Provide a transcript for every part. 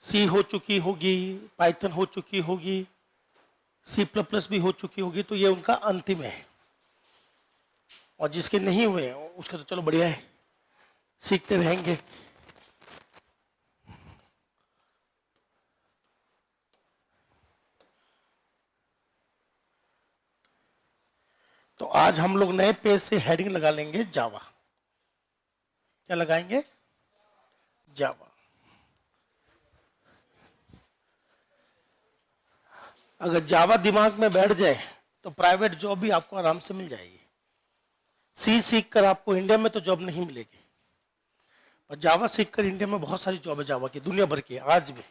सी हो चुकी होगी, पाइथन हो चुकी होगी, C++ भी हो चुकी होगी, तो ये उनका अंतिम है। और जिसके नहीं हुए उसका तो चलो बढ़िया है, सीखते रहेंगे। तो आज हम लोग नए पेज से हेडिंग लगा लेंगे जावा। क्या लगाएंगे? जावा। अगर जावा दिमाग में बैठ जाए तो प्राइवेट जॉब भी आपको आराम से मिल जाएगी। सी सीख कर आपको इंडिया में तो जॉब नहीं मिलेगी, पर जावा सीख कर इंडिया में बहुत सारी जॉब है जावा की, दुनिया भर की। आज भी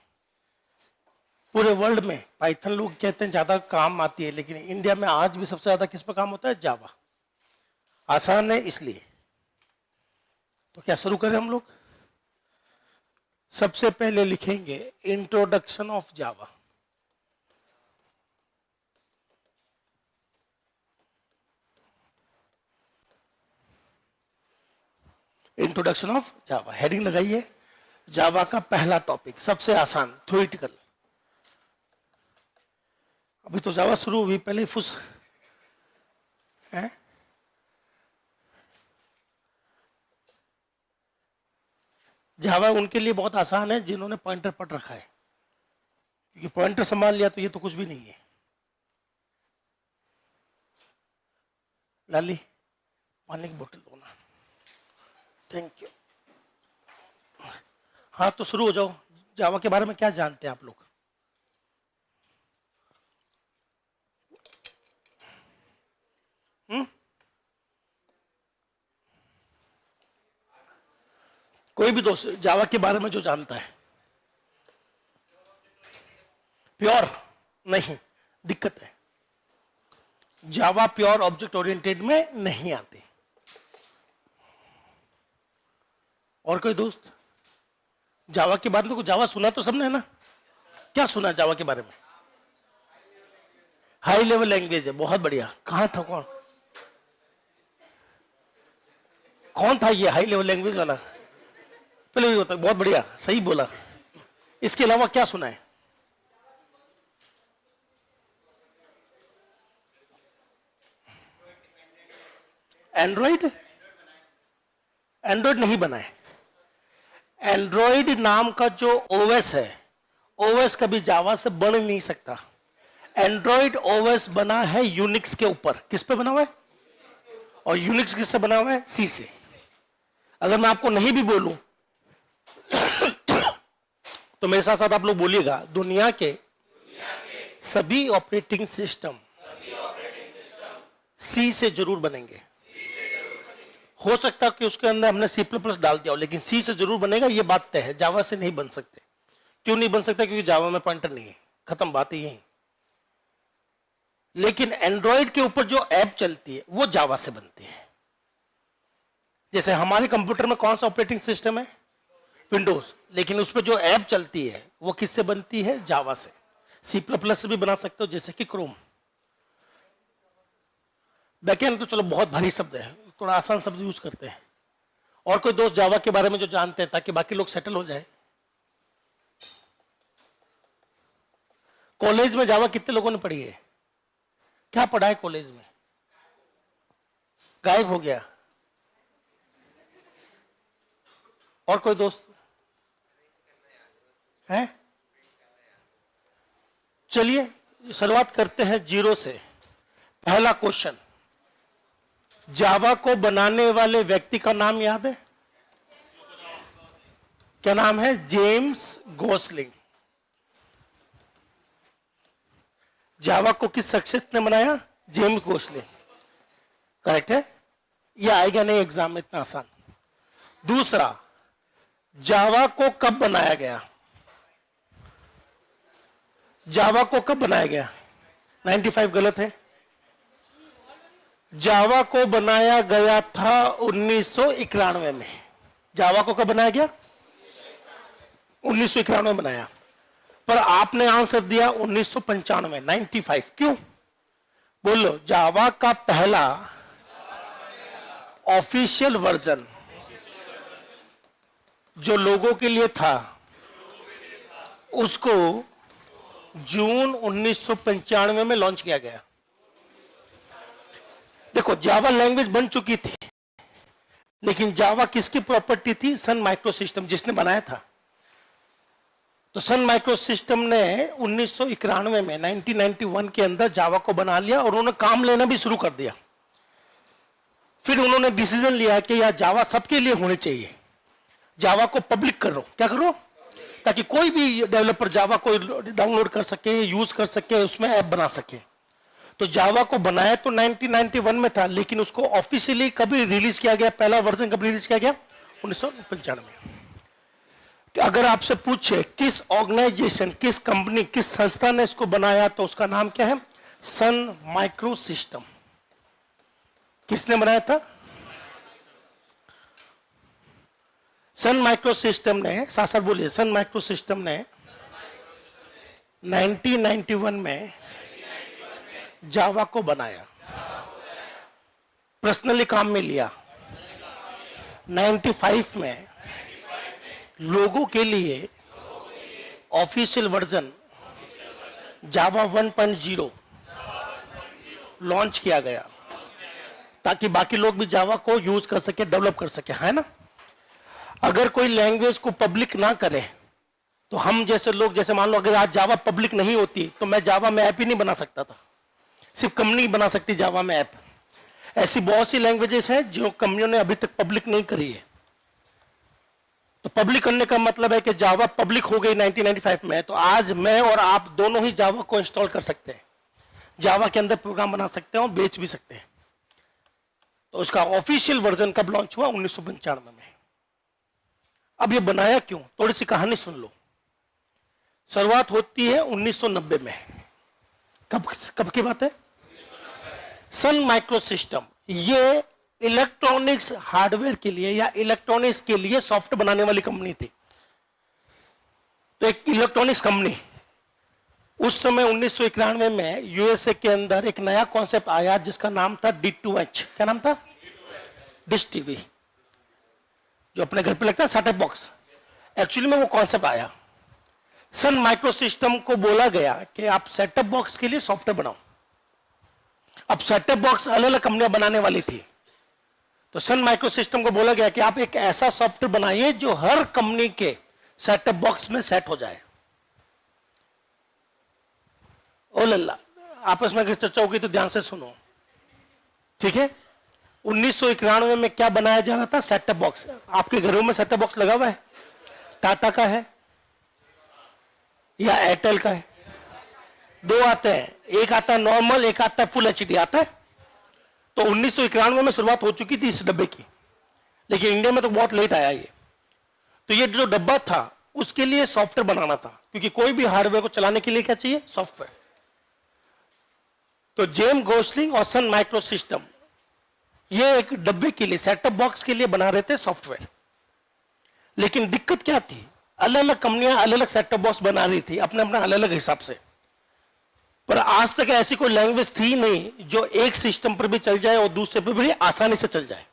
पूरे वर्ल्ड में पाइथन लोग कहते हैं ज्यादा काम आती है, लेकिन इंडिया में आज भी सबसे ज्यादा किस पर काम होता है? जावा। आसान है इसलिए। तो क्या शुरू करें हम लोग? सबसे पहले लिखेंगे introduction of Java. Introduction of Java heading लगाइए। जावा का पहला टॉपिक, सबसे आसान, थ्योरेटिकल। अभी तो जावा शुरू हुई, पहले ही फुस है। जावा उनके लिए बहुत आसान है जिन्होंने पॉइंटर पढ़ रखा है, क्योंकि पॉइंटर संभाल लिया तो ये तो कुछ भी नहीं है। लाली पानी की बोतल दो ना, थैंक यू। हाँ तो शुरू हो जाओ। जावा के बारे में क्या जानते हैं आप लोग? कोई भी दोस्त जावा के बारे में जो जानता है। प्योर नहीं, दिक्कत है, जावा प्योर ऑब्जेक्ट ओरिएंटेड में नहीं आती। और कोई दोस्त जावा के बारे में? जावा सुना तो सबने है ना? क्या सुना जावा के बारे में? हाई लेवल लैंग्वेज है, बहुत बढ़िया। कहां था? कौन था ये हाई लेवल लैंग्वेज वाला? पहले भी होता, बहुत बढ़िया, सही बोला। इसके अलावा क्या सुना है? एंड्रॉइड? एंड्रॉइड नहीं बना है। एंड्रॉइड नाम का जो ओएस है, ओएस कभी जावा से बन नहीं सकता। एंड्रॉइड ओएस बना है यूनिक्स के ऊपर। किस पे बना हुआ है? और यूनिक्स किससे बना हुआ है? सी से। अगर मैं आपको नहीं भी बोलूं तो मेरे साथ साथ आप लोग बोलिएगा, दुनिया के सभी ऑपरेटिंग सिस्टम सी से जरूर बनेंगे। हो सकता है कि उसके अंदर हमने C++ डाल दिया हो, लेकिन सी से जरूर बनेगा, ये बात तय है। जावा से नहीं बन सकते। क्यों नहीं बन सकता? क्योंकि जावा में पॉइंटर नहीं है, खत्म बात ही यही। लेकिन एंड्रॉइड के ऊपर जो ऐप चलती है वो जावा से बनती है। जैसे हमारे कंप्यूटर में कौन सा ऑपरेटिंग सिस्टम है? विंडोज। लेकिन उस पर जो ऐप चलती है वो किससे बनती है? जावा से। C++ से भी बना सकते हो, जैसे कि क्रोम। बैकएंड तो चलो बहुत भारी शब्द है, थोड़ा आसान शब्द यूज करते हैं। और कोई दोस्त जावा के बारे में जो जानते हैं, ताकि बाकी लोग सेटल हो जाए। कॉलेज में जावा कितने लोगों ने पढ़ी है? क्या पढ़ा है कॉलेज में? गायब हो गया। और कोई दोस्त है? चलिए शुरुआत करते हैं जीरो से। पहला क्वेश्चन, जावा को बनाने वाले व्यक्ति का नाम याद है? क्या नाम है? James Gosling. जावा को किस शख्सियत ने बनाया? James Gosling. करेक्ट है। ये आएगा नहीं एग्जाम में इतना आसान। दूसरा, जावा को कब बनाया गया? जावा को कब बनाया गया? 95 गलत है। जावा को बनाया गया था 1991 में। जावा को कब बनाया गया? 1991 में बनाया। पर आपने आंसर दिया 1995, 95। क्यों? बोलो। जावा का पहला ऑफिशियल वर्जन जो लोगों के लिए था उसको जून 1995 में लॉन्च किया गया। देखो, जावा लैंग्वेज बन चुकी थी, लेकिन जावा किसकी प्रॉपर्टी थी? सन माइक्रो सिस्टम जिसने बनाया था। तो सन माइक्रो सिस्टम ने 1991 में 1991 के अंदर जावा को बना लिया और उन्होंने काम लेना भी शुरू कर दिया। फिर उन्होंने डिसीजन लिया कि यार जावा सबके लिए होनी चाहिए, जावा को पब्लिक करो। क्या करो? ताकि कोई भी डेवलपर जावा को डाउनलोड कर सके, यूज कर सके, उसमें ऐप बना सके। तो जावा को बनाया तो 1991 में था, लेकिन उसको ऑफिशियली कभी रिलीज किया गया? पहला वर्जन कब रिलीज किया गया? 1995। तो अगर आपसे पूछे किस ऑर्गेनाइजेशन, किस कंपनी, किस संस्था ने इसको बनाया, तो उसका नाम क्या है? Sun micro system. किसने बनाया था? सन माइक्रो सिस्टम ने, साथ साथ बोलिए, सन माइक्रो सिस्टम ने 1991 में जावा को बनाया, पर्सनली काम में लिया। 95 में लोगों के लिए ऑफिशियल वर्जन जावा 1.0 लॉन्च किया गया, ताकि बाकी लोग भी जावा को यूज कर सके, डेवलप कर सके, है ना। अगर कोई लैंग्वेज को पब्लिक ना करे तो हम जैसे लोग, जैसे मान लो अगर आज जावा पब्लिक नहीं होती तो मैं जावा में ऐप ही नहीं बना सकता था, सिर्फ कंपनी बना सकती जावा में ऐप। ऐसी बहुत सी लैंग्वेजेस हैं जो कंपनियों ने अभी तक पब्लिक नहीं करी है। तो पब्लिक करने का मतलब है कि जावा पब्लिक हो गई 1995 में, तो आज मैं और आप दोनों ही जावा को इंस्टॉल कर सकते हैं, जावा के अंदर प्रोग्राम बना सकते हैं और बेच भी सकते हैं। तो उसका ऑफिशियल वर्जन कब लॉन्च हुआ? 1995 में। अब ये बनाया क्यों? थोड़ी सी कहानी सुन लो। शुरुआत होती है 1990 में। कब की बात है? सन माइक्रो सिस्टम ये इलेक्ट्रॉनिक्स हार्डवेयर के लिए या इलेक्ट्रॉनिक्स के लिए सॉफ्टवेयर बनाने वाली कंपनी थी। तो एक इलेक्ट्रॉनिक्स कंपनी, उस समय 1991 में यूएसए के अंदर एक नया कॉन्सेप्ट आया जिसका नाम था D2H। क्या नाम था? डिश टीवी, जो अपने घर पे लगता है सेटअप बॉक्स। एक्चुअली में वो कॉन्सेप्ट आया, सन माइक्रो सिस्टम को बोला गया कि आप सेटअप बॉक्स के लिए सॉफ्टवेयर बनाओ। अब सेटअप बॉक्स अलग अलग कंपनियां बनाने वाली थी, तो सन माइक्रो सिस्टम को बोला गया कि आप एक ऐसा सॉफ्टवेयर बनाइए जो हर कंपनी के सेटअप बॉक्स में सेट हो जाए। ओ लल्ला, आपस में अगर चर्चा होगी तो ध्यान से सुनो, ठीक है। 1991 में क्या बनाया जा रहा था? Setup box. आपके घरों में सेटअप बॉक्स लगा हुआ है? टाटा का है या एयरटेल का है? दो आते हैं, एक आता है नॉर्मल, एक आता है फुल एचडी आता है। तो 1991 में शुरुआत हो चुकी थी इस डब्बे की, लेकिन इंडिया में तो बहुत लेट आया ये। तो ये जो डब्बा था उसके लिए सॉफ्टवेयर बनाना था, क्योंकि कोई भी हार्डवेयर को चलाने के लिए क्या चाहिए? सॉफ्टवेयर। तो जेम्स गोसलिंग और सन माइक्रो सिस्टम ये एक डब्बे के लिए, सेटअप बॉक्स के लिए बना रहे थे सॉफ्टवेयर। लेकिन दिक्कत क्या थी? अलग अलग कंपनियां अलग अलग सेटअप बॉक्स बना रही थी अपने अपने अलग अलग हिसाब से, पर आज तक ऐसी कोई लैंग्वेज थी नहीं जो एक सिस्टम पर भी चल जाए और दूसरे पर भी आसानी से चल जाए।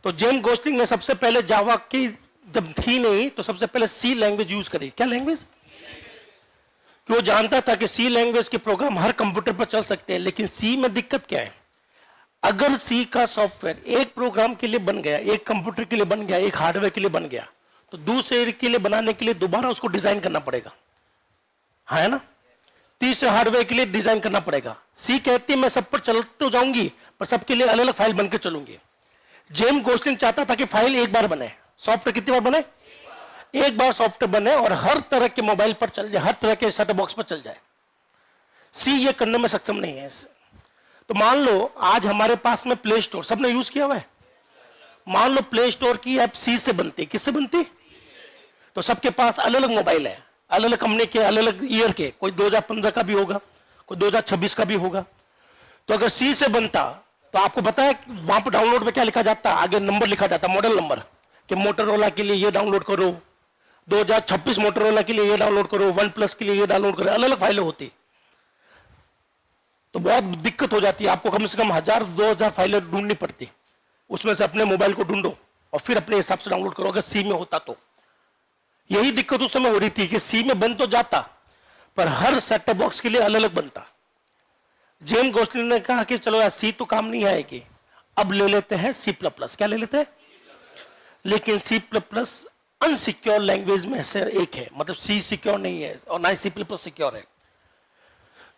तो जेम्स गोसलिंग ने सबसे पहले जावा की, जब थी नहीं तो सबसे पहले सी लैंग्वेज यूज करी। क्या लैंग्वेज? कि वो जानता था कि सी लैंग्वेज के प्रोग्राम हर कंप्यूटर पर चल सकते हैं, लेकिन सी में दिक्कत क्या है? अगर सी का सॉफ्टवेयर एक प्रोग्राम के लिए बन गया, एक कंप्यूटर के लिए बन गया, एक हार्डवेयर के लिए बन गया, तो दूसरे के लिए बनाने के लिए दोबारा उसको डिजाइन करना पड़ेगा, है ना। तीसरे हार्डवेयर के लिए डिजाइन करना पड़ेगा। सी कहती है मैं सब पर चल तो जाऊंगी, पर सबके लिए अलग अलग फाइल बनकर चलूंगी। जेम्स गोसलिंग चाहता था कि फाइल एक बार बने, सॉफ्टवेयर कितनी बार बने? एक बार सॉफ्टवेयर बने और हर तरह के मोबाइल पर चल जाए, हर तरह के सेटअप बॉक्स पर चल जाए। सी ये करने में सक्षम नहीं है। तो मान लो आज हमारे पास में प्ले स्टोर, सबने यूज किया हुआ है। मान लो प्ले स्टोर की ऐप सी से बनती, किससे बनती? तो सबके पास अलग अलग मोबाइल है, अलग अलग कंपनी के, अलग अलग ईयर के, कोई 2015 का भी होगा, कोई 2026 का भी होगा। तो अगर सी से बनता तो आपको पता है वहां पर डाउनलोड में क्या लिखा जाता? आगे नंबर लिखा जाता, मॉडल नंबर, कि मोटरोला के लिए ये डाउनलोड करो, 2026 मोटरोला के लिए ये डाउनलोड करो, वन प्लस के लिए ये डाउनलोड करो, अलग अलग फाइलें होती। तो बहुत दिक्कत हो जाती है, आपको कम से कम 1000-2000 फाइलें ढूंढनी पड़ती, उसमें से अपने मोबाइल को ढूंढो और फिर अपने हिसाब से डाउनलोड करो, अगर सी में होता तो। यही दिक्कत उस समय हो रही थी कि सी में बन तो जाता पर हर सेट टॉप बॉक्स के लिए अलग अलग बनता। जेम गोस्लिन ने कहा कि चलो यार सी तो काम नहीं आएगी, अब ले लेते हैं सी प्लस प्लस। क्या ले लेते हैं? लेकिन C plus plus unsecure language में से एक है, मतलब सी सिक्योर नहीं है और ना ही सी प्लस प्लस सिक्योर है।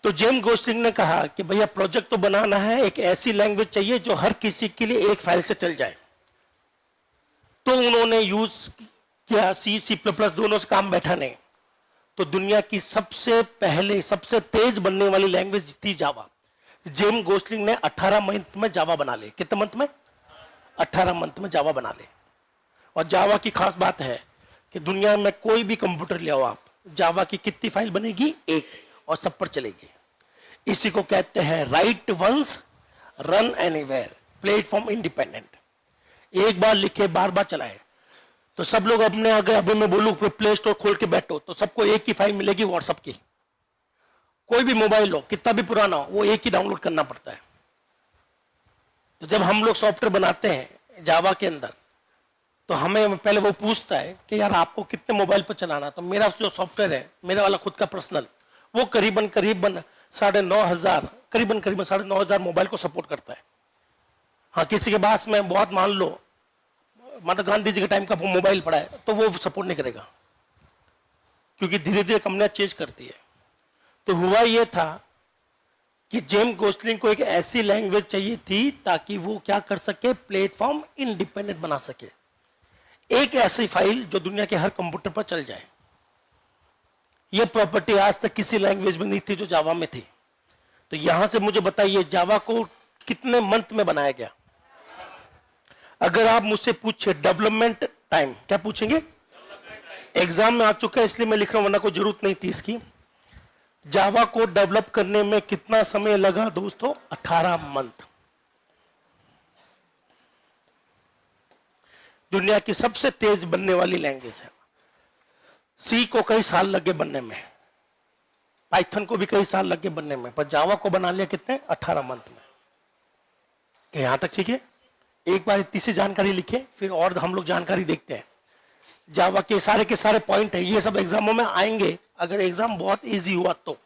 तो जेम गोस्लिंग ने कहा कि भैया प्रोजेक्ट तो बनाना है, एक ऐसी लैंग्वेज चाहिए जो हर किसी के लिए एक फाइल से चल जाए। तो उन्होंने यूज किया सी सी प्लस प्लस, दोनों से काम बैठा नहीं। तो दुनिया की सबसे पहले सबसे तेज बनने वाली लैंग्वेज थी जावा। जेम गोस्लिंग ने 18 मंथ में जावा बना ले। कितने मंथ में? 18 मंथ में जावा बना ले। और जावा की खास बात है कि दुनिया में कोई भी कंप्यूटर ले आओ आप, जावा की कितनी फाइल बनेगी? एक, और सब पर चलेगी। इसी को कहते हैं write once run anywhere, platform independent. एक बार लिखे बार बार चलाए। तो सब लोग अपने, अगर अभी मैं बोलूं प्ले स्टोर खोल के बैठो तो सबको एक ही फाइल मिलेगी व्हाट्सएप की। कोई भी मोबाइल हो, कितना भी पुराना हो, वो एक ही डाउनलोड करना पड़ता है। तो जब हम लोग सॉफ्टवेयर बनाते हैं जावा के अंदर, तो हमें पहले वो पूछता है कि यार आपको कितने मोबाइल पर चलाना। तो मेरा जो सॉफ्टवेयर है, मेरा वाला खुद का पर्सनल, वो करीबन 9,500, करीबन 9,500 मोबाइल को सपोर्ट करता है। हाँ, किसी के पास में बहुत, मान लो मतलब गांधी जी के टाइम का मोबाइल पड़ा है, तो वो सपोर्ट नहीं करेगा, क्योंकि धीरे धीरे कंपनियां चेंज करती है। तो हुआ ये था कि जेम गोस्लिंग को एक ऐसी लैंग्वेज चाहिए थी ताकि वो क्या कर सके, प्लेटफॉर्म इंडिपेंडेंट बना सके। एक ऐसी फाइल जो दुनिया के हर कंप्यूटर पर चल जाए। ये प्रॉपर्टी आज तक किसी लैंग्वेज में नहीं थी जो जावा में थी। तो यहां से मुझे बताइए जावा को कितने मंथ में बनाया गया? अगर आप मुझसे पूछे डेवलपमेंट टाइम, क्या पूछेंगे? एग्जाम में आ चुका है इसलिए मैं लिख रहा हूं, वरना कोई जरूरत नहीं थी इसकी। जावा को डेवलप करने में कितना समय लगा दोस्तों? 18 मंथ। दुनिया की सबसे तेज बनने वाली लैंग्वेज है। सी को कई साल लगे बनने में, पाइथन को भी कई साल लगे बनने में, पर जावा को बना लिया कितने? 18 मंथ में। यहां तक ठीक है? एक बार इतनी सी जानकारी लिखे, फिर और हम लोग जानकारी देखते हैं। जावा के सारे पॉइंट है, ये सब एग्जामों में आएंगे, अगर एग्जाम बहुत इजी हुआ तो।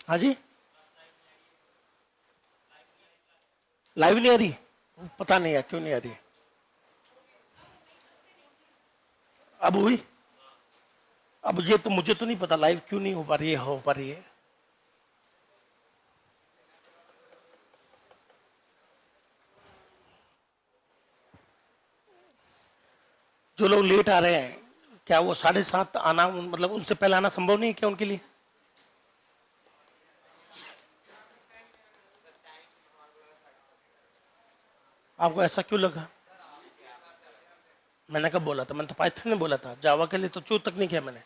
हाँ जी, लाइव नहीं आ रही? पता नहीं है क्यों नहीं आ रही। अब हुई? अब ये तो मुझे तो नहीं पता लाइव क्यों नहीं हो पा रही है। जो लोग लेट आ रहे हैं, क्या वो 7:30 आना, मतलब उनसे पहले आना संभव नहीं है क्या उनके लिए? आपको ऐसा क्यों लगा? मैंने कब बोला था? मैंने तो पाइथन में बोला था, जावा के लिए तो चू तक नहीं किया मैंने।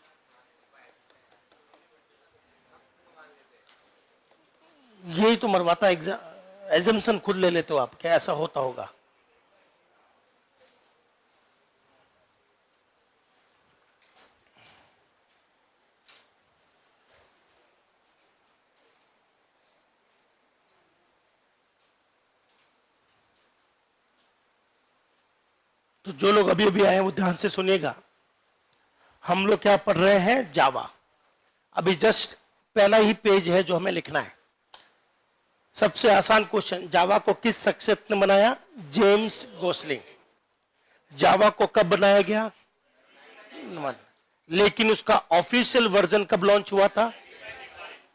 यही तो मरवाता है, एग्जाम खुद ले लेते हो आप, क्या ऐसा होता होगा? तो जो लोग अभी अभी आए हैं वो ध्यान से सुनिएगा। हम लोग क्या पढ़ रहे हैं? जावा। अभी जस्ट पहला ही पेज है जो हमें लिखना है। सबसे आसान क्वेश्चन, जावा को किस शख्सियत ने बनाया? James Gosling. जावा को कब बनाया गया? लेकिन उसका ऑफिशियल वर्जन कब लॉन्च हुआ था?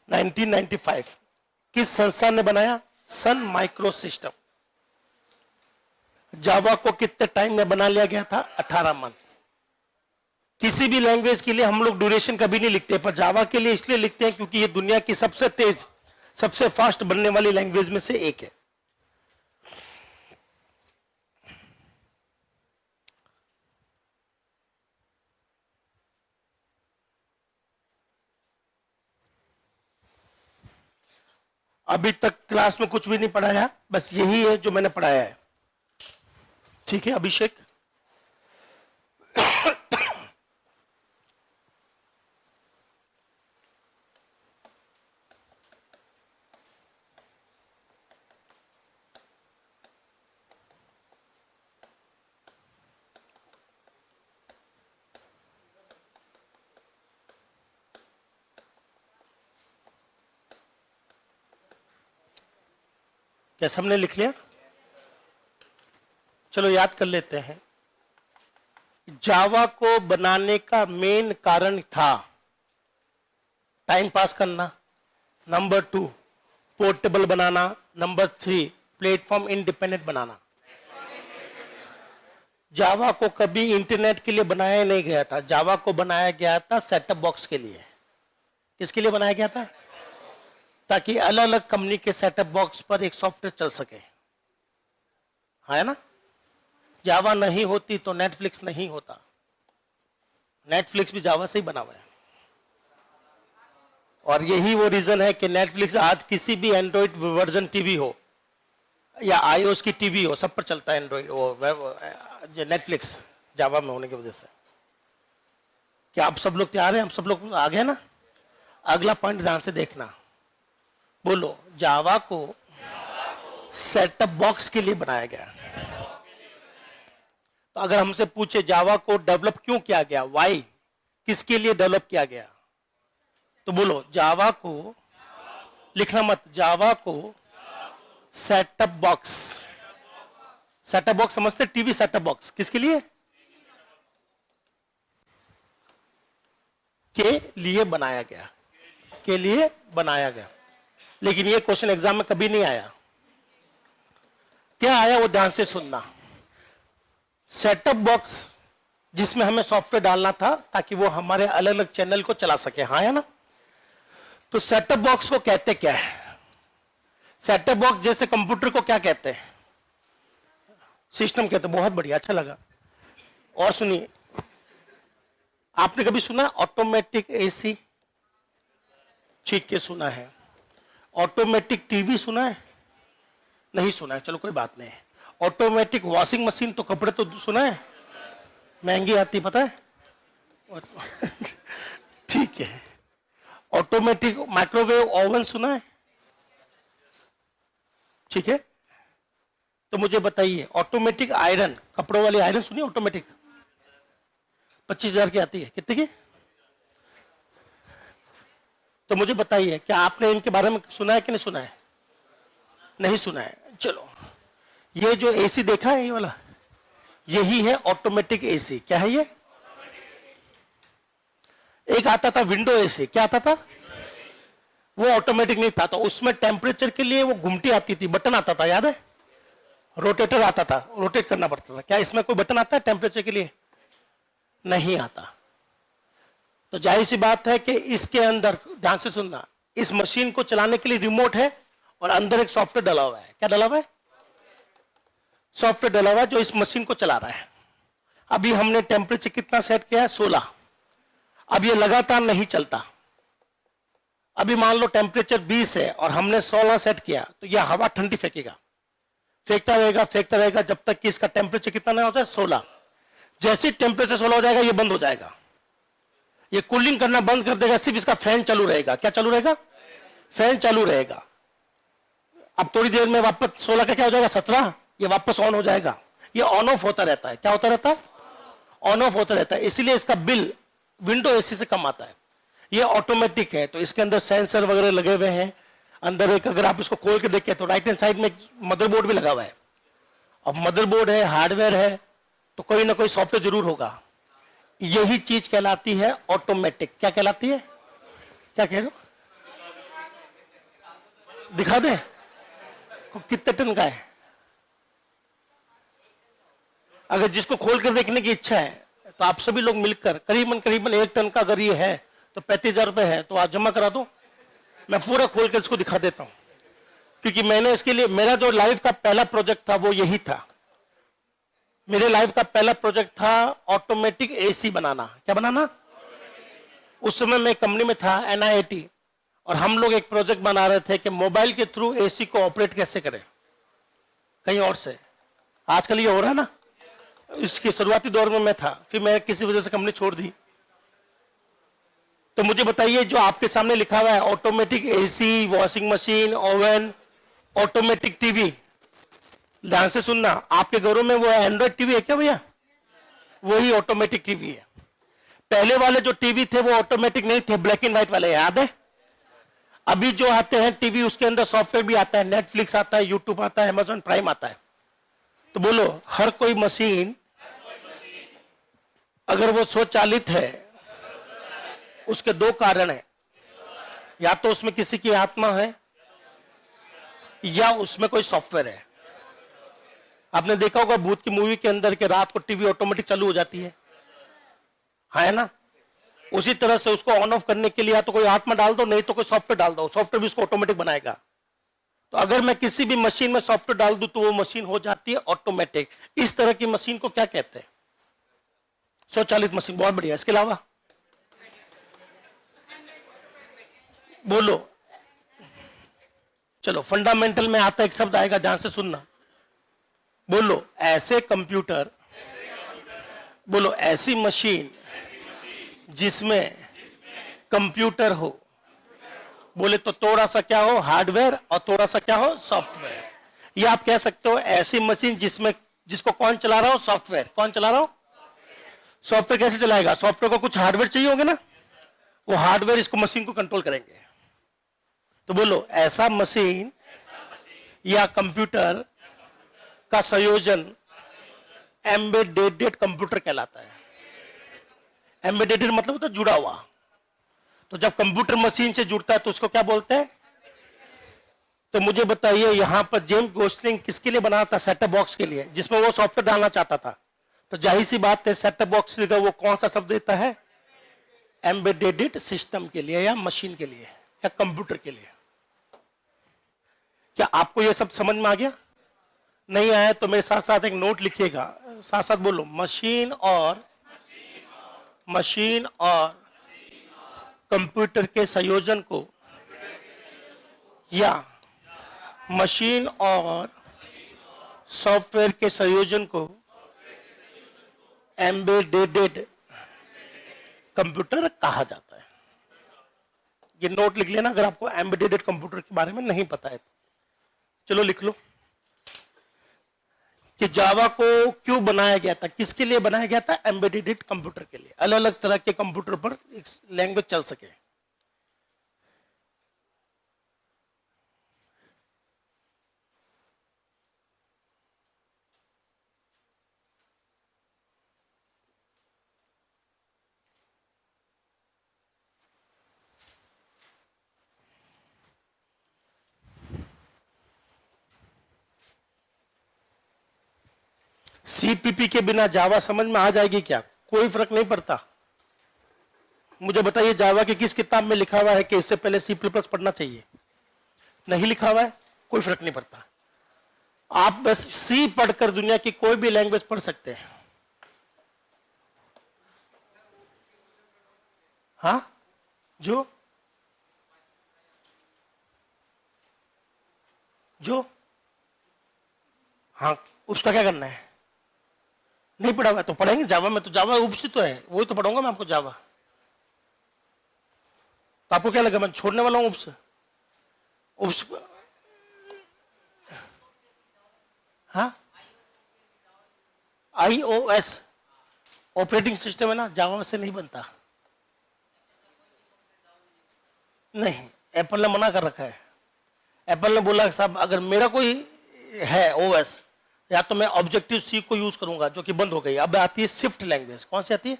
1995। किस संस्था ने बनाया? Sun micro system. जावा को कितने टाइम में बना लिया गया था? 18 मंथ। किसी भी लैंग्वेज के लिए हम लोग ड्यूरेशन कभी नहीं लिखते, पर जावा के लिए इसलिए लिखते हैं क्योंकि ये दुनिया की सबसे तेज, सबसे फास्ट बनने वाली लैंग्वेज में से एक है। अभी तक क्लास में कुछ भी नहीं पढ़ाया, बस यही है जो मैंने पढ़ाया है। ठीक है अभिषेक? क्या सबने लिख लिया? चलो याद कर लेते हैं। जावा को बनाने का मेन कारण था टाइम पास करना, नंबर 2 पोर्टेबल बनाना, नंबर 3 प्लेटफॉर्म इंडिपेंडेंट बनाना। जावा को कभी इंटरनेट के लिए बनाया नहीं गया था, जावा को बनाया गया था सेटअप बॉक्स के लिए। किसके लिए बनाया गया था? ताकि अलग अलग कंपनी के सेटअप बॉक्स पर एक सॉफ्टवेयर चल सके, है ना? जावा नहीं होती तो नेटफ्लिक्स नहीं होता। नेटफ्लिक्स भी जावा से ही बना हुआ है, और यही वो रीजन है कि नेटफ्लिक्स आज किसी भी एंड्रॉइड वर्जन टीवी हो या आईओएस की टीवी हो, सब पर चलता है एंड्रॉइड वो नेटफ्लिक्स, जावा में होने की वजह से। क्या आप सब लोग तैयार हैं? हम सब लोग आ गए ना? अगला पॉइंट ध्यान से देखना। बोलो, जावा को सेटअप बॉक्स के लिए बनाया गया। तो अगर हमसे पूछे जावा को डेवलप क्यों किया गया, वाई, किसके लिए डेवलप किया गया, तो बोलो जावा को, लिखना मत, जावा को सेटअप बॉक्स, सेटअप बॉक्स समझते? टीवी सेटअप बॉक्स किसके लिए? के लिए बनाया गया, के लिए बनाया गया। लेकिन ये क्वेश्चन एग्जाम में कभी नहीं आया। क्या आया वो ध्यान से सुनना। सेटअप बॉक्स जिसमें हमें सॉफ्टवेयर डालना था ताकि वो हमारे अलग अलग चैनल को चला सके, हाँ है ना? तो सेटअप बॉक्स को कहते क्या है? सेटअप बॉक्स जैसे कंप्यूटर को क्या कहते हैं? सिस्टम कहते हैं। बहुत बढ़िया, अच्छा लगा। और सुनिए, आपने कभी सुना ऑटोमेटिक एसी? ठीक के सुना है। ऑटोमेटिक टीवी सुना है? नहीं सुना है, चलो कोई बात नहीं। ऑटोमेटिक वॉशिंग मशीन तो कपड़े तो सुना है, महंगी आती, पता है? ठीक है। ऑटोमेटिक माइक्रोवेव ओवन सुना है? ठीक है। तो मुझे बताइए, ऑटोमेटिक आयरन, कपड़ों वाली आयरन सुनिए, ऑटोमेटिक 25,000 की आती है, कितने की? तो मुझे बताइए, क्या आपने इनके बारे में सुना है कि नहीं सुना है? नहीं सुना है। चलो, ये जो एसी देखा है, ये वाला, यही है ऑटोमेटिक एसी। क्या है ये? एक आता था विंडो एसी, क्या आता था? वो ऑटोमेटिक नहीं था, तो उसमें टेम्परेचर के लिए वो घुमटी आती थी, बटन आता था, याद है? रोटेटर आता था, रोटेट करना पड़ता था। क्या इसमें कोई बटन आता है टेम्परेचर के लिए? नहीं आता। तो जाहिर सी बात है कि इसके अंदर, ध्यान से सुनना, इस मशीन को चलाने के लिए रिमोट है और अंदर एक सॉफ्टवेयर डला हुआ है। क्या डला हुआ है? सॉफ्टवेयर डला हुआ है जो इस मशीन को चला रहा है। अभी हमने टेम्परेचर कितना सेट किया है? 16। अब ये लगातार नहीं चलता। अभी मान लो टेम्परेचर 20 है और हमने 16 सेट किया, तो यह हवा ठंडी फेंकेगा, फेंकता रहेगा जब तक कि इसका टेम्परेचर कितना नहीं होता है? 16। जैसे टेम्परेचर 16 हो जाएगा, ये बंद हो जाएगा, ये कूलिंग करना बंद कर देगा, सिर्फ इसका फैन चालू रहेगा। क्या चालू रहेगा? फैन चालू रहेगा। अब थोड़ी देर में वापस 16 का क्या हो जाएगा? 17, ये वापस ऑन हो जाएगा। ये ऑन ऑफ होता रहता है। क्या होता रहता है? ऑन ऑफ होता रहता है। इसीलिए इसका बिल विंडो एसी से कम आता है। ये ऑटोमेटिक है, तो इसके अंदर सेंसर वगैरह लगे हुए हैं। अंदर एक, अगर आप इसको खोल के देखें तो राइट हैंड साइड में मदरबोर्ड भी लगा हुआ है। अब मदरबोर्ड है, हार्डवेयर है, तो कोई ना कोई सॉफ्टवेयर जरूर होगा। यही चीज कहलाती है ऑटोमेटिक। क्या कहलाती है? क्या कह रहे हो? दिखा दे कितने टन का है। अगर जिसको खोल कर देखने की इच्छा है तो आप सभी लोग मिलकर करीबन 1 टन का अगर ये है तो 35,000 रुपए है, तो आज जमा करा दो। मैं पूरा खोल कर इसको दिखा देता हूं, क्योंकि मैंने इसके लिए, मेरा जो लाइफ का पहला प्रोजेक्ट था वो यही था। मेरे लाइफ का पहला प्रोजेक्ट था ऑटोमेटिक एसी बनाना। क्या बनाना? उस समय मैं कंपनी में था, NIIT, और हम लोग एक प्रोजेक्ट बना रहे थे कि मोबाइल के थ्रू एसी को ऑपरेट कैसे करें कहीं और से। आजकल ये हो रहा है ना। इसके शुरुआती दौर में मैं था, फिर मैं किसी वजह से कंपनी छोड़ दी। तो मुझे बताइए, जो आपके सामने लिखा हुआ है automatic AC, washing machine, oven, automatic TV, ध्यान से सुनना, आपके घरों में वो एंड्रॉइड टीवी है क्या भैया? वही ऑटोमेटिक टीवी है। पहले वाले जो टीवी थे वो ऑटोमेटिक नहीं थे, ब्लैक एंड व्हाइट वाले, याद है? अभी जो आते हैं टीवी, उसके अंदर सॉफ्टवेयर भी आता है, नेटफ्लिक्स आता है, यूट्यूब आता है, अमेजॉन प्राइम आता है। तो बोलो, हर कोई मशीन अगर वो स्वचालित है, उसके दो कारण है, या तो उसमें किसी की आत्मा है या उसमें कोई सॉफ्टवेयर है। आपने देखा होगा भूत की मूवी के अंदर के रात को टीवी ऑटोमेटिक चालू हो जाती है ना। उसी तरह से उसको ऑन ऑफ करने के लिए या तो कोई आत्मा डाल दो, नहीं तो कोई सॉफ्टवेयर डाल दो, सॉफ्टवेयर भी उसको ऑटोमेटिक बनाएगा। तो अगर मैं किसी भी मशीन में सॉफ्टवेयर डाल दूं तो वो मशीन हो जाती है ऑटोमेटिक। इस तरह की मशीन को क्या कहते हैं? स्वचालित मशीन। बहुत बढ़िया। इसके अलावा बोलो। चलो, फंडामेंटल में आता एक शब्द आएगा, ध्यान से सुनना। बोलो, ऐसे कंप्यूटर, बोलो ऐसी मशीन जिसमें कंप्यूटर हो। बोले तो थोड़ा सा क्या हो? हार्डवेयर, और थोड़ा सा क्या हो? सॉफ्टवेयर। ये आप कह सकते हो ऐसी मशीन जिसको कौन चला रहा हो? सॉफ्टवेयर। कौन चला रहा हो? सॉफ्टवेयर। कैसे चलाएगा? सॉफ्टवेयर को कुछ हार्डवेयर चाहिए होगा ना, वो हार्डवेयर इसको मशीन को कंट्रोल करेंगे। तो बोलो, ऐसा मशीन या कंप्यूटर का संयोजन एम्बेडेड कंप्यूटर कहलाता है। एम्बेडेड मतलब होता है जुड़ा हुआ। तो जब कंप्यूटर मशीन से जुड़ता है तो उसको क्या बोलते हैं? तो मुझे बताइए, यहां पर जेम्स गोस्लिंग किसके लिए बना था? सेटअप बॉक्स के लिए, जिसमें वो सॉफ्टवेयर डालना चाहता था। तो जाहिर सी बात है, सेटअप बॉक्स का वो कौन सा शब्द देता है? एम्बेडेड सिस्टम के लिए, या मशीन के लिए, या कंप्यूटर के लिए। क्या आपको ये सब समझ में आ गया? नहीं आया तो मेरे साथ साथ एक नोट लिखिएगा, साथ साथ बोलो, मशीन और कंप्यूटर के संयोजन को, या मशीन और सॉफ्टवेयर के संयोजन को एम्बेडेड कंप्यूटर कहा जाता है। ये नोट लिख लेना अगर आपको एम्बेडेड कंप्यूटर के बारे में नहीं पता है तो। चलो लिख लो कि जावा को क्यों बनाया गया था, किसके लिए बनाया गया था? एम्बेडेड कंप्यूटर के लिए। अलग अलग तरह के कंप्यूटर पर एक लैंग्वेज चल सके। सीपीपी के बिना जावा समझ में आ जाएगी क्या? कोई फर्क नहीं पड़ता। मुझे बताइए, जावा की किस किताब में लिखा हुआ है कि इससे पहले सी प्लस प्लस पढ़ना चाहिए? नहीं लिखा हुआ है, कोई फर्क नहीं पड़ता। आप बस सी पढ़कर दुनिया की कोई भी लैंग्वेज पढ़ सकते हैं। हाँ, जो हाँ, उसका क्या करना है? नहीं पढ़ा हुआ तो पढ़ेंगे जावा में। तो जावा उपस्थित तो है, वही तो पढ़ाऊंगा मैं आपको जावा। तो आपको क्या लगा मैं छोड़ने वाला हूं उप्स? हाँ, iOS ऑपरेटिंग सिस्टम है ना, जावा से नहीं बनता। नहीं, एप्पल ने मना कर रखा है। एप्पल ने बोला साहब, अगर मेरा कोई है ओएस, या तो मैं ऑब्जेक्टिव सी को यूज करूंगा, जो कि बंद हो गई। अब आती है स्विफ्ट लैंग्वेज। कौन सी आती है?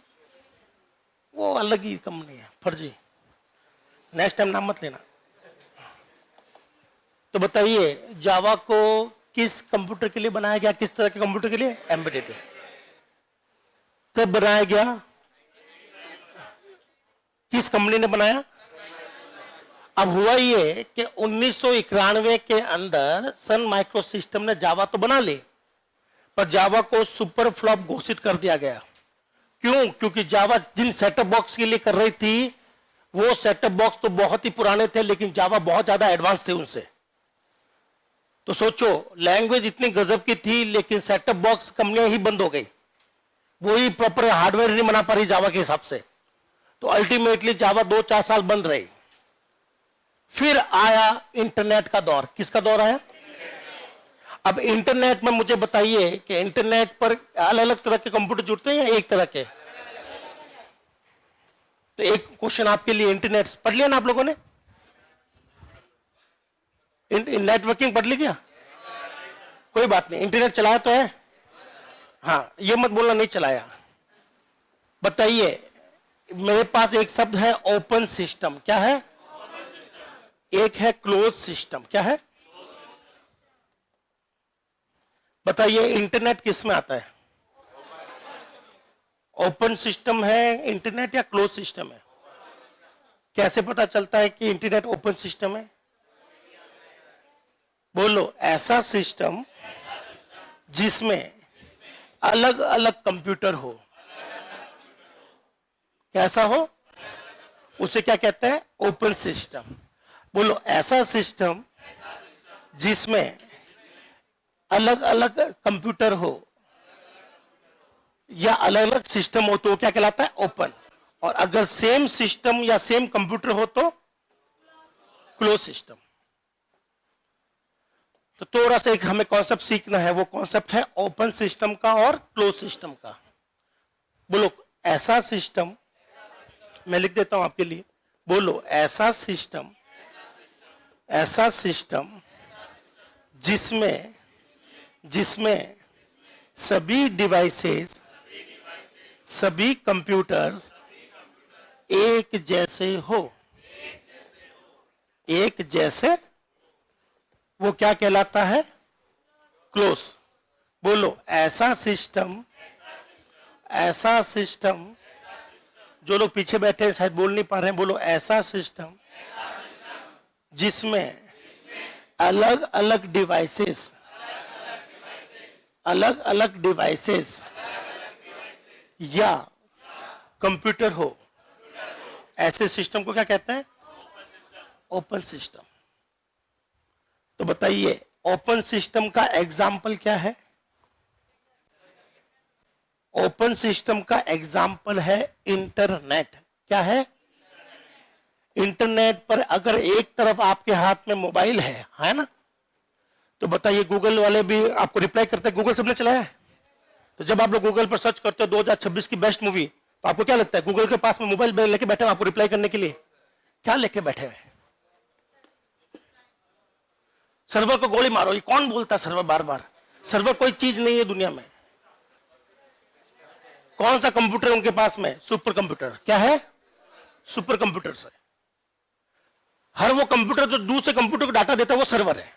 वो अलग ही कंपनी है, फर्जी। नेक्स्ट टाइम नाम मत लेना। तो बताइए, जावा को किस कंप्यूटर के लिए बनाया गया? किस तरह के कंप्यूटर के लिए? एम्बेडेड। कब बनाया गया? किस कंपनी ने बनाया? अब हुआ ये कि 1991 के अंदर सन माइक्रो सिस्टम ने जावा तो बना ली, पर जावा को सुपर फ्लॉप घोषित कर दिया गया। क्यों? क्योंकि जावा जिन सेटअप बॉक्स के लिए कर रही थी, वो सेटअप बॉक्स तो बहुत ही पुराने थे, लेकिन जावा बहुत ज्यादा एडवांस थे उनसे। तो सोचो, लैंग्वेज इतनी गजब की थी, लेकिन सेटअप बॉक्स कंपनियां ही बंद हो गई। वही प्रॉपर हार्डवेयर नहीं बना पा रही जावा के हिसाब से। तो अल्टीमेटली जावा 2-4 साल बंद रही। फिर आया इंटरनेट का दौर। किसका दौर आया? अब इंटरनेट में मुझे बताइए कि इंटरनेट पर अलग अलग तरह के कंप्यूटर जुड़ते हैं या एक तरह के? तो एक क्वेश्चन आपके लिए, इंटरनेट पढ़ लिया ना आप लोगों ने? नेटवर्किंग पढ़ ली क्या? कोई बात नहीं, इंटरनेट चलाया तो है? हाँ, ये मत बोलना नहीं चलाया। बताइए, मेरे पास एक शब्द है ओपन सिस्टम। क्या है? एक है क्लोज सिस्टम। क्या है? बताइए, इंटरनेट किस में आता है? ओपन सिस्टम है इंटरनेट या क्लोज सिस्टम है? कैसे पता चलता है कि इंटरनेट ओपन सिस्टम है? बोलो, ऐसा सिस्टम जिसमें अलग अलग कंप्यूटर हो। कैसा हो? उसे क्या कहते हैं? Open system. बोलो, ऐसा सिस्टम जिसमें अलग अलग कंप्यूटर हो या अलग अलग सिस्टम हो तो क्या कहलाता है? ओपन। और अगर सेम सिस्टम या सेम कंप्यूटर हो तो क्लोज सिस्टम। तो थोड़ा सा एक हमें कॉन्सेप्ट सीखना है, वो कॉन्सेप्ट है ओपन सिस्टम का और क्लोज सिस्टम का। बोलो, ऐसा सिस्टम, मैं लिख देता हूं आपके लिए। बोलो, ऐसा सिस्टम जिसमें जिसमें सभी डिवाइसेस, सभी कंप्यूटर्स एक जैसे हो। एक जैसे, वो क्या कहलाता है? क्लोज। बोलो, ऐसा सिस्टम, जो लोग पीछे बैठे हैं शायद बोल नहीं पा रहे हैं, बोलो, ऐसा सिस्टम जिसमें अलग अलग डिवाइसेस या कंप्यूटर हो। ऐसे सिस्टम को क्या कहते हैं? Open system. तो बताइए, ओपन सिस्टम का एग्जाम्पल क्या है? ओपन सिस्टम का एग्जाम्पल है इंटरनेट। क्या है? इंटरनेट पर अगर एक तरफ आपके हाथ में मोबाइल है ना, तो बताइए, गूगल वाले भी आपको रिप्लाई करते हैं। गूगल सबने चलाया है। तो जब आप लोग गूगल पर सर्च करते हो 2026 की बेस्ट मूवी, तो आपको क्या लगता है? गूगल के पास में मोबाइल लेके बैठे हैं आपको रिप्लाई करने के लिए? क्या लेके बैठे हुए? सर्वर को गोली मारो। ये कौन बोलता है सर्वर बार बार? सर्वर कोई चीज नहीं है दुनिया में। कौन सा कंप्यूटर उनके पास में? Super computer. क्या है? सुपर कंप्यूटर से। हर वो कंप्यूटर जो दूसरे कंप्यूटर को डाटा देता है वो सर्वर है।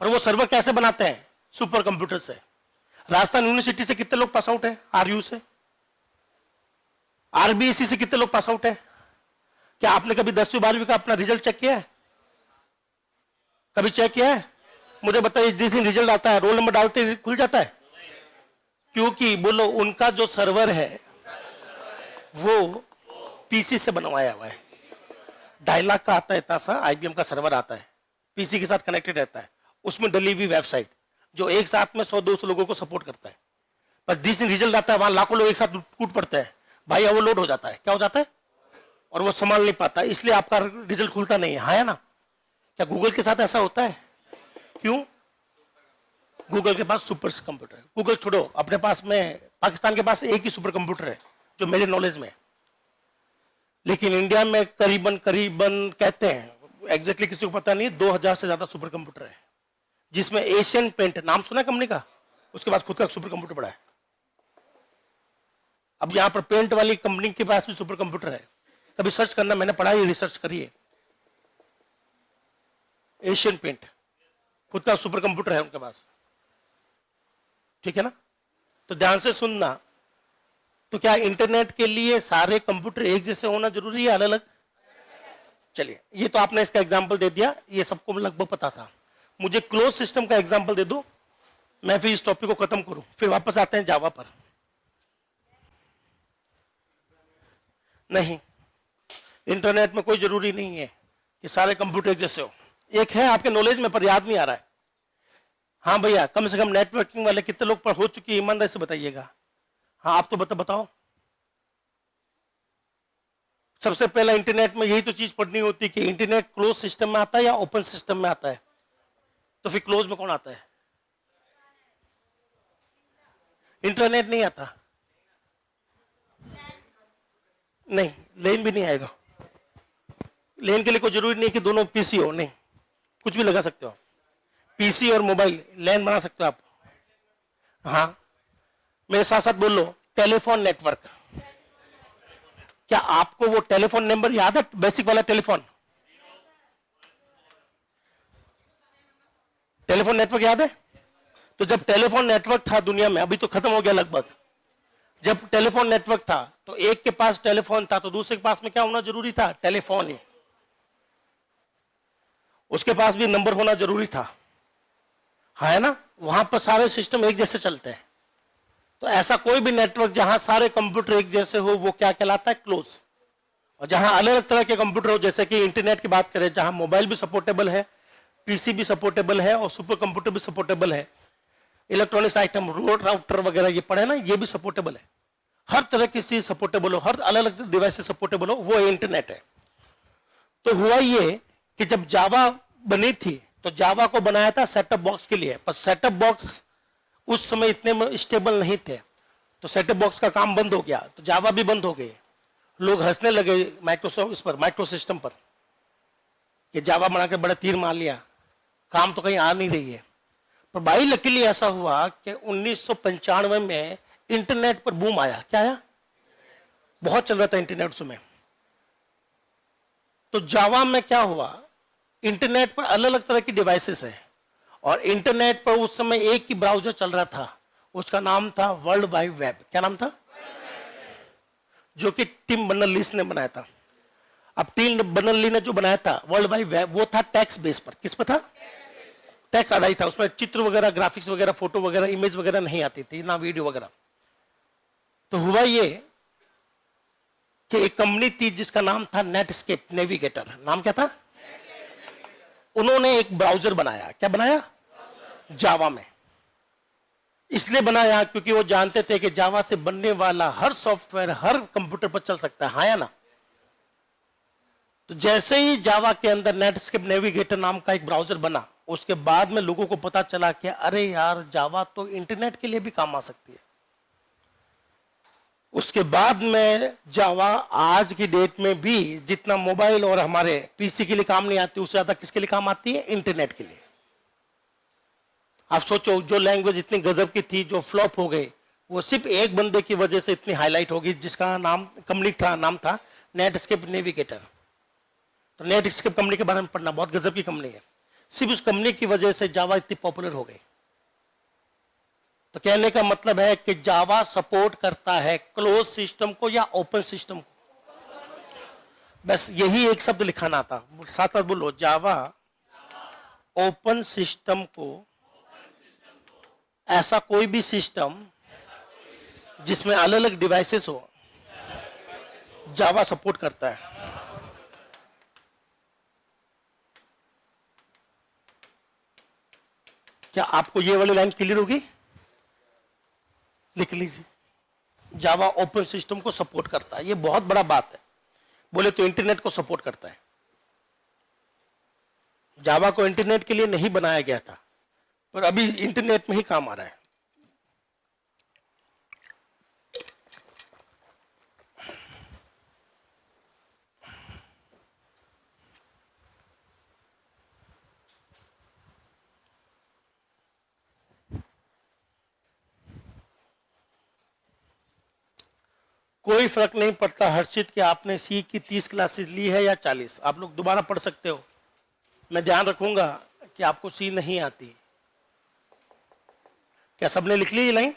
पर वो सर्वर कैसे बनाते हैं? सुपर कंप्यूटर से। राजस्थान यूनिवर्सिटी से कितने लोग पास आउट है? आरयू से। आरबीएससी से कितने लोग पास आउट है? क्या आपने कभी 10वीं 12वीं का अपना रिजल्ट चेक किया है? कभी चेक किया है? मुझे बताइए, जिस दिन रिजल्ट आता है रोल नंबर डालते ही खुल जाता है? क्योंकि बोलो, उनका जो सर्वर है वो पीसी से बनवाया हुआ है। डायलॉग का आता है इतना सा, आईबीएम का सर्वर आता है, पीसी के साथ कनेक्टेड रहता है। उसमें डली हुई वेबसाइट जो एक साथ में 100-200 लोगों को सपोर्ट करता है। पर जिस दिन रिजल्ट आता है वहां लाखों लोग एक साथ कूद पड़ते हैं भाई, ओवरलोड हो जाता है। क्या हो जाता है? और वो संभाल नहीं पाता, इसलिए आपका रिजल्ट खुलता नहीं है। हाँ है ना? क्या गूगल के साथ ऐसा होता है? क्यों? गूगल के पास सुपर कंप्यूटर है। गूगल छोड़ो, अपने पास में पाकिस्तान के पास एक ही सुपर कंप्यूटर है जो मेरे नॉलेज में। लेकिन इंडिया में करीबन कहते हैं, एग्जैक्टली किसी को पता नहीं, 2000 से ज्यादा सुपर कंप्यूटर है। जिसमें एशियन पेंट नाम सुना कंपनी का, उसके बाद खुद का सुपर कंप्यूटर बड़ा है। अब यहां पर पेंट वाली कंपनी के पास भी सुपर कंप्यूटर है। कभी सर्च करना, मैंने पढ़ा है, रिसर्च करिए। एशियन पेंट खुद का सुपर कंप्यूटर है उनके पास। ठीक है ना? तो ध्यान से सुनना। तो क्या इंटरनेट के लिए सारे कंप्यूटर एक जैसे होना जरूरी है, अलग अलग? चलिए, ये तो आपने इसका एग्जांपल दे दिया, ये सबको लगभग पता था। मुझे क्लोज सिस्टम का एग्जांपल दे दो, मैं फिर इस टॉपिक को खत्म करूं, फिर वापस आते हैं जावा पर। नहीं, इंटरनेट में कोई जरूरी नहीं है कि सारे कंप्यूटर एक जैसे हो। एक है आपके नॉलेज में पर याद नहीं आ रहा है। हाँ भैया, कम से कम नेटवर्किंग वाले कितने लोग पर हो चुकी है, ईमानदारी से बताइएगा। हाँ, आप तो बताओ। सबसे पहला इंटरनेट में यही तो चीज पढ़नी होती कि इंटरनेट क्लोज सिस्टम में आता है या ओपन सिस्टम में आता है। तो फिर क्लोज में कौन आता है? इंटरनेट नहीं आता। नहीं, लेन भी नहीं आएगा। लेन के लिए कोई जरूरी नहीं कि दोनों पीसी हो, नहीं। कुछ भी लगा सकते हो, पीसी और मोबाइल लैन बना सकते हो आप। हाँ, मेरे साथ साथ बोल लो, टेलीफोन नेटवर्क। क्या आपको वो टेलीफोन नंबर याद है, बेसिक वाला टेलीफोन? टेलीफोन नेटवर्क याद है? तो जब टेलीफोन नेटवर्क था दुनिया में, अभी तो खत्म हो गया लगभग, जब टेलीफोन नेटवर्क था तो एक के पास टेलीफोन था तो दूसरे के पास में क्या होना जरूरी था? टेलीफोन ही। उसके पास भी नंबर होना जरूरी था, है ना? वहां पर सारे सिस्टम एक जैसे चलते हैं। तो ऐसा कोई भी नेटवर्क जहां सारे कंप्यूटर एक जैसे हो वो क्या कहलाता है? क्लोज। और जहां अलग अलग तरह के कंप्यूटर हो, जैसे कि इंटरनेट की बात करें, जहां मोबाइल भी सपोर्टेबल है, पीसी भी सपोर्टेबल है और सुपर कंप्यूटर भी सपोर्टेबल है, इलेक्ट्रॉनिक्स आइटम रोड राउटर वगैरह ये पढ़े ना, ये भी सपोर्टेबल है। हर तरह की चीज सपोर्टेबल हो, हर अलग अलग डिवाइस सपोर्टेबल हो, वो इंटरनेट है। तो हुआ ये कि जब जावा बनी थी तो जावा को बनाया था सेटअप बॉक्स के लिए, पर सेटअप बॉक्स उस समय इतने स्टेबल नहीं थे, तो सेटअप बॉक्स का काम बंद हो गया, तो जावा भी बंद हो गए। लोग हंसने लगे माइक्रोसॉफ्ट इस पर, माइक्रो सिस्टम पर, कि जावा बना के बड़ा तीर मार लिया, काम तो कहीं आ नहीं रही है। पर भाई लकीली ऐसा हुआ कि 1995 में इंटरनेट पर बूम आया। क्या आया? बहुत चल रहा था इंटरनेट उस समय। तो जावा में क्या हुआ, इंटरनेट पर अलग अलग तरह की डिवाइसेस है, और इंटरनेट पर उस समय एक ही ब्राउजर चल रहा था, उसका नाम था वर्ल्ड वाइड वेब। क्या नाम था? जो कि टिम बर्नर्स-ली ने बनाया था। अब टिम बर्नर्स-ली ने जो बनाया था वर्ल्ड वाइड वेब, वो था टेक्स्ट बेस पर। किस पर था? टेक्स्ट आधारित था, उसमें चित्र वगैरह, ग्राफिक्स वगैरह, फोटो वगैरह, इमेज वगैरह नहीं आती थी, ना वीडियो वगैरह। तो हुआ ये कि एक कंपनी थी जिसका नाम था नेटस्केप नेविगेटर। नाम क्या था? उन्होंने एक ब्राउजर बनाया। क्या बनाया? जावा में। इसलिए बनाया क्योंकि वो जानते थे कि जावा से बनने वाला हर सॉफ्टवेयर हर कंप्यूटर पर चल सकता है, हाँ या ना? तो जैसे ही जावा के अंदर नेटस्केप नेविगेटर नाम का एक ब्राउजर बना, उसके बाद में लोगों को पता चला कि अरे यार, जावा तो इंटरनेट के लिए भी काम आ सकती है। उसके बाद में जावा आज की डेट में भी जितना मोबाइल और हमारे पीसी के लिए काम नहीं आती, उससे ज्यादा किसके लिए काम आती है? इंटरनेट के लिए। आप सोचो, जो लैंग्वेज इतनी गजब की थी जो फ्लॉप हो गई, वो सिर्फ एक बंदे की वजह से इतनी हाईलाइट होगी, जिसका नाम कंपनी था, नाम था नेटस्केप नेविगेटर। तो नेटस्केप कंपनी के बारे में पढ़ना, बहुत गजब की कंपनी है। सिर्फ उस कंपनी की वजह से जावा इतनी पॉपुलर हो गई। तो कहने का मतलब है कि जावा सपोर्ट करता है क्लोज सिस्टम को या ओपन सिस्टम को। बस यही एक शब्द लिखाना था, साथ साथ बोलो, जावा ओपन सिस्टम को, ऐसा कोई भी सिस्टम जिसमें अलग अलग डिवाइसेस हो, जावा सपोर्ट करता है। क्या आपको ये वाली लाइन क्लियर होगी? लिख लीजिए, जावा ओपन सिस्टम को सपोर्ट करता है। ये बहुत बड़ा बात है। बोले तो इंटरनेट को सपोर्ट करता है। जावा को इंटरनेट के लिए नहीं बनाया गया था, पर अभी इंटरनेट में ही काम आ रहा है। कोई फर्क नहीं पड़ता हर्षित कि आपने सी की 30 क्लासेस ली है या 40, आप लोग दोबारा पढ़ सकते हो। मैं ध्यान रखूंगा कि आपको सी नहीं आती। क्या सबने लिख ली ये लाइन?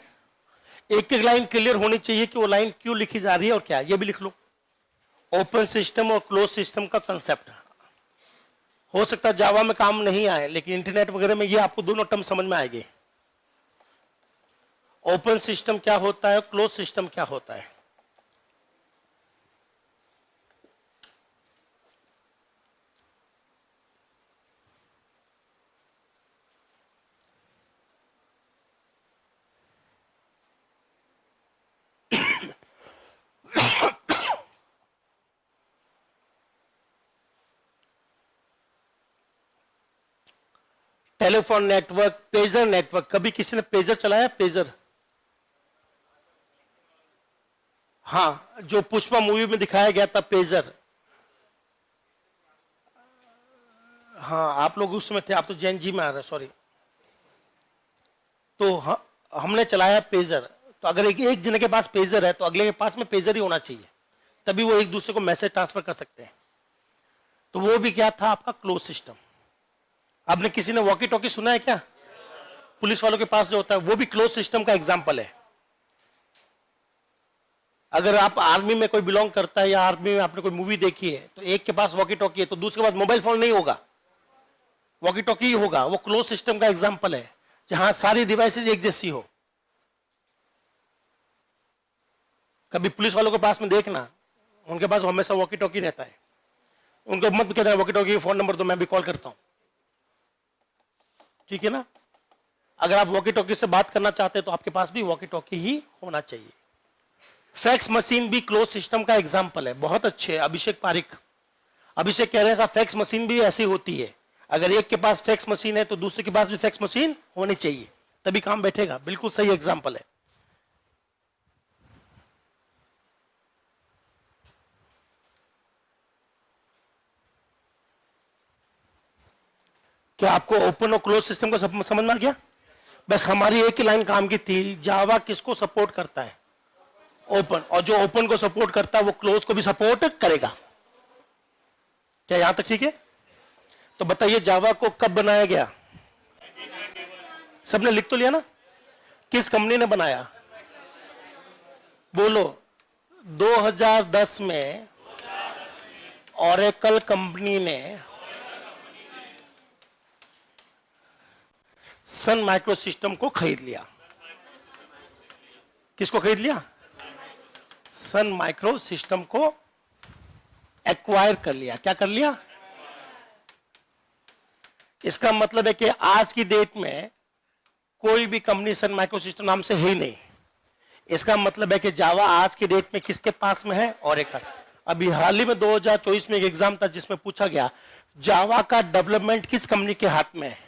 एक एक लाइन क्लियर होनी चाहिए कि वो लाइन क्यों लिखी जा रही है और क्या। ये भी लिख लो, ओपन सिस्टम और क्लोज सिस्टम का कंसेप्ट। हो सकता है जावा में काम नहीं आए, लेकिन इंटरनेट वगैरह में ये आपको दोनों टर्म समझ में आएंगे। ओपन सिस्टम क्या होता है, क्लोज सिस्टम क्या होता है। Telephone network, pager network. कभी किसी ने पेजर चलाया? पेजर, हाँ, जो पुष्पा मूवी में दिखाया गया था पेजर। हाँ आप लोग उसमें थे, आप तो जैन जी में आ रहे, सॉरी। तो हमने चलाया पेजर, तो अगर एक जने के पास पेजर है तो अगले के पास में पेजर ही होना चाहिए, तभी वो एक दूसरे को मैसेज ट्रांसफर कर सकते हैं। तो वो भी क्या था, आपका क्लोज सिस्टम। आपने किसी ने वॉकी टॉकी सुना है क्या? पुलिस वालों के पास जो होता है वो भी क्लोज सिस्टम का एग्जाम्पल है। अगर आप आर्मी में कोई बिलोंग करता है या आर्मी में आपने कोई मूवी देखी है, तो एक के पास वॉकी टॉकी है तो दूसरे के पास मोबाइल फोन नहीं होगा, वॉकी टॉकी ही होगा। वो क्लोज सिस्टम का एग्जाम्पल है, जहां सारी डिवाइसेज एक जैसी हो। कभी पुलिस वालों के पास में देखना, उनके पास हमेशा वॉकी टॉकी रहता है। उनको मत कहते हैं वॉकी टॉकी फोन नंबर तो मैं भी कॉल करता हूं, ठीक है ना। अगर आप वॉकी टॉकी से बात करना चाहते हैं तो आपके पास भी वॉकी टॉकी ही होना चाहिए। फैक्स मशीन भी क्लोज सिस्टम का एग्जाम्पल है, बहुत अच्छे। अभिषेक पारिक, अभिषेक कह रहे हैं फैक्स मशीन भी ऐसी होती है, अगर एक के पास फैक्स मशीन है तो दूसरे के पास भी फैक्स मशीन होनी चाहिए, तभी काम बैठेगा। बिल्कुल सही एग्जाम्पल है। क्या आपको ओपन और क्लोज सिस्टम को समझ में आ गया? बस हमारी एक ही लाइन काम की थी, जावा किसको सपोर्ट करता है? ओपन। और जो ओपन को सपोर्ट करता है वो क्लोज को भी सपोर्ट करेगा। क्या यहां तक ठीक है? तो बताइए जावा को कब बनाया गया? सबने लिख तो लिया ना? किस कंपनी ने बनाया? बोलो। 2010 में ओरेकल कंपनी ने सन माइक्रो सिस्टम को खरीद लिया। किसको खरीद लिया? सन माइक्रो सिस्टम को एक्वायर कर लिया। क्या कर लिया? इसका मतलब है कि आज की डेट में कोई भी कंपनी सन माइक्रो सिस्टम नाम से है ही नहीं। इसका मतलब है कि जावा आज की डेट में किसके पास में है? ओरेकल। अभी हाल ही में 2024 में एक एग्जाम था जिसमें पूछा गया जावा का डेवलपमेंट किस कंपनी के हाथ में है?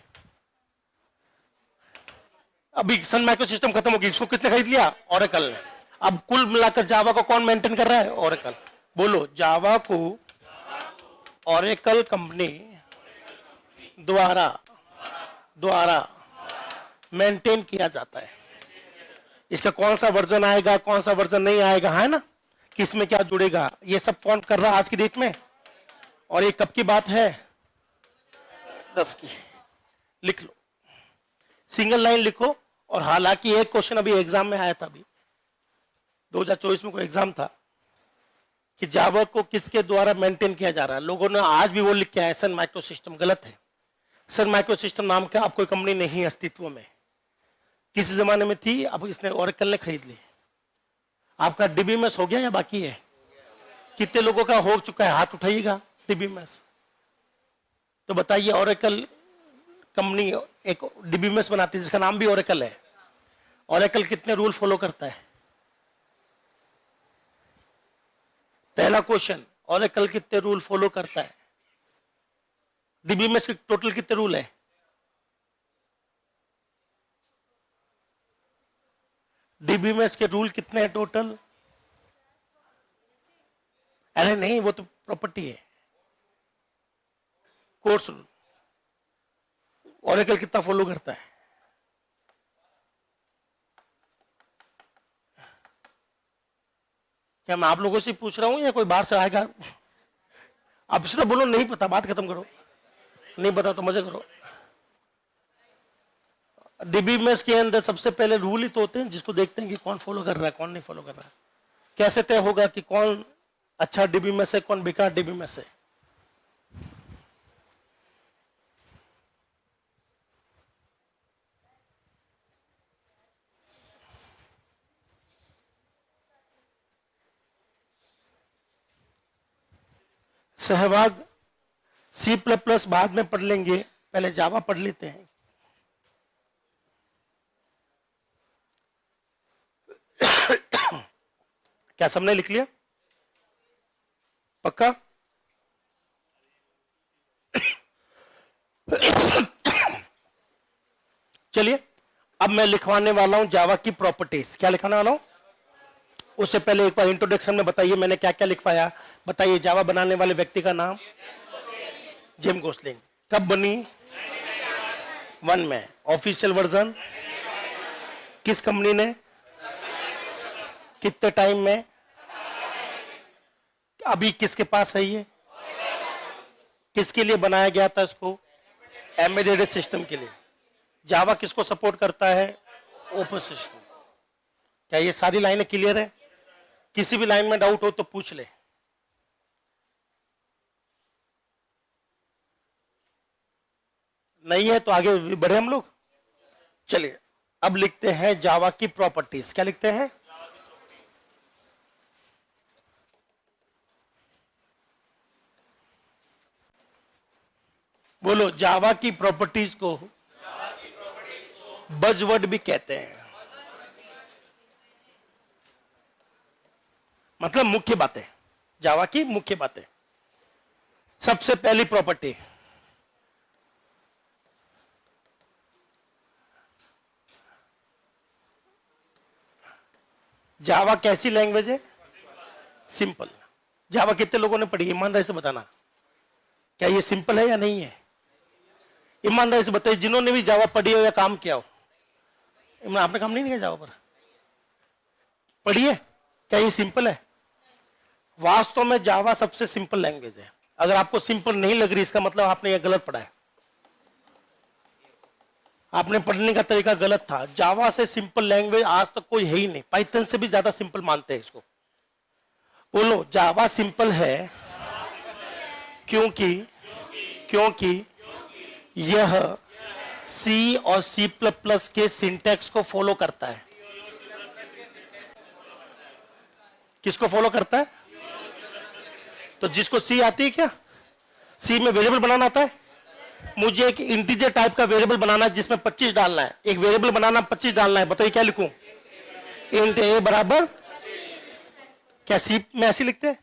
अभी सन माइक्रो सिस्टम खत्म हो गई, इसको किसने खरीद लिया? ओरेकल ने। अब कुल मिलाकर जावा को कौन मेंटेन कर रहा है? ओरेकल। बोलो, जावा को ओरेकल कंपनी द्वारा मेंटेन किया जाता है। इसका कौन सा वर्जन आएगा, कौन सा वर्जन नहीं आएगा, है ना, किसमें क्या जुड़ेगा, ये सब कौन कर रहा है आज की डेट में? और ये कब की बात है? 10 की। लिख लो, सिंगल लाइन लिखो। और हालांकि एक क्वेश्चन अभी एग्जाम में आया था, अभी 2024 में कोई एग्जाम था कि जावा को किसके द्वारा मेंटेन किया जा रहा है। लोगों ने आज भी वो लिख के आया सन माइक्रो सिस्टम। गलत है। सन माइक्रो सिस्टम नाम का अब कोई कंपनी नहीं है अस्तित्व में। किस जमाने में थी, अब इसने ओरेकल ने खरीद ली। आपका डीबीएमएस हो गया या बाकी है? कितने लोगों का हो चुका है? हाथ उठाइएगा डीबीएमएस। तो बताइए, ओरेकल कंपनी एक डीबीएमएस बनाती है जिसका नाम भी ओरेकल है। ओरेकल कितने रूल फॉलो करता है? पहला क्वेश्चन, ओरेकल कितने रूल फॉलो करता है? डीबीएमएस के टोटल कितने रूल है? डीबीएमएस के रूल कितने हैं टोटल? अरे नहीं, वो तो प्रॉपर्टी है। कोर्स रूल ओरेकल कितना फॉलो करता है? क्या मैं आप लोगों से पूछ रहा हूं या कोई बाहर से आएगा? आप सिर्फ बोलो नहीं पता, बात खत्म करो। नहीं पता तो मजे करो। डीबीएमएस के अंदर सबसे पहले रूल ही तो होते हैं जिसको देखते हैं कि कौन फॉलो कर रहा है, कौन नहीं फॉलो कर रहा है। कैसे तय होगा कि कौन अच्छा डीबीएमएस है, कौन बेकार डीबीएमएस है? सहवाग C++ बाद में पढ़ लेंगे, पहले जावा पढ़ लेते हैं। क्या सबने लिख लिया? पक्का? चलिए, अब मैं लिखवाने वाला हूं जावा की प्रॉपर्टीज। क्या लिखवाने वाला हूं? उससे पहले एक बार इंट्रोडक्शन में बताइए मैंने क्या क्या लिखवाया। बताइए, जावा बनाने वाले व्यक्ति का नाम? James Gosling. कब बनी? 1 में। ऑफिशियल वर्जन किस कंपनी ने? कितने टाइम में? अभी किसके पास है ये? किसके लिए बनाया गया था इसको? एम्बेडेड सिस्टम के लिए। जावा किसको सपोर्ट करता है? Open system. क्या ये सारी लाइनें क्लियर है? किसी भी लाइन में डाउट हो तो पूछ ले। नहीं है तो आगे बढ़े हम लोग। चलिए अब लिखते हैं जावा की प्रॉपर्टीज। क्या लिखते हैं? बोलो। जावा की प्रॉपर्टीज को बजवर्ड भी कहते हैं, मतलब मुख्य बातें। जावा की मुख्य बातें। सबसे पहली प्रॉपर्टी, जावा कैसी लैंग्वेज है? सिंपल। जावा कितने लोगों ने पढ़ी? ईमानदारी से बताना, क्या ये सिंपल है या नहीं है? ईमानदारी से बताइए, जिन्होंने भी जावा पढ़ी हो या काम किया हो। आपने काम नहीं किया जावा पर? पढ़िए। क्या ये सिंपल है? वास्तव में जावा सबसे सिंपल लैंग्वेज है। अगर आपको सिंपल नहीं लग रही, इसका मतलब आपने ये गलत पढ़ा है, आपने पढ़ने का तरीका गलत था। जावा से सिंपल लैंग्वेज आज तक कोई है ही नहीं। पाइथन से भी ज्यादा सिंपल मानते हैं इसको। बोलो। जावा सिंपल है क्योंकि यह सी और सी प्लस प्लस के सिंटैक्स को फॉलो करता है। किसको फॉलो करता है? तो जिसको सी आती है, क्या सी में वेरिएबल बनाना आता है? मुझे एक इंटीजर टाइप का वेरिएबल बनाना है जिसमें 25 डालना है। एक वेरिएबल बनाना 25 डालना है। बताइए क्या लिखूं? इंट ए बराबर। क्या सी में ऐसे लिखते हैं?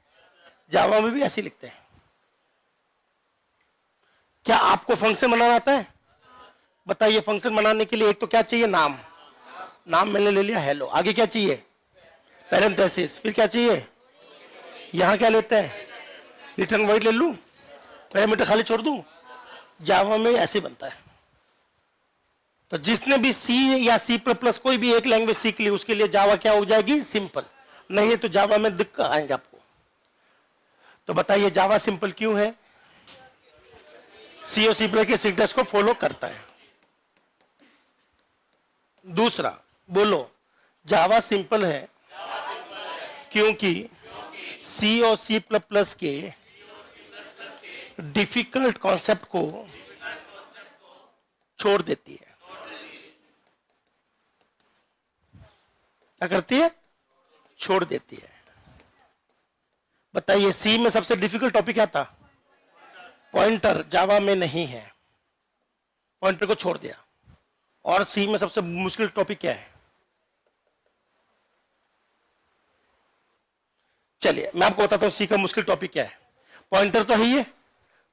जावा में भी ऐसे लिखते हैं। क्या आपको फंक्शन बनाना आता है? बताइए। फंक्शन बनाने के लिए एक तो क्या चाहिए? नाम। नाम मैंने ले लिया, हेलो। आगे क्या चाहिए? पैरेंथेसिस। फिर क्या चाहिए? यहां क्या लेते हैं? रिटर्न वॉइड ले लूं, पैरामीटर खाली छोड़ दूं। जावा में ऐसे बनता है। तो जिसने भी सी या सी प्लस प्लस कोई भी एक लैंग्वेज सीख ली, उसके लिए जावा क्या हो जाएगी? सिंपल। नहीं है तो जावा में दिक्कत आएंगे आपको। तो बताइए जावा सिंपल क्यों है? सी और सी प्लस के सिंटैक्स को फॉलो करता है। दूसरा, बोलो। जावा सिंपल है क्योंकि सी और सी प्लस प्लस के डिफिकल्ट कॉन्सेप्ट को छोड़ देती है। क्या करती है? छोड़ देती है। बताइए सी में सबसे डिफिकल्ट टॉपिक क्या था? पॉइंटर। जावा में नहीं है, पॉइंटर को छोड़ दिया। और सी में सबसे मुश्किल टॉपिक क्या है? चलिए मैं आपको बताता हूं सी का मुश्किल टॉपिक क्या है। पॉइंटर तो है ही है।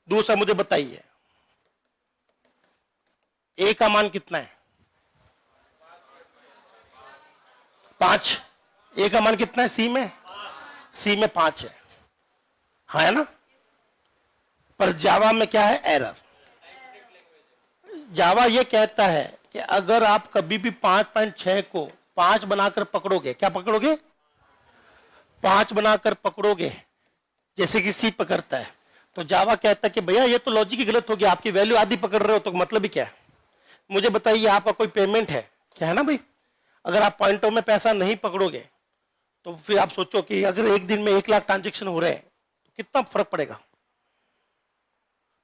दूसरा मुझे बताइए ए का मान कितना है? 5। ए का मान कितना है सी में? सी में 5 है। हाँ है ना? पर जावा में क्या है? एरर। जावा ये कहता है कि अगर आप कभी भी 5.6 को 5 बनाकर पकड़ोगे, क्या पकड़ोगे? 5 बनाकर पकड़ोगे, जैसे कि सी पकड़ता है, तो जावा कहता है कि भैया ये तो लॉजिक ही गलत हो गया, आपकी वैल्यू आधी पकड़ रहे हो, तो मतलब ही क्या है? मुझे बताइए आपका कोई पेमेंट है क्या? है ना भाई। अगर आप पॉइंटों में पैसा नहीं पकड़ोगे तो फिर आप सोचो कि अगर एक दिन में 1 लाख ट्रांजेक्शन हो रहे हैं तो कितना फर्क पड़ेगा।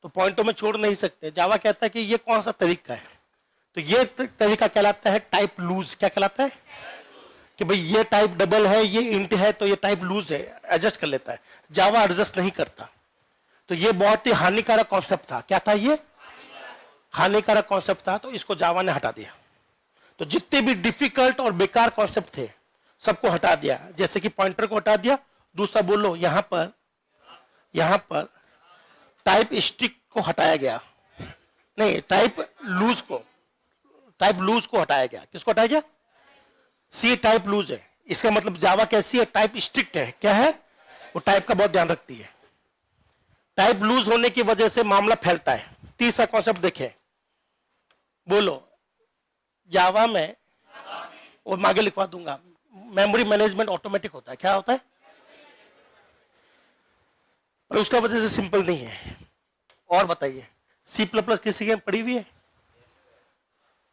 तो पॉइंटों में छोड़ नहीं सकते। जावा कहता है कि ये कौन सा तरीका है? तो ये तरीका कहलाता है टाइप लूज। क्या कहलाता है? कि भाई ये टाइप डबल है, ये इंट है, तो ये टाइप लूज है, एडजस्ट कर लेता है। जावा एडजस्ट नहीं करता। तो ये बहुत ही हानिकारक कॉन्सेप्ट था। क्या था ये? हानिकारक कॉन्सेप्ट था। तो इसको जावा ने हटा दिया। तो जितने भी डिफिकल्ट और बेकार कॉन्सेप्ट थे सबको हटा दिया। जैसे कि पॉइंटर को हटा दिया। दूसरा बोलो, यहां पर टाइप स्ट्रिक को हटाया गया। नहीं, टाइप लूज को हटाया गया। किसको हटाया गया? सी टाइप लूज है। इसका मतलब जावा कैसी है? टाइप स्ट्रिक्ट है। क्या है? वो टाइप का बहुत ध्यान रखती है। टाइप लूज होने की वजह से मामला फैलता है। तीसरा कॉन्सेप्ट देखें, बोलो जावा में, और आगे लिखवा दूंगा, मेमोरी मैनेजमेंट ऑटोमेटिक होता है। क्या होता है? पर उसका वजह से सिंपल नहीं है। और बताइए, सी प्लस प्लस किसी के पढ़ी हुई है?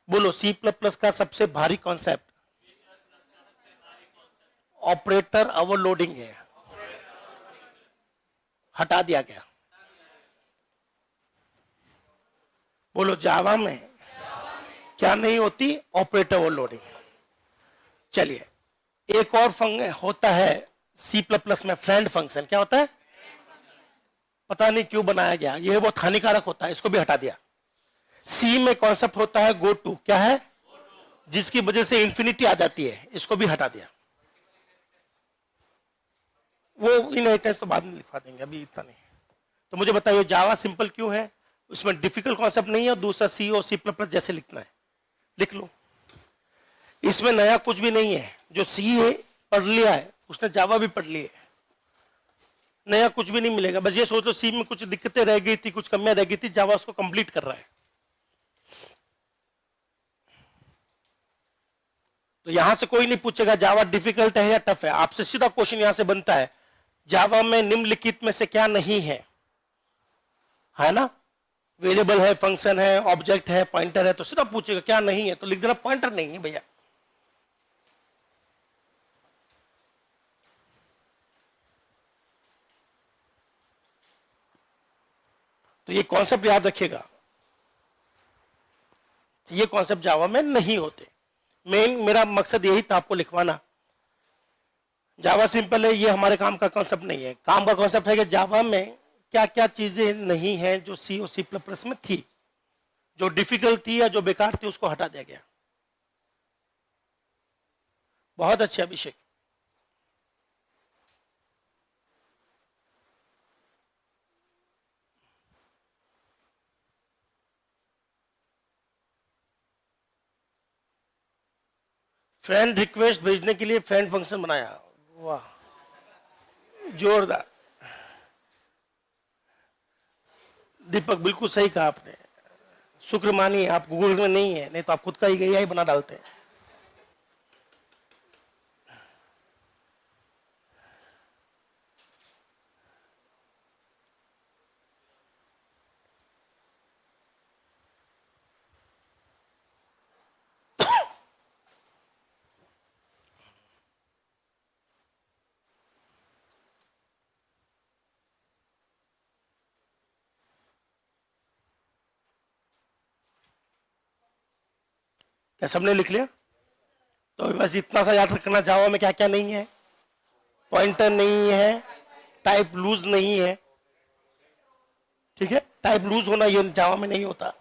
बोलो सी प्लस प्लस का सबसे भारी कॉन्सेप्ट ऑपरेटर ओवरलोडिंग है, हटा दिया गया। बोलो जावा में क्या नहीं होती? Operator overloading. चलिए, एक और फंक्शन होता है सी प्लस प्लस में, फ्रेंड फंक्शन। क्या होता है? पता नहीं क्यों बनाया गया, ये बहुत हानिकारक होता है, इसको भी हटा दिया। सी में कॉन्सेप्ट होता है गो टू। क्या है? जिसकी वजह से इंफिनिटी आ जाती है, इसको भी हटा दिया। वो इनहेरिटेंस तो बाद में लिखवा देंगे, अभी इतना नहीं। तो मुझे बताइए जावा सिंपल क्यों है? उसमें डिफिकल्ट कॉन्सेप्ट नहीं है। दूसरा सी और सी प्लस प्लस जैसे लिखना है लिख लो, इसमें नया कुछ भी नहीं है। जो सी है पढ़ लिया है उसने, जावा भी पढ़ ली है, नया कुछ भी नहीं मिलेगा। बस ये सोच लो सी में कुछ दिक्कतें रह गई थी, कुछ कमियां रह गई थी, जावा उसको कंप्लीट कर रहा है। तो यहां से कोई नहीं पूछेगा जावा डिफिकल्ट है या टफ है, आपसे सीधा क्वेश्चन यहां से बनता है जावा में निम्नलिखित में से क्या नहीं है ना? वेरिएबल है, फंक्शन है, ऑब्जेक्ट है, पॉइंटर है, तो सीधा पूछेगा क्या नहीं है, तो लिख देना पॉइंटर नहीं है भैया। तो ये कॉन्सेप्ट याद रखिएगा, ये कॉन्सेप्ट जावा में नहीं होते। मेन मेरा मकसद यही था आपको लिखवाना। जावा सिंपल है, ये हमारे काम का कॉन्सेप्ट नहीं है। काम का कॉन्सेप्ट है कि जावा में क्या क्या चीजें नहीं है जो सी और सी प्लस प्लस में थी, जो डिफिकल्ट थी या जो बेकार थी, उसको हटा दिया गया। बहुत अच्छे अभिषेक। फ्रेंड रिक्वेस्ट भेजने के लिए फ्रेंड फंक्शन बनाया, वाह जोरदार। दीपक बिल्कुल सही कहा आपने, शुक्र मानिए आप गूगल में नहीं है, नहीं तो आप खुद का ही AI बना डालते हैं। क्या सबने लिख लिया? तो बस इतना सा याद रखना, जावा में क्या क्या नहीं है। पॉइंटर नहीं है, टाइप लूज नहीं है, ठीक है, टाइप लूज होना ये जावा में नहीं होता।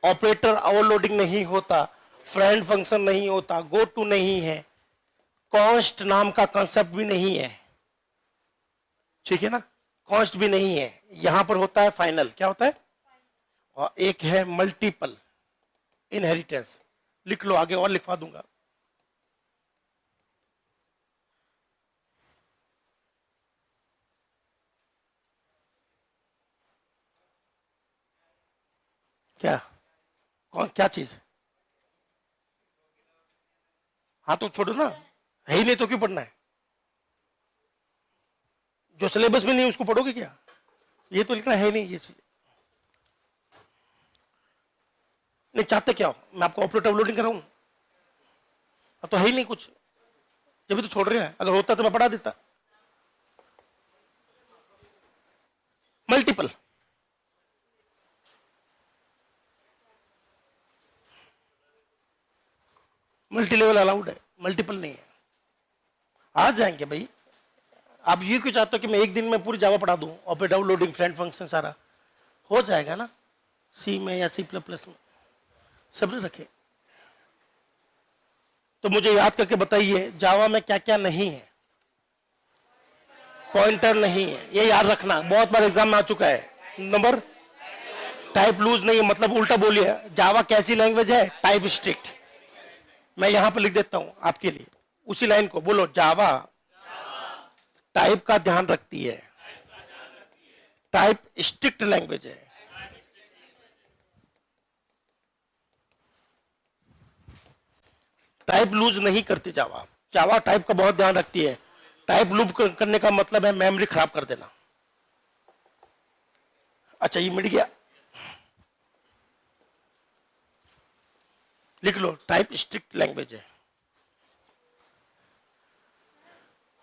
ऑपरेटर ओवरलोडिंग नहीं होता, फ्रेंड फंक्शन नहीं होता, गो टू नहीं है, कॉन्स्ट नाम का कंसेप्ट भी नहीं है, ठीक है ना, कॉन्स्ट भी नहीं है। यहां पर होता है फाइनल। क्या होता है? और एक है मल्टीपल इनहेरिटेंस। लिख लो, आगे और लिखवा दूंगा। क्या? कौन? क्या चीज? हाँ तो छोड़ो ना, है ही नहीं तो क्यों पढ़ना है? जो सिलेबस में नहीं उसको पढ़ोगे क्या? ये तो लिखना है नहीं ये चीज। नहीं चाहते क्या हो? मैं आपको ऑपरेटर ओवरलोडिंग कराऊं? तो है ही नहीं कुछ, जब भी तो छोड़ रहे हैं। अगर होता तो मैं पढ़ा देता। मल्टीपल, मल्टी लेवल अलाउड है, मल्टीपल नहीं है। आ जाएंगे भाई। आप ये क्यों चाहते हो कि मैं एक दिन में पूरी जावा पढ़ा दूं? ऑपरेटर ओवरलोडिंग, फ्रेंड फंक्शन, सारा हो जाएगा ना सी में या सी प्लस प्लस में। सब्र रखे। तो मुझे याद करके बताइए जावा में क्या क्या नहीं है। पॉइंटर नहीं है, ये याद रखना, बहुत बार एग्जाम में आ चुका है। नंबर, टाइप लूज नहीं है, मतलब उल्टा बोलिए, जावा कैसी लैंग्वेज है? Type strict. मैं यहां पर लिख देता हूं आपके लिए उसी लाइन को, बोलो जावा टाइप का ध्यान रखती है, टाइप स्ट्रिक्ट लैंग्वेज है। टाइप लूज नहीं करती जावा। जावा टाइप का बहुत ध्यान रखती है। टाइप लूप करने का मतलब है मेमोरी खराब कर देना। अच्छा ये मिट गया, लिख लो, टाइप स्ट्रिक्ट लैंग्वेज है।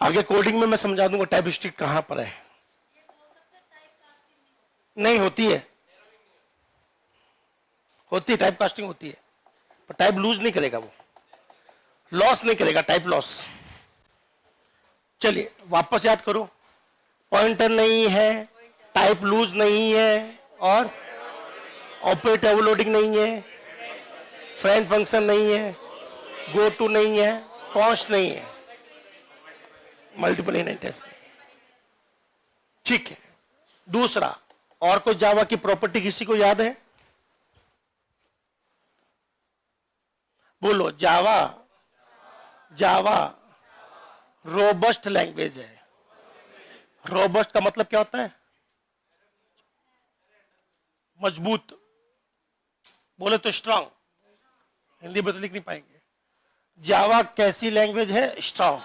आगे कोडिंग में मैं समझा दूंगा टाइप स्ट्रिक्ट कहां पर है। नहीं होती है, होती है, टाइप कास्टिंग होती है, पर टाइप लूज नहीं करेगा, वो लॉस नहीं करेगा, टाइप लॉस। चलिए वापस याद करो, पॉइंटर नहीं है, टाइप लूज नहीं है, और ऑपरेटर ओवरलोडिंग नहीं है, फ्रेंड फंक्शन नहीं है, गो टू नहीं है, कॉन्स्ट नहीं है, मल्टीपल इनहेरिटेंस नहीं। ठीक है, दूसरा और कोई जावा की प्रॉपर्टी किसी को याद है? बोलो। जावा, जावा रोबस्ट लैंग्वेज है। रोबस्ट का मतलब क्या होता है? मजबूत, बोले तो स्ट्रांग, हिंदी में तो लिख नहीं पाएंगे। जावा कैसी लैंग्वेज है? स्ट्रांग।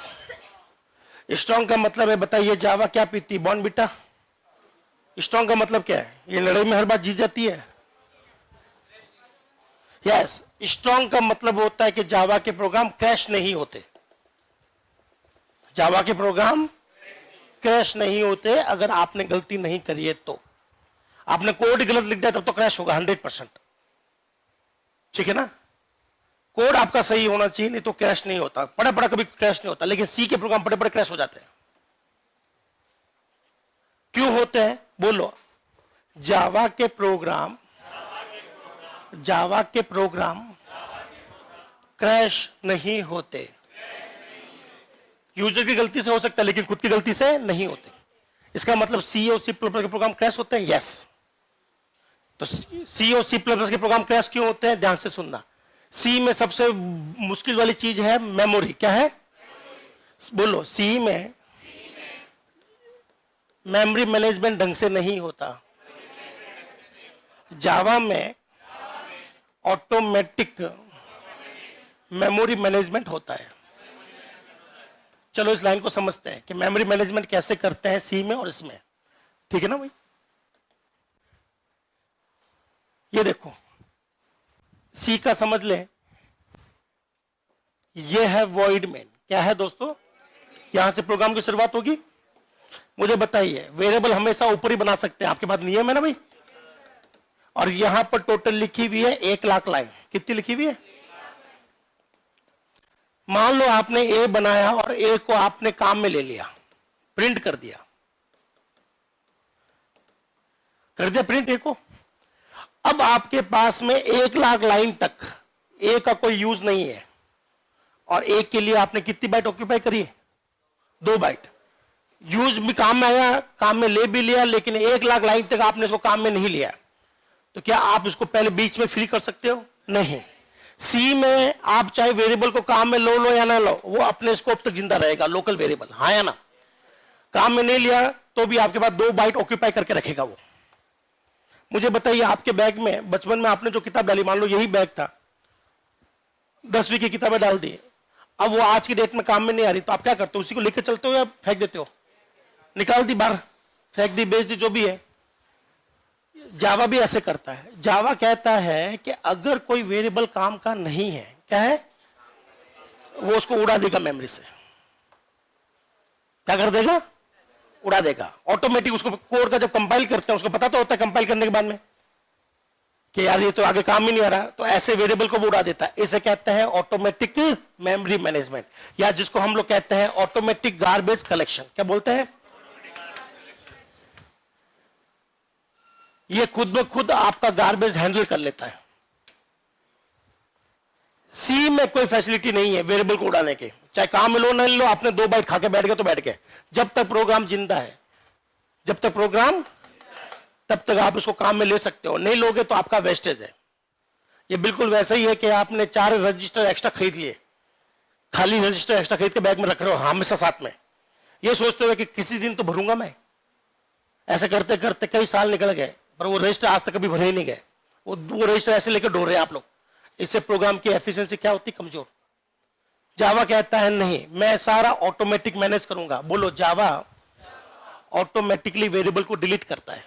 स्ट्रांग का मतलब है, बताइए जावा क्या पीती? बॉर्नविटा। स्ट्रांग का मतलब क्या है? ये लड़ाई में हर बात जीत जाती है। यस, स्ट्रांग का मतलब होता है कि जावा के प्रोग्राम क्रैश नहीं होते। जावा के प्रोग्राम क्रैश नहीं होते अगर आपने गलती नहीं करी है तो। आपने कोड गलत लिख दिया तब तो क्रैश होगा 100%। ठीक है ना? कोड आपका सही होना चाहिए, नहीं तो क्रैश नहीं होता। पढ़ा पढ़ा कभी क्रैश नहीं होता, लेकिन सी के प्रोग्राम पढ़े पढ़े क्रैश हो जाते हैं। क्यों होते हैं? बोलो। जावा के प्रोग्राम क्रैश नहीं होते। यूजर की गलती से हो सकता है, लेकिन खुद की गलती से नहीं होते। इसका मतलब सी और सी प्लस प्लस के प्रोग्राम क्रैश होते हैं? यस। तो सी और सी प्लस प्लस के प्रोग्राम क्रैश क्यों होते हैं? ध्यान से सुनना। सी में सबसे मुश्किल वाली चीज है मेमोरी। क्या है? बोलो। सी में मेमोरी मैनेजमेंट ढंग से नहीं होता। जावा में ऑटोमेटिक मेमोरी मैनेजमेंट होता है। चलो इस लाइन को समझते हैं कि मेमोरी मैनेजमेंट कैसे करते हैं सी में और इसमें। ठीक है ना भाई? ये देखो, सी का समझ ले, ये है वॉइड मेन। क्या है दोस्तों? यहां से प्रोग्राम की शुरुआत होगी। मुझे बताइए, वेरिएबल हमेशा ऊपर ही बना सकते हैं, आपके पास नियम है ना भाई? और यहां पर टोटल लिखी हुई है 1,00,000 लाइन। कितनी लिखी हुई है? मान लो आपने ए बनाया और ए को आपने काम में ले लिया, प्रिंट कर दिया, प्रिंट ए को। अब आपके पास में 1,00,000 लाइन तक ए का कोई यूज नहीं है, और ए के लिए आपने कितनी बाइट ऑक्यूपाई करी? 2 बाइट। यूज भी काम में आया, काम में ले भी लिया, लेकिन 1,00,000 लाइन तक आपने इसको काम में नहीं लिया। तो क्या आप इसको पहले बीच में फ्री कर सकते हो? नहीं। सी में आप चाहे वेरिएबल को काम में लो या ना लो, वो अपने स्कोप तक जिंदा रहेगा, लोकल वेरिएबल। हाँ या ना? काम में नहीं लिया तो भी आपके पास 2 बाइट ऑक्यूपाई करके रखेगा वो। मुझे बताइए, आपके बैग में बचपन में आपने जो किताब डाली, मान लो यही बैग था, 10वीं की किताबें डाल दी, अब वो आज की डेट में काम में नहीं आ रही, तो आप क्या करते हो? उसी को लेकर चलते हो या फेंक देते हो? निकाल दी बाहर, फेंक दी, बेच दी, जो भी है। जावा भी ऐसे करता है। जावा कहता है कि अगर कोई वेरिएबल काम का नहीं है, क्या है, वो उसको उड़ा देगा मेमोरी से। क्या कर देगा? उड़ा देगा ऑटोमेटिक। उसको कोड का जब कंपाइल करते हैं, उसको पता तो होता है कंपाइल करने के बाद में कि यार ये तो आगे काम ही नहीं आ रहा, तो ऐसे वेरिएबल को वो उड़ा देता है। इसे कहते हैं ऑटोमेटिक मेमोरी मैनेजमेंट, या जिसको हम लोग कहते हैं ऑटोमेटिक गार्बेज कलेक्शन। क्या बोलते हैं? ये खुद ब खुद आपका गार्बेज हैंडल कर लेता है। सी में कोई फैसिलिटी नहीं है वेरिएबल को उड़ाने के, चाहे काम में लो नहीं लो, आपने 2 बाइट खा के बैठ गए तो बैठ गए। जब तक प्रोग्राम जिंदा है, जब तक प्रोग्राम, तब तक आप इसको काम में ले सकते हो। नहीं लोगे तो आपका वेस्टेज है। ये बिल्कुल वैसा ही है कि आपने 4 रजिस्टर एक्स्ट्रा खरीद लिए, खाली रजिस्टर एक्स्ट्रा खरीद के बैग में रख रहे हो हमेशा साथ में, ये सोचते हुए कि किसी दिन तो भरूंगा मैं। ऐसे करते करते कई साल निकल गए, पर वो रजिस्टर आज तक कभी भरे ही नहीं गए। वो रजिस्टर ऐसे लेकर ढो रहे हैं आप लोग। इससे प्रोग्राम की एफिशिएंसी क्या होती? कमजोर। जावा कहता है नहीं, मैं सारा ऑटोमेटिक मैनेज करूंगा। बोलो, जावा ऑटोमेटिकली वेरिएबल को डिलीट करता है।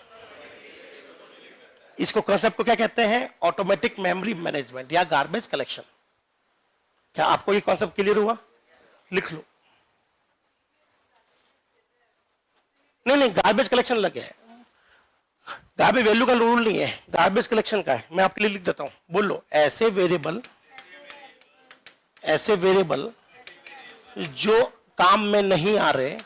इसको कॉन्सेप्ट को क्या कहते हैं? ऑटोमेटिक मेमोरी मैनेजमेंट या गार्बेज कलेक्शन। क्या आपको ये कॉन्सेप्ट क्लियर हुआ? लिख लो। नहीं, गार्बेज कलेक्शन लगे है, गार्बेज वैल्यू का रूल नहीं है, गार्बेज कलेक्शन का है। मैं आपके लिए लिख देता हूं। बोलो, ऐसे वेरिएबल जो काम में नहीं आ रहे,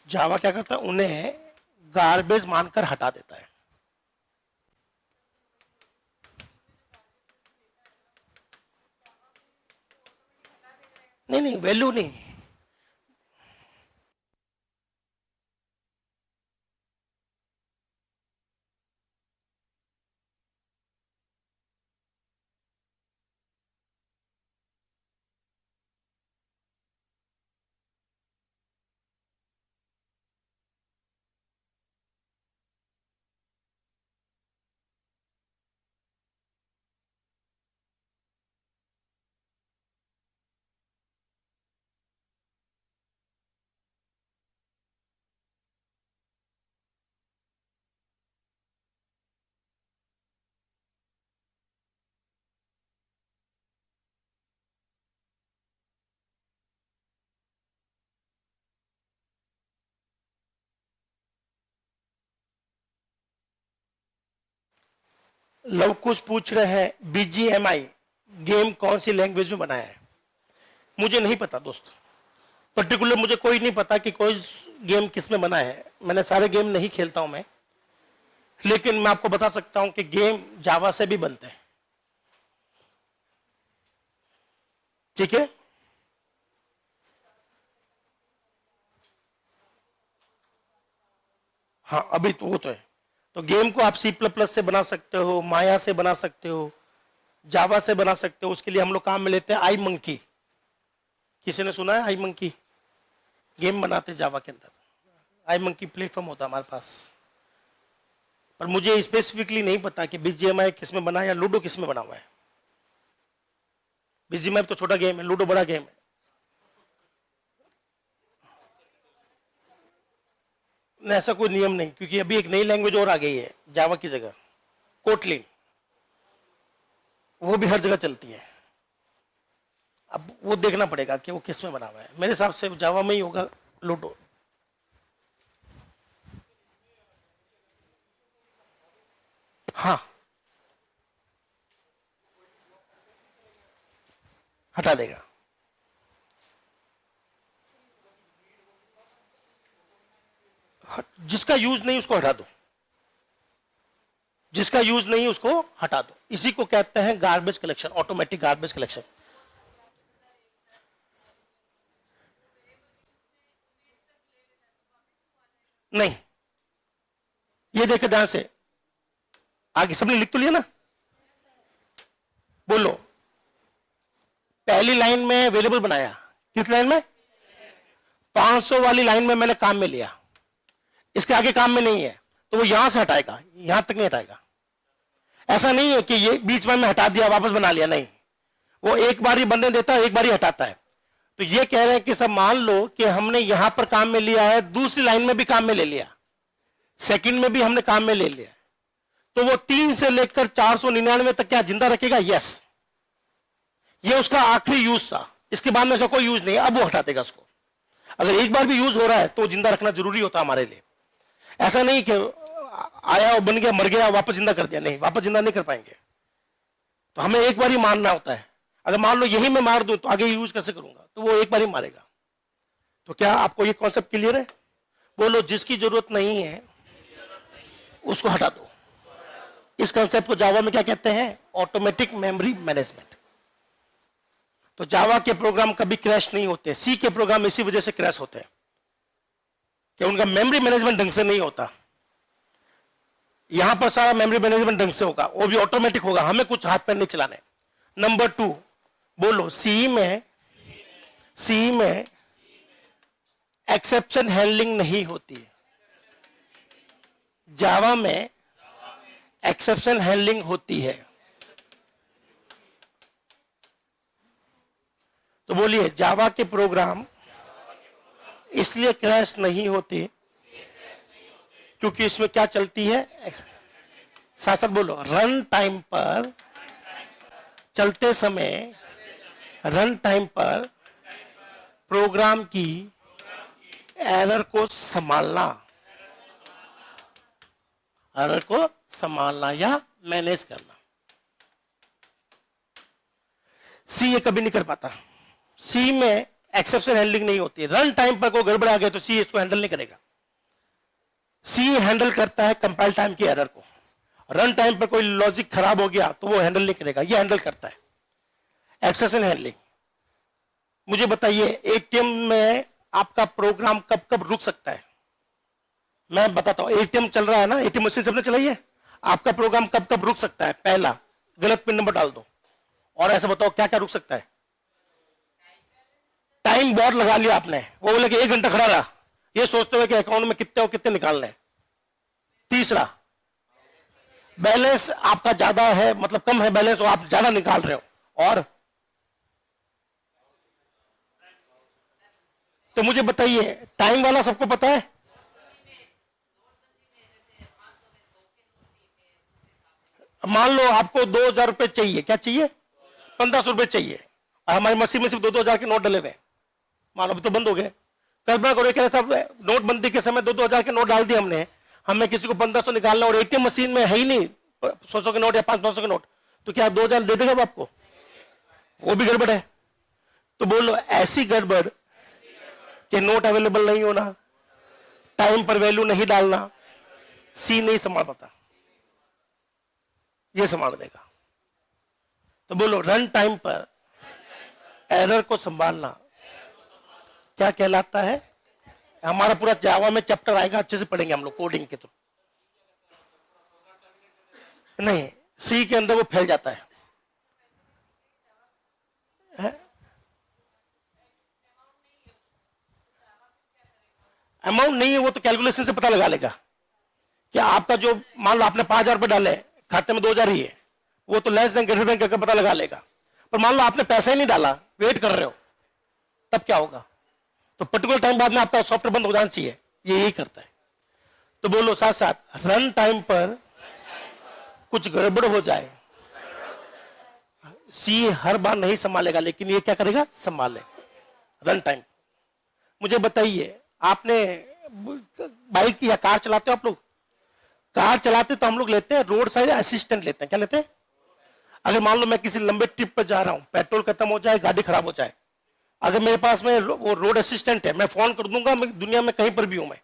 जावा क्या करता है? उन्हें गार्बेज मानकर हटा देता है। नहीं, वैल्यू नहीं। लव कुश पूछ रहे हैं बीजीएमआई गेम कौन सी लैंग्वेज में बनाया है? मुझे नहीं पता दोस्त, पर्टिकुलर मुझे कोई नहीं पता कि कोई गेम किस में बना है। मैंने सारे गेम नहीं खेलता हूं मैं, लेकिन मैं आपको बता सकता हूं कि गेम जावा से भी बनते हैं। ठीक है, हाँ अभी तो वो तो है। तो गेम को आप C++ से बना सकते हो, माया से बना सकते हो, जावा से बना सकते हो। उसके लिए हम लोग काम में लेते हैं आई मंकी। किसी ने सुना है आई मंकी? गेम बनाते जावा के अंदर, आई मंकी प्लेटफॉर्म होता है हमारे पास। पर मुझे स्पेसिफिकली नहीं पता कि बीजीएमआई किस में बना है या लूडो किस में बना हुआ है। बीजीएमआई तो छोटा गेम है, लूडो बड़ा गेम है। ऐसा कोई नियम नहीं, क्योंकि अभी एक नई लैंग्वेज और आ गई है जावा की जगह, कोटलिन। वो भी हर जगह चलती है। अब वो देखना पड़ेगा कि वो किस में बना हुआ है। मेरे हिसाब से जावा में ही होगा लूडो। हाँ, हटा देगा। जिसका यूज नहीं उसको हटा दो, जिसका यूज नहीं उसको हटा दो। इसी को कहते हैं garbage collection, automatic garbage collection. नहीं, ये देखे ध्यान से, आगे सबने लिख तो लिया ना? बोलो, पहली लाइन में वेरिएबल बनाया, किस लाइन में? 500 वाली लाइन में मैंने काम में लिया, इसके आगे काम में नहीं है, तो वो यहां से हटाएगा, यहां तक नहीं हटाएगा। ऐसा नहीं है कि ये बीच में हटा दिया वापस बना लिया, नहीं, वो एक बार ही बनने देता है, एक बार ही हटाता है। तो ये कह रहे हैं कि सब मान लो कि हमने यहां पर काम में लिया है, दूसरी लाइन में भी काम में ले लिया, सेकंड में भी हमने काम में ले लिया, तो वो 3 से लेकर 499 तक क्या जिंदा रखेगा? यस, ये उसका आखिरी यूज था, इसके बाद में उसका कोई यूज नहीं है। अब वो हटा देगा उसको। अगर एक बार भी यूज हो रहा है तो जिंदा रखना जरूरी होता है हमारे लिए। ऐसा नहीं कि आया और बन गया, मर गया, वापस जिंदा कर दिया, नहीं, वापस जिंदा नहीं कर पाएंगे। तो हमें एक बार ही मारना होता है। अगर मान लो यही मैं मार दूं तो आगे यूज कैसे करूंगा? तो वो एक बार ही मारेगा। तो क्या आपको ये कॉन्सेप्ट क्लियर है? बोलो, जिसकी जरूरत नहीं है उसको हटा दो। इस कॉन्सेप्ट को जावा में क्या कहते हैं? Automatic memory management. तो जावा के प्रोग्राम कभी क्रैश नहीं होते, सी के प्रोग्राम इसी वजह से क्रैश होते हैं कि उनका मेमोरी मैनेजमेंट ढंग से नहीं होता। यहां पर सारा मेमोरी मैनेजमेंट ढंग से होगा, वो भी ऑटोमेटिक होगा, हमें कुछ हाथ पैर नहीं चलाने। नंबर 2, बोलो, सी में एक्सेप्शन हैंडलिंग नहीं होती है। जावा में एक्सेप्शन हैंडलिंग होती है। तो बोलिए, जावा के प्रोग्राम इसलिए क्रैश नहीं होते क्योंकि इसमें क्या चलती है, साथ साथ बोलो, रन टाइम पर, चलते समय रन टाइम पर प्रोग्राम की एरर को संभालना, एरर को संभालना या मैनेज करना। सी ये कभी नहीं कर पाता। सी में एक्सेप्शन हैंडलिंग नहीं होती है। रन टाइम पर कोई गड़बड़ आ गया तो सी इसको हैंडल नहीं करेगा। सी हैंडल करता है कंपाइल टाइम की एरर को। रन टाइम पर कोई लॉजिक खराब हो गया तो वो हैंडल नहीं करेगा, ये हैंडल करता है एक्सेप्शन हैंडलिंग। मुझे बताइए, एटीएम में आपका प्रोग्राम कब कब रुक सकता है? मैं बताता हूं, एटीएम चल रहा है ना, एटीएम मशीन सबने चलाई है, आपका प्रोग्राम कब कब रुक सकता है? पहला, गलत पिन नंबर डाल दो। और ऐसे बताओ क्या क्या रुक सकता है? टाइम बहुत लगा लिया आपने, वो बोले कि 1 घंटा खड़ा रहा, ये सोचते हुए कि अकाउंट में कितने और कितने निकालने हैं। तीसरा, बैलेंस आपका ज्यादा है, मतलब कम है बैलेंस, और आप ज्यादा निकाल रहे हो। और तो मुझे बताइए, टाइम वाला सबको पता है? मान लो आपको 2,000 रुपए चाहिए, क्या चाहिए? 1,500 रुपए चाहिए, और हमारी मशीन में सिर्फ 2,000 के नोट डले हुए हैं। मान लो अभी तो बंद हो गए, कल्पना करो कि साहब नोटबंदी के समय 2,000 के नोट डाल दिए हमने, हमें किसी को 1,500 निकालना और एटीएम मशीन में है ही नहीं 100 के नोट या 500 के नोट, तो क्या 2,000 दे देगा आपको? वो भी गड़बड़ है। तो बोलो, ऐसी गड़बड़ कि नोट अवेलेबल नहीं होना, टाइम पर वैल्यू नहीं डालना, सी नहीं संभाल पाता, ये संभाल देगा। तो बोलो, रन टाइम पर एरर को संभालना क्या कहलाता है? हमारा पूरा जावा में चैप्टर आएगा, अच्छे से पढ़ेंगे हम लोग कोडिंग के थ्रू। नहीं, सी के अंदर वो फैल जाता है, अमाउंट नहीं है वो तो कैलकुलेशन से पता लगा लेगा कि आपका जो, मान लो आपने 5,000 रुपए डाले, खाते में 2,000 ही है, वो तो लेस देन ग्रेटर देन करके पता लगा लेगा। पर मान लो आपने पैसा ही नहीं डाला, वेट कर रहे हो, तब क्या होगा? तो पर्टिकुलर टाइम बाद में आपका सॉफ्टवेयर बंद हो जाना चाहिए, ये यही करता है। तो बोलो साथ साथ, रन टाइम पर कुछ गड़बड़ हो जाए, सी हर बार नहीं संभालेगा, लेकिन ये क्या करेगा? संभाले रन टाइम। मुझे बताइए, आपने बाइक या कार चलाते हो आप लोग? कार चलाते तो हम लोग लेते हैं रोड साइड असिस्टेंट लेते हैं, क्या लेते हैं? अगर मान लो मैं किसी लंबे ट्रिप पर जा रहा हूं, पेट्रोल खत्म हो जाए, गाड़ी खराब हो जाए, अगर मेरे पास में वो रोड असिस्टेंट है, मैं फोन कर दूंगा, मैं दुनिया में कहीं पर भी हूं, मैं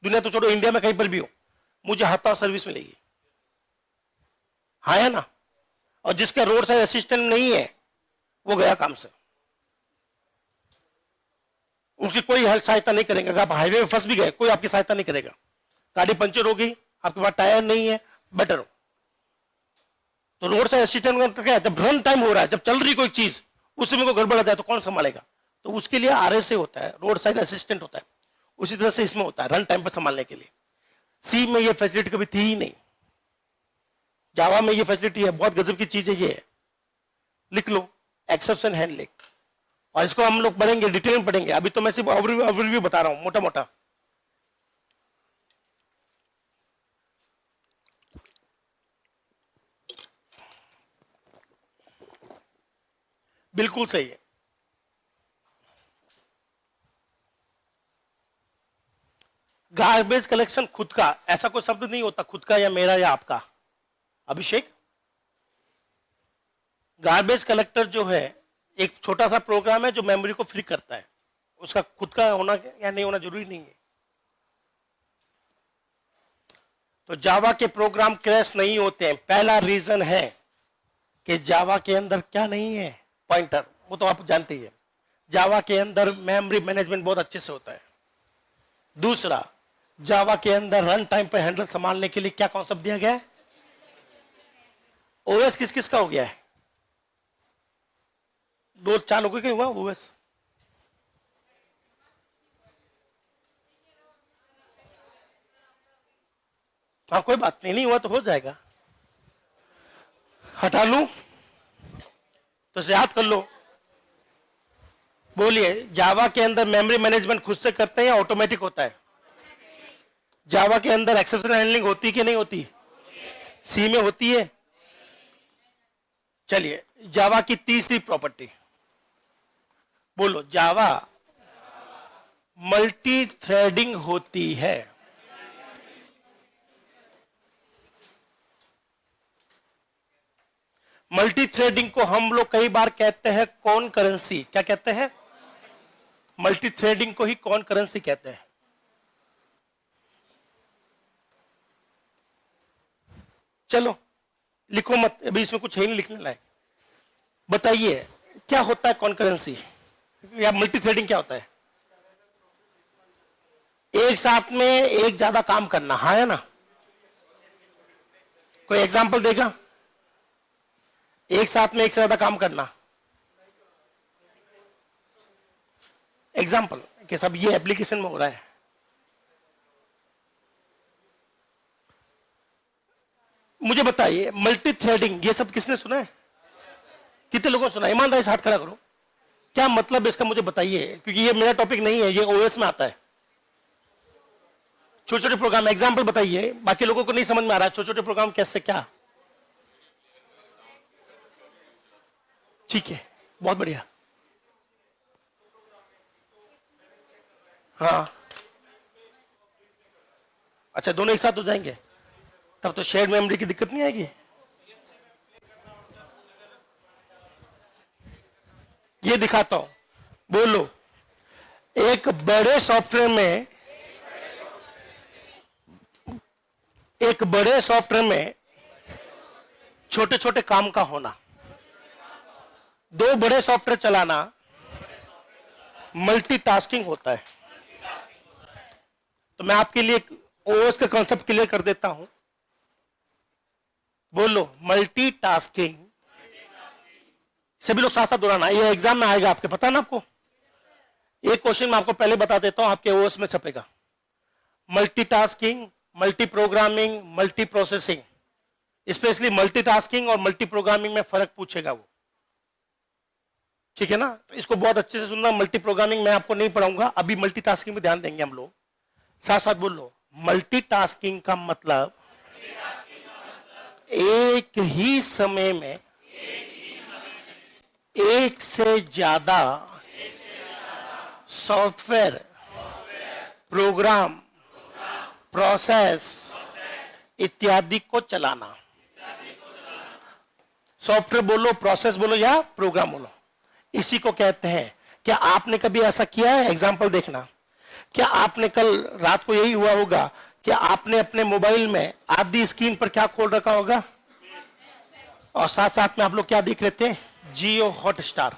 दुनिया तो छोड़ो इंडिया में कहीं पर भी हूं, मुझे हाथा सर्विस मिलेगी, हाँ है ना? और जिसका रोड साइड असिस्टेंट नहीं है वो गया काम से, उसकी कोई हेल्प सहायता नहीं करेगा। अगर आप हाईवे में फंस भी गए, कोई आपकी सहायता नहीं करेगा। गाड़ी पंचर हो गई, आपके पास टायर नहीं है, बेटर हो तो रोड साइड असिस्टेंट क्या है? जब रन टाइम हो रहा है, जब चल रही कोई चीज, उसमें कोई गड़बड़ आ जाए तो कौन संभालेगा? तो उसके लिए आरएसए होता है, रोड साइड असिस्टेंट होता है। उसी तरह से इसमें होता है, रन टाइम पर संभालने के लिए। सी में ये फैसिलिटी कभी थी ही नहीं, जावा में ये फैसिलिटी है, बहुत गजब की चीज है ये। लिख लो, एक्सेप्शन हैंडलिंग, और इसको हम लोग पढ़ेंगे, डिटेल में पढ़ेंगे। अभी तो मैं सिर्फ ओवरव्यू बता रहा हूं, मोटा मोटा। बिल्कुल सही है। गार्बेज कलेक्शन खुद का, ऐसा कोई शब्द नहीं होता खुद का या मेरा या आपका। अभिषेक, गार्बेज कलेक्टर जो है एक छोटा सा प्रोग्राम है जो मेमोरी को फ्री करता है, उसका खुद का होना या नहीं होना जरूरी नहीं है। तो जावा के प्रोग्राम क्रैश नहीं होते हैं, पहला रीजन है कि जावा के अंदर क्या नहीं है? पॉइंटर, वो तो आप जानते ही है। जावा के अंदर मेमोरी मैनेजमेंट बहुत अच्छे से होता है। दूसरा, जावा के अंदर रन टाइम पर हैंडल संभालने के लिए क्या कॉन्सेप्ट दिया गया है? ओएस किस किस का हो गया है? 2-4 लोगों का हुआ ओएस। हाँ कोई बात नहीं, नहीं हुआ तो हो जाएगा, हटा लूं तो इसे याद कर लो। बोलिए, जावा के अंदर मेमोरी मैनेजमेंट खुद से करते हैं या ऑटोमेटिक होता है? जावा के अंदर एक्सेप्शन हैंडलिंग होती कि नहीं होती? सी में होती है। चलिए, जावा की तीसरी प्रॉपर्टी बोलो, जावा मल्टी थ्रेडिंग होती है। मल्टी थ्रेडिंग को हम लोग कई बार कहते हैं कौन करेंसी। क्या कहते हैं? मल्टी थ्रेडिंग को ही कौन करेंसी कहते हैं। चलो लिखो मत, अभी इसमें कुछ है नहीं लिखने लायक। बताइए क्या होता है कॉन्करेंसी या मल्टी थ्रेडिंग क्या होता है? एक साथ में एक ज्यादा काम करना, हाँ है ना? कोई एग्जांपल देगा? एक साथ में एक से ज्यादा काम करना, एग्जांपल कि सब ये एप्लीकेशन में हो रहा है। मुझे बताइए, मल्टी थ्रेडिंग ये सब किसने सुना है? कितने लोगों ने सुना? ईमानदारी से हाथ खड़ा करो। क्या मतलब है इसका मुझे बताइए, क्योंकि ये मेरा टॉपिक नहीं है, ये ओएस में आता है। छोटे छोटे प्रोग्राम, एग्जांपल बताइए, बाकी लोगों को नहीं समझ में आ रहा है छोटे छोटे प्रोग्राम कैसे क्या? ठीक है, बहुत बढ़िया। हाँ अच्छा, दोनों एक साथ हो जाएंगे, तब तो शेयर मेमोरी की दिक्कत नहीं आएगी। ये दिखाता हूं, बोलो, एक बड़े सॉफ्टवेयर में छोटे छोटे काम का होना, दो बड़े सॉफ्टवेयर चलाना मल्टीटास्किंग होता है। तो मैं आपके लिए ओएस का कॉन्सेप्ट क्लियर कर देता हूं। बोलो, मल्टीटास्किंग। सभी लोग साथ साथ दोहराना, ये एग्जाम में आएगा आपके, पता है ना आपको? एक क्वेश्चन मैं आपको पहले बता देता हूं, आपके ओएस में छपेगा। Multitasking, multi programming, multi processing. Specially multitasking और मल्टी प्रोग्रामिंग में फर्क पूछेगा वो, ठीक है ना? तो इसको बहुत अच्छे से सुनना। मल्टी प्रोग्रामिंग मैं आपको नहीं पढ़ाऊंगा, अभी मल्टीटास्किंग में ध्यान देंगे हम लोग। साथ साथ बोलो, मल्टीटास्किंग का मतलब एक ही समय में एक से ज्यादा सॉफ्टवेयर, प्रोग्राम, प्रोसेस इत्यादि को चलाना। सॉफ्टवेयर बोलो, प्रोसेस बोलो या प्रोग्राम बोलो, इसी को कहते हैं। क्या आपने कभी ऐसा किया है? एग्जांपल देखना। क्या आपने कल रात को यही हुआ होगा कि आपने अपने मोबाइल में आधी स्क्रीन पर क्या खोल रखा होगा, और साथ साथ में आप लोग क्या देख रहे थे? जियो हॉटस्टार।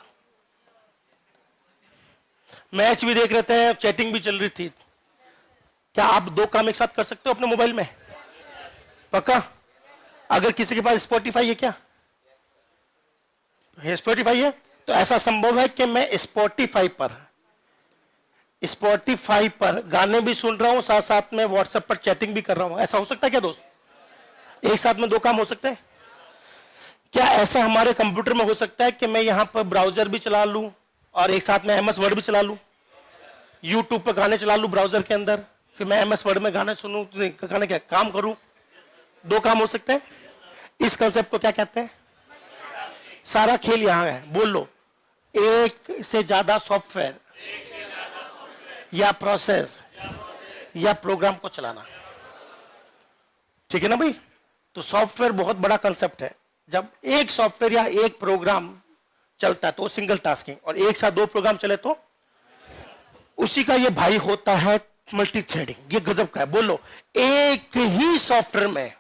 मैच भी देख रहे थे, चैटिंग भी चल रही थी। क्या आप दो काम एक साथ कर सकते हो अपने मोबाइल में? पक्का? अगर किसी के पास स्पॉटिफाई है, क्या है? स्पॉटिफाई है, तो ऐसा संभव है कि मैं स्पॉटिफाई पर गाने भी सुन रहा हूं, साथ साथ में व्हाट्सएप पर चैटिंग भी कर रहा हूं। ऐसा हो सकता है क्या दोस्त? एक साथ में दो काम हो सकते हैं? क्या ऐसा हमारे कंप्यूटर में हो सकता है कि मैं यहां पर ब्राउजर भी चला लूं और एक साथ में एमएस वर्ड भी चला लूं, यूट्यूब पर गाने चला लूं ब्राउजर के अंदर, फिर मैं एमएस वर्ड में गाने सुनूं, गाने क्या काम करूं? दो काम हो सकते हैं। इस कंसेप्ट को क्या कहते हैं? सारा खेल यहां है। बोल लो, एक से ज्यादा सॉफ्टवेयर या प्रोसेस या प्रोग्राम को चलाना, ठीक है ना भाई? तो सॉफ्टवेयर बहुत बड़ा कंसेप्ट है। जब एक सॉफ्टवेयर या एक प्रोग्राम चलता है तो सिंगल टास्किंग, और एक साथ दो प्रोग्राम चले तो उसी का ये भाई होता है मल्टी थ्रेडिंग। ये गजब का है। बोलो, एक ही सॉफ्टवेयर में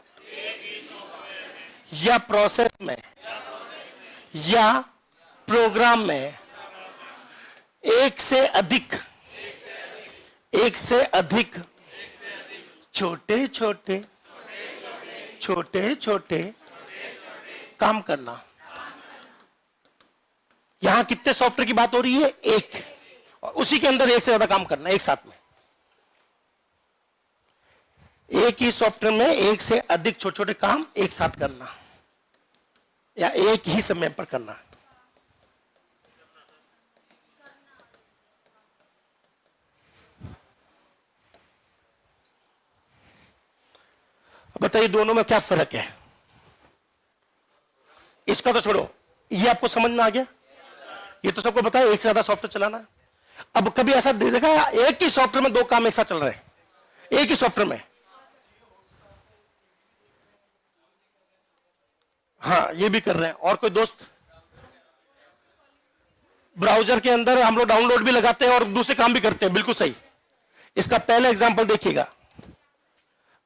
या प्रोसेस में या प्रोग्राम में एक से अधिक छोटे छोटे काम करना। यहां कितने सॉफ्टवेयर की बात हो रही है? एक, और उसी के अंदर एक से ज्यादा काम करना एक साथ में। एक ही सॉफ्टवेयर में एक से अधिक छोटे छोटे काम एक साथ करना या एक ही समय पर करना। बताइए दोनों में क्या फर्क है? इसका तो छोड़ो, ये आपको समझ में आ गया? ये तो सबको पता है एक से ज्यादा सॉफ्टवेयर चलाना है। अब कभी ऐसा देखा एक ही सॉफ्टवेयर में दो काम एक साथ चल रहे हैं, एक ही सॉफ्टवेयर में? हाँ, ये भी कर रहे हैं। और कोई दोस्त? ब्राउजर के अंदर हम लोग डाउनलोड भी लगाते हैं और दूसरे काम भी करते हैं, बिल्कुल सही। इसका पहला एग्जांपल देखिएगा,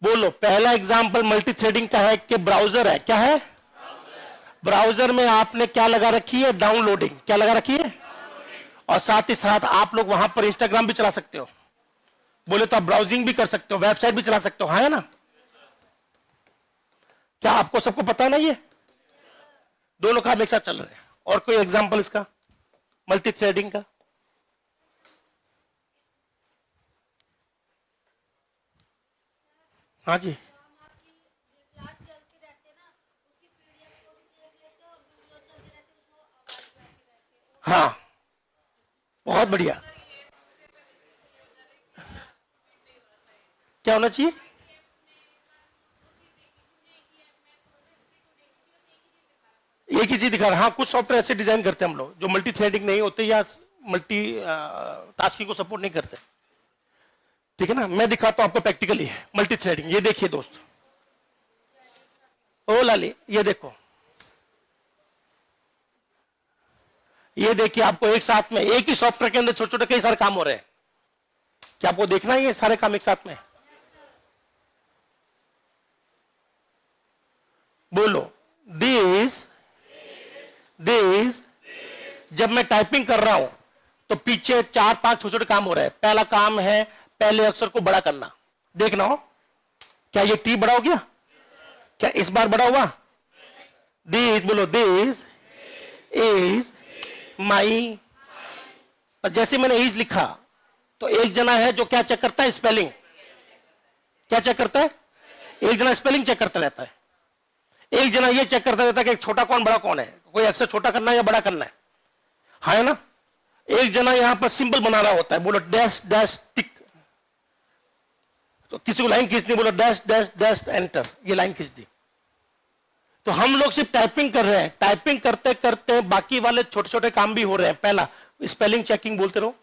बोलो पहला एग्जांपल मल्टी थ्रेडिंग का है कि ब्राउजर है। क्या है? ब्राउजर में आपने क्या लगा रखी है? डाउनलोडिंग। क्या लगा रखी है? और साथ ही साथ आप लोग वहां पर इंस्टाग्राम भी चला सकते हो, बोले तो आप ब्राउजिंग भी कर सकते हो, वेबसाइट भी चला सकते हो, हाँ है ना? क्या आपको सबको पता है ना? ये दोनों काम एक साथ चल रहे हैं। और कोई एग्जांपल इसका मल्टी थ्रेडिंग का? हाँ जी, हाँ, बहुत बढ़िया। क्या होना चाहिए? एक ही चीज दिखा रहा। हाँ, कुछ सॉफ्टवेयर ऐसे डिजाइन करते हैं हम लोग जो मल्टी थ्रेडिंग नहीं होते या मल्टी टास्किंग को सपोर्ट नहीं करते। ठीक है ना? मैं दिखाता हूं आपको प्रैक्टिकली मल्टी थ्रेडिंग। ये देखिए दोस्त, ओ लाली, ये देखो, ये देखिए, आपको एक साथ में एक ही सॉफ्टवेयर के अंदर छोटे छोटे कई सारे काम हो रहे हैं। क्या आपको देखना है ये सारे काम एक साथ में? बोलो दिस जब मैं टाइपिंग कर रहा हूं तो पीछे 4-5 छोटे छोटे काम हो रहे हैं। पहला काम है पहले अक्षर को बड़ा करना। देखना हो, क्या ये टी बड़ा हो गया? क्या इस बार बड़ा हुआ? दिस, बोलो दिस इज माई। जैसे मैंने इज लिखा तो एक जना है जो क्या चेक करता है? स्पेलिंग। क्या चेक करता है? एक जना स्पेलिंग चेक करता रहता है, एक जना ये चेक करता रहता है कि छोटा कौन बड़ा कौन है, कोई अक्षर छोटा करना है या बड़ा करना है, हाँ है ना? एक जना यहां पर सिंबल बना रहा होता है, बोलो डैश डैश टिक। तो किसी को लाइन खींचनी, बोलो डैश डैश डैश एंटर, ये लाइन खींच दी। तो हम लोग सिर्फ टाइपिंग कर रहे हैं, टाइपिंग करते करते बाकी वाले छोटे छोटे काम भी हो रहे हैं। पहला स्पेलिंग चेकिंग बोलते रहो,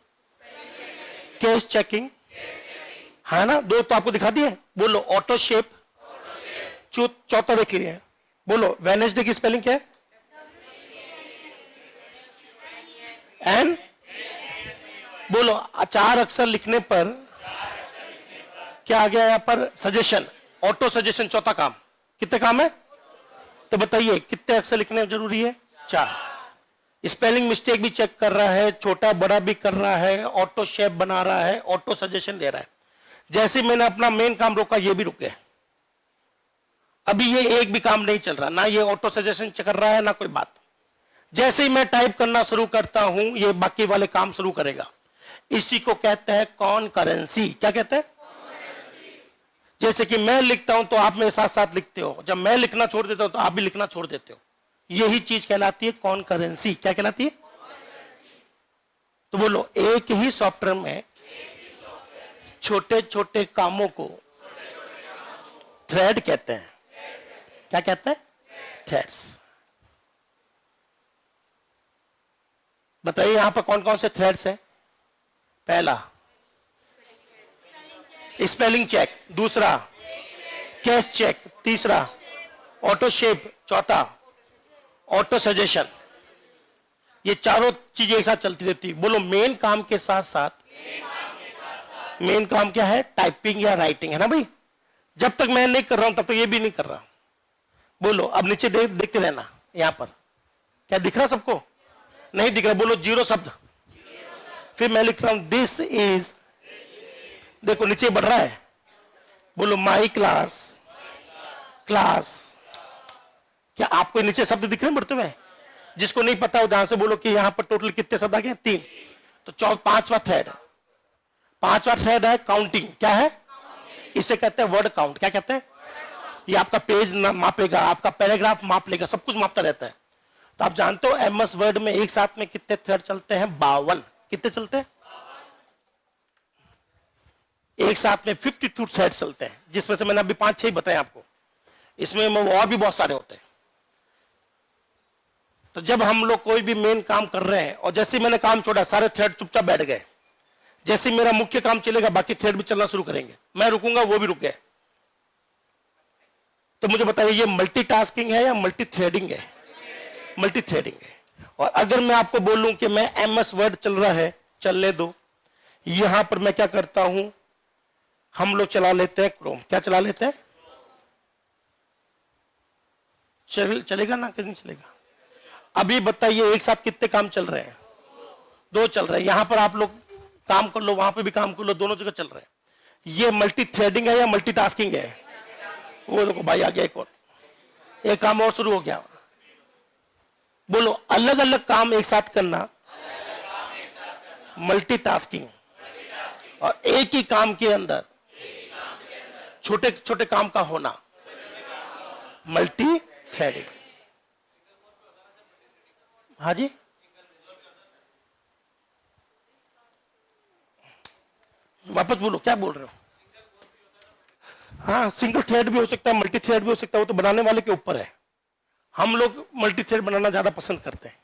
केस चेकिंग, है ना? दो तो आपको दिखा दिए। बोलो ऑटो शेप। चौथा देख लीजिए, बोलो वेडनेसडे की स्पेलिंग क्या है? एन। बोलो 4 अक्षर लिखने पर क्या आ गया यहां पर? Suggestion, auto suggestion. चौथा काम। कितने काम है? तो बताइए कितने अक्षर लिखने जरूरी है? 4। स्पेलिंग मिस्टेक भी चेक कर रहा है, छोटा बड़ा भी कर रहा है, ऑटो शेप बना रहा है, ऑटो सजेशन दे रहा है। जैसे मैंने अपना मेन काम रोका, ये भी रुके। अभी ये एक भी काम नहीं चल रहा, ना ये ऑटो सजेशन कर रहा है ना कोई बात। जैसे ही मैं टाइप करना शुरू करता हूं ये बाकी वाले काम शुरू करेगा। इसी को कहते हैं कॉनकरेंसी। क्या कहते हैं? जैसे कि मैं लिखता हूं तो आप मेरे साथ साथ लिखते हो, जब मैं लिखना छोड़ देता हूं तो आप भी लिखना छोड़ देते हो। यही चीज कहलाती है कॉनकरेंसी। क्या कहलाती है? तो बोलो एक ही सॉफ्टवेयर में छोटे छोटे कामों को थ्रेड कहते हैं। क्या कहते हैं? थ्रेड्स। बताइए यहां पर कौन कौन से थ्रेड्स हैं? पहला स्पेलिंग चेक, दूसरा केस चेक, तीसरा ऑटो शेप, चौथा ऑटो सजेशन। ये चारों चीजें एक साथ चलती रहती। बोलो मेन काम के साथ साथ, मेन काम क्या है? टाइपिंग या राइटिंग, है ना भाई? जब तक मैं नहीं कर रहा हूं तब तक ये भी नहीं कर रहा। बोलो अब नीचे देखते रहना, यहां पर क्या दिख रहा सबको? नहीं दिख रहा। बोलो जीरो शब्द। फिर मैं लिख रहा हूं दिस इज, देखो नीचे बढ़ रहा है। बोलो माई क्लास, क्लास। क्या आपको नीचे शब्द दिख रहे हैं बढ़ते हुए? जिसको नहीं पता ध्यान से बोलो कि यहां पर टोटल कितने शब्द आ गए? 3। तो 5वां थ्रेड है काउंटिंग। क्या है? इसे कहते हैं वर्ड काउंट। क्या कहते हैं? ये आपका पेज मापेगा, आपका पैराग्राफ माप लेगा, सब कुछ मापता रहता है। तो आप जानते हो एमएस वर्ड में एक साथ में कितने थ्रेड चलते हैं? 52। कितने चलते हैं? एक साथ में 52 थ्रेड चलते हैं, जिसमें से मैंने अभी 5-6 बताए आपको। इसमें और भी बहुत सारे होते हैं। तो जब हम लोग कोई भी मेन काम कर रहे हैं और जैसे मैंने काम छोड़ा, सारे थ्रेड चुपचाप बैठ गए। जैसे मेरा मुख्य काम चलेगा, बाकी थ्रेड भी चलना शुरू करेंगे। मैं रुकूंगा, वो भी रुक गए। तो मुझे बताइए, ये मल्टीटास्किंग है या मल्टी थ्रेडिंग है? मल्टी थ्रेडिंग है। और अगर मैं आपको बोलूं कि मैं एमएस वर्ड चल रहा है, चलने दो, यहां पर मैं क्या करता हूं, हम लोग चला लेते हैं क्रोम। क्या चला लेते हैं? चलेगा ना कि नहीं चलेगा? अभी बताइए एक साथ कितने काम चल रहे हैं? 2 चल रहे हैं। यहां पर आप लोग काम कर लो, वहां पे भी काम कर लो, दोनों जगह चल रहे हैं। ये मल्टी थ्रेडिंग है या मल्टीटास्किंग है? वो देखो भाई आ गया एक और, एक काम और शुरू हो गया। बोलो, अलग अलग काम एक साथ करना मल्टीटास्किंग, और एक ही काम के अंदर छोटे छोटे काम का होना मल्टी थ्रेडिंग। हाँ जी, वापस बोलो, क्या बोल रहे हो? हाँ, सिंगल थ्रेड भी हो सकता है, मल्टी थ्रेड भी हो सकता है, वो तो बनाने वाले के ऊपर है। हम लोग मल्टी थ्रेड बनाना ज्यादा पसंद करते हैं।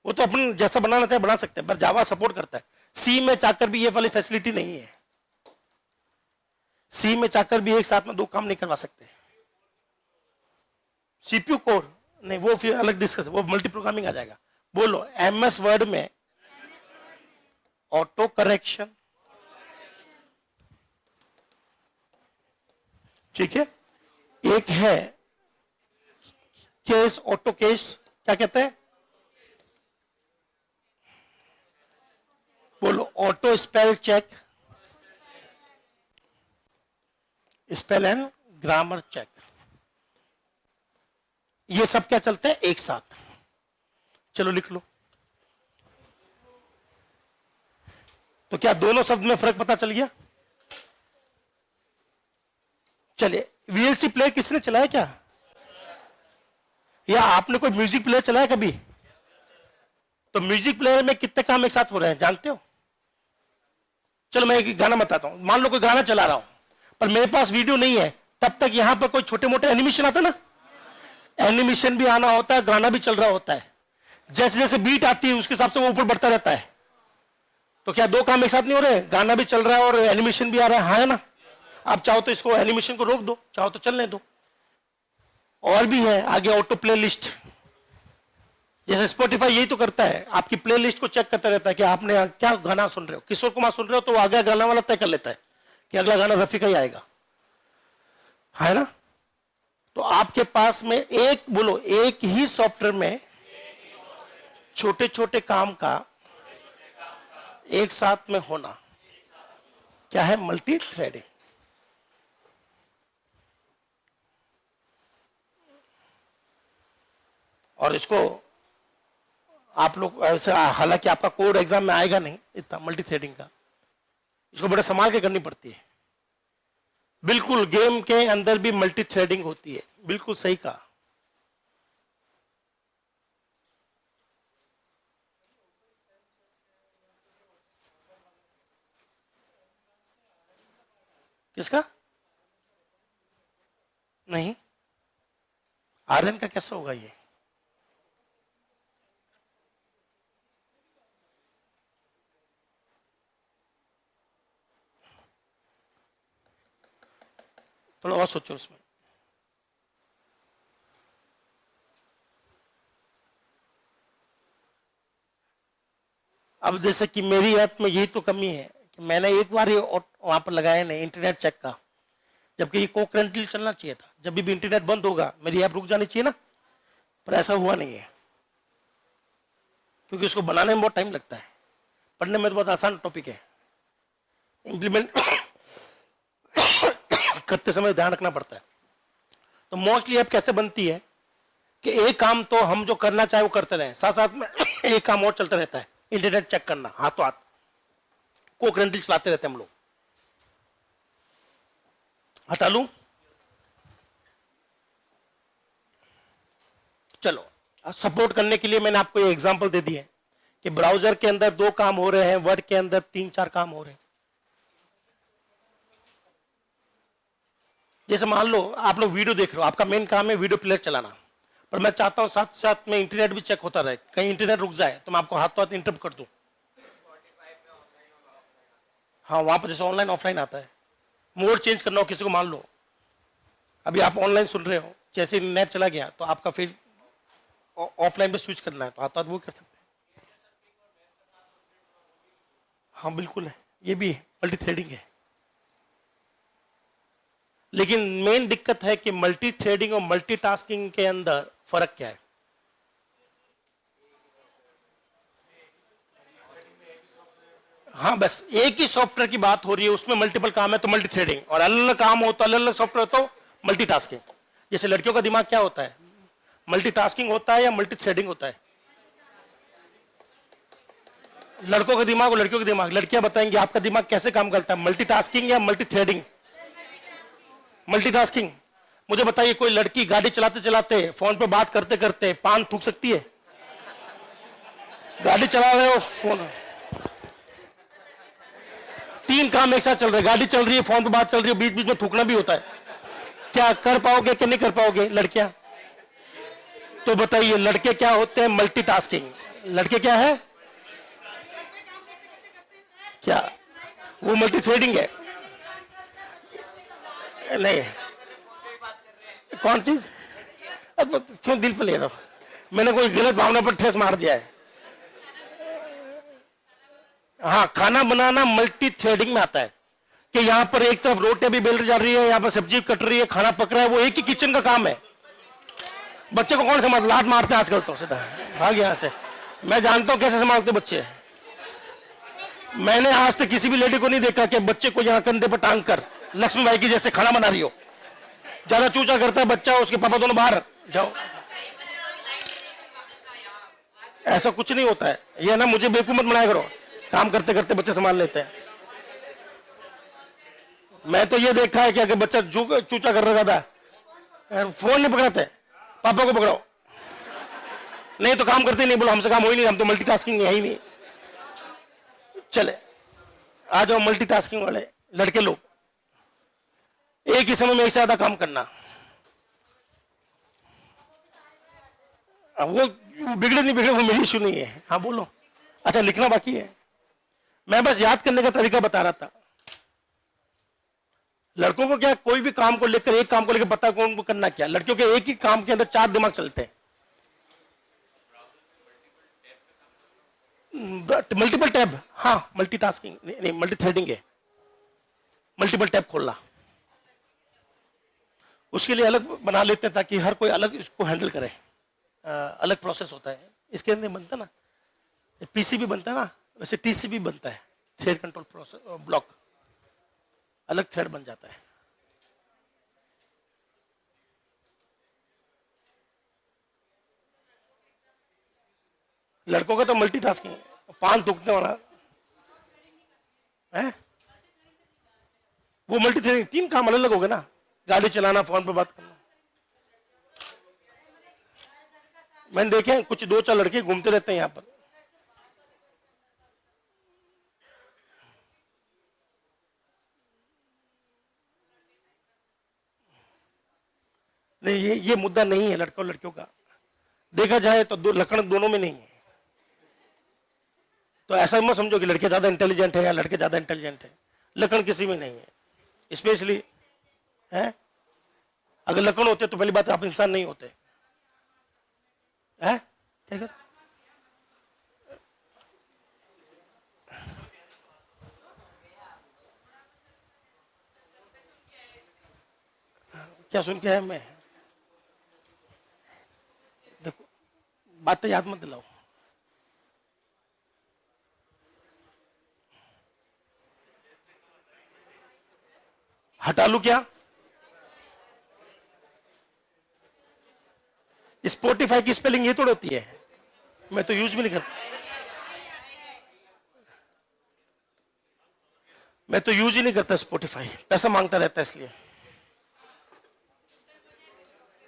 वो तो अपन जैसा बनाना चाहे बना सकते हैं, पर जावा सपोर्ट करता है। सी में चाहकर भी ये वाली फैसिलिटी नहीं है। सी में चाहकर भी एक साथ में 2 काम नहीं करवा सकते। सीपीयू कोर नहीं, वो फिर अलग डिस्कस, वो मल्टी प्रोग्रामिंग आ जाएगा। बोलो, एमएस वर्ड में ऑटो करेक्शन, ठीक है। एक है केस, ऑटो केस। क्या कहते हैं? बोलो, auto spell check, spell and grammar check. ये सब क्या चलते हैं? एक साथ। चलो लिख लो। तो क्या दोनों शब्द में फर्क पता चल गया? चलिए, वीएलसी प्लेयर किसने चलाया क्या? या आपने कोई म्यूजिक प्लेयर चलाया कभी? तो म्यूजिक प्लेयर में कितने काम एक साथ हो रहे हैं जानते हो? चलो मैं एक गाना बताता हूं। मान लो कोई गाना चला रहा हूं, पर मेरे पास वीडियो नहीं है, तब तक यहां पर कोई छोटे मोटे एनिमेशन आता ना, एनिमेशन भी आना होता है, गाना भी चल रहा होता है। जैसे जैसे बीट आती है उसके हिसाब से वो ऊपर बढ़ता रहता है। तो क्या 2 काम एक साथ नहीं हो रहे? गाना भी चल रहा है और एनिमेशन भी आ रहा है, हाँ है ना? आप चाहो तो इसको एनिमेशन को रोक दो, चाहो तो चलने दो। और भी है आगे ऑटो प्ले लिस्ट। जैसे स्पॉटिफाई यही तो करता है, आपकी प्ले लिस्ट को चेक करता रहता है कि आपने क्या गाना सुन रहे हो। किशोर कुमार सुन रहे हो तो वो आगे गाना वाला तय कर लेता है कि अगला गाना रफी का ही आएगा, है ना? तो आपके पास में एक, बोलो, एक ही सॉफ्टवेयर में छोटे छोटे काम का एक साथ में होना क्या है? Multi threading. और इसको आप लोग ऐसे, हालांकि आपका कोड एग्जाम में आएगा नहीं इतना मल्टी थ्रेडिंग का, इसको बड़े संभाल के करनी पड़ती है। बिल्कुल गेम के अंदर भी मल्टी थ्रेडिंग होती है, बिल्कुल सही कहा। किसका? नहीं, आर्यन का कैसे होगा ये? थोड़ा और सोचो उसमें। अब जैसे कि मेरी ऐप में यही तो कमी है कि मैंने एक बार ही वहां पर लगाया नहीं इंटरनेट चेक का, जबकि ये कोकरेंटली चलना चाहिए था। जब भी इंटरनेट बंद होगा मेरी ऐप रुक जानी चाहिए ना, पर ऐसा हुआ नहीं है, क्योंकि उसको बनाने में बहुत टाइम लगता है। पढ़ने में तो बहुत आसान टॉपिक है, इंप्लीमेंट करते समय ध्यान रखना पड़ता है। तो मोस्टली ऐप कैसे बनती है कि एक काम तो हम जो करना चाहे वो करते रहे, साथ साथ में एक काम और चलता रहता है, इंटरनेट चेक करना हाथों हाथ। कोकरेंटल चलाते रहते हैं हम लोग। हटा लूं? चलो, सपोर्ट करने के लिए मैंने आपको ये एग्जांपल दे दी है कि ब्राउजर के अंदर 2 काम हो रहे हैं, वर्ड के अंदर 3-4 काम हो रहे हैं। जैसे मान लो आप लोग वीडियो देख रहे हो, आपका मेन काम है वीडियो प्लेयर चलाना, पर मैं चाहता हूं साथ साथ में इंटरनेट भी चेक होता रहे, कहीं इंटरनेट रुक जाए तो मैं आपको हाथों हाथ इंटरप्ट कर दूं। हाँ, वहां पर जैसे ऑनलाइन ऑफलाइन आता है, मोड चेंज करना हो किसी को, मान लो अभी आप ऑनलाइन सुन रहे हो, जैसे नेट चला गया तो आपका फिर ऑफलाइन पे स्विच करना है तो हाथों हाथ वो कर सकते हैं। हाँ बिल्कुल है, ये भी मल्टी थ्रेडिंग है। लेकिन मेन दिक्कत है कि मल्टी थ्रेडिंग और मल्टीटास्किंग के अंदर फर्क क्या है? हाँ, बस एक ही सॉफ्टवेयर की बात हो रही है, उसमें मल्टीपल काम है तो मल्टी थ्रेडिंग, और अलग अलग काम हो तो अलग अलग सॉफ्टवेयर तो मल्टीटास्किंग। जैसे लड़कियों का दिमाग क्या होता है, मल्टीटास्किंग होता है या मल्टी थ्रेडिंग होता है? लड़कों का दिमाग और लड़कियों का दिमाग, लड़कियां बताएंगी आपका दिमाग कैसे काम करता है, मल्टीटास्किंग या मल्टी थ्रेडिंग? मल्टीटास्किंग। मुझे बताइए, कोई लड़की गाड़ी चलाते चलाते फोन पे बात करते करते पान थूक सकती है? गाड़ी चला रहे हो, फोन, 3 काम एक साथ चल रहे, गाड़ी चल रही है, फोन पे बात चल रही है, बीच बीच में थूकना भी होता है, क्या कर पाओगे कि नहीं कर पाओगे लड़कियां? तो बताइए, लड़के क्या होते हैं? मल्टीटास्किंग। लड़के क्या है? क्या वो मल्टी थ्रेडिंग है? नहीं, कौन चीज? अब क्यों दिल पे ले रहा हो? मैंने कोई गलत भावना पर ठेस मार दिया है? हाँ, खाना बनाना मल्टी थ्रेडिंग में आता है कि यहाँ पर एक तरफ रोटियां भी बेल जा रही है, यहाँ पर सब्जी कट रही है, खाना पक रहा है, वो एक ही किचन का काम है। बच्चे को कौन समझ, लात मारते हैं आजकल तो सीधा भाग यहाँ से। मैं जानता हूं कैसे संभालते बच्चे। मैंने आज तक किसी भी लेडी को नहीं देखा कि बच्चे को यहाँ कंधे पर टांग कर लक्ष्मी बाई की जैसे खाना बना रही हो। ज्यादा चूचा करता है बच्चा, उसके पापा दोनों बाहर जाओ। ऐसा कुछ नहीं होता है, ये ना मुझे बेवकूफ मत बनाया करो, काम करते करते बच्चे संभाल लेते हैं। मैं तो ये देखा है कि अगर बच्चा चूचा कर रहा था, फोन नहीं पकड़ाते, पापा को पकड़ाओ, नहीं तो काम करते नहीं, बोलो हमसे काम हो ही नहीं, हम तो मल्टीटास्किंग है ही नहीं। चले आ जाओ मल्टीटास्किंग वाले लड़के लोग, एक ही समय में एक से ज्यादा काम करना। वो बिगड़े नहीं बिगड़े वो मेरी इशू नहीं है। हाँ बोलो। अच्छा, लिखना बाकी है, मैं बस याद करने का तरीका बता रहा था। लड़कों को क्या, कोई भी काम को लेकर, एक काम को लेकर पता कौन को करना क्या। लड़कियों के एक ही काम के अंदर 4 दिमाग चलते हैं। मल्टीपल टैब, हाँ मल्टीटास्किंग नहीं, मल्टी थ्रेडिंग है, मल्टीपल टैब खोलना। उसके लिए अलग बना लेते हैं ताकि हर कोई अलग इसको हैंडल करे। अलग प्रोसेस होता है इसके अंदर, बनता ना पीसीबी बनता है ना, वैसे टीसीबी बनता है, थ्रेड कंट्रोल प्रोसेस ब्लॉक, अलग थ्रेड बन जाता है। लड़कों का तो मल्टीटास्किंग है, पान थूकने वाला है वो मल्टी थ्रेडिंग। 3 काम अलग अलग हो गए ना, गाड़ी चलाना, फोन पर बात करना। मैंने देखे कुछ 2-4 लड़के घूमते रहते हैं यहाँ पर। नहीं, ये मुद्दा नहीं है लड़कों लड़कियों का, देखा जाए तो लक्षण दोनों में नहीं है। तो ऐसा मत समझो कि लड़के ज्यादा इंटेलिजेंट है या लड़के ज्यादा इंटेलिजेंट है, लक्षण किसी में नहीं है। स्पेशली है, अगर लक्षण होते तो पहली बात आप इंसान नहीं होते है, ठीक है? क्या सुन के है? मैं देखो, बातें याद मत दिलाओ। हटा लू क्या? स्पॉटिफाई की स्पेलिंग ये थोड़ी होती है, मैं तो यूज भी नहीं करता। मैं तो यूज ही नहीं करता स्पॉटिफाई, पैसा मांगता रहता है, इसलिए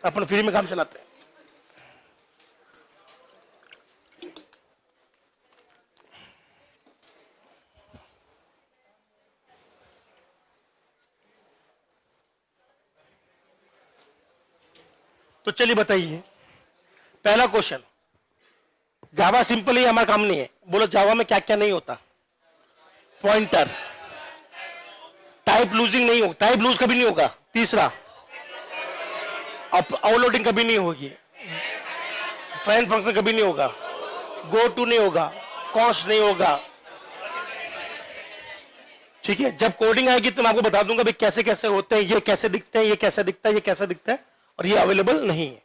अपन फ्री में काम चलाते हैं। तो चलिए बताइए, पहला क्वेश्चन, जावा सिंपल ही हमारा काम नहीं है। बोलो जावा में क्या क्या नहीं होता? पॉइंटर, टाइप लूजिंग नहीं होगा, टाइप लूज कभी नहीं होगा। तीसरा, ओवरलोडिंग कभी नहीं होगी, फ्रेंड फंक्शन कभी नहीं होगा, गो टू नहीं होगा, कॉस्ट नहीं होगा। ठीक है, जब कोडिंग आएगी तो मैं आपको बता दूंगा भाई कैसे कैसे होते हैं, ये कैसे दिखते हैं, ये कैसे दिखता है, ये कैसे दिखता है, और ये अवेलेबल नहीं है।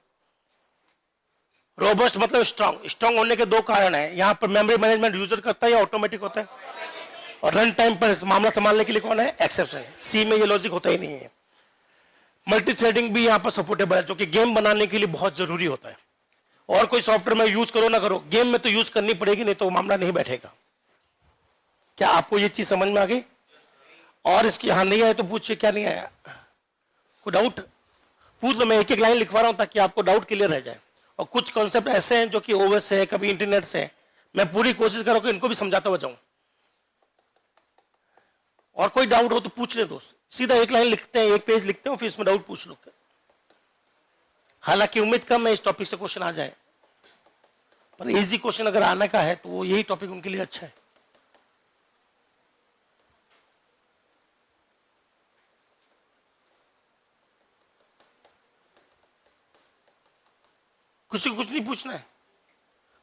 रोबस्ट मतलब स्ट्रांग, स्ट्रांग होने के दो कारण है। यहां पर मेमोरी मैनेजमेंट यूजर करता है या ऑटोमेटिक होता है, और रन टाइम पर मामला संभालने के लिए कौन है? एक्सेप्शन। सी में ये लॉजिक होता ही नहीं है। मल्टी थ्रेडिंग भी यहां पर सपोर्टेबल है, जो कि गेम बनाने के लिए बहुत जरूरी होता है। और कोई सॉफ्टवेयर में यूज करो ना करो, गेम में तो यूज करनी पड़ेगी, नहीं तो मामला नहीं बैठेगा। क्या आपको ये चीज समझ में आ गई? और इसकी यहां नहीं आए तो पूछिए क्या नहीं आया, कोई डाउट पूछ लो। मैं एक एक लाइन लिखवा रहा हूं ताकि आपको डाउट क्लियर रह जाए। और कुछ कॉन्सेप्ट ऐसे हैं जो कि ओएस से है, कभी इंटरनेट से है, मैं पूरी कोशिश करूं कि इनको भी समझाता हुआ जाऊं। और कोई डाउट हो तो पूछ ले दोस्त, सीधा एक लाइन लिखते हैं, एक पेज लिखते हैं, फिर इसमें डाउट पूछ लो। हालांकि उम्मीद कम है इस टॉपिक से क्वेश्चन आ जाए, पर इजी क्वेश्चन अगर आने का है तो वो यही टॉपिक उनके लिए अच्छा है। किसी को कुछ नहीं पूछना है?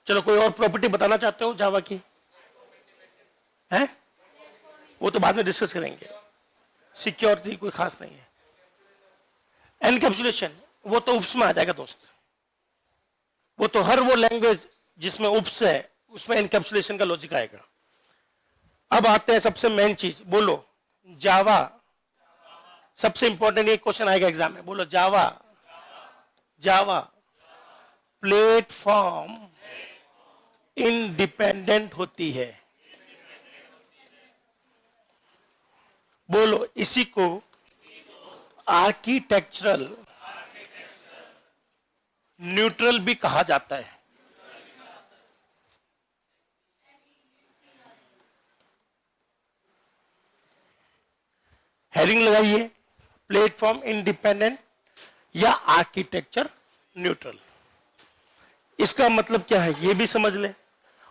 चलो, कोई और प्रॉपर्टी बताना चाहते हो जावा की? है वो तो बाद में डिस्कस करेंगे। सिक्योरिटी कोई खास नहीं है। एनकैप्सुलेशन वो तो उप्स में आ जाएगा दोस्त, वो तो हर वो लैंग्वेज जिसमें उप्स है उसमें एनकैप्सुलेशन का लॉजिक आएगा। अब आते हैं सबसे मेन चीज, बोलो जावा, सबसे इंपॉर्टेंट ये क्वेश्चन आएगा एग्जाम में। बोलो जावा, जावा प्लेटफॉर्म इंडिपेंडेंट होती है। बोलो इसी को आर्किटेक्चरल न्यूट्रल भी कहा जाता है। हेडिंग लगाइए, प्लेटफॉर्म इंडिपेंडेंट या आर्किटेक्चर न्यूट्रल। इसका मतलब क्या है ये भी समझ ले,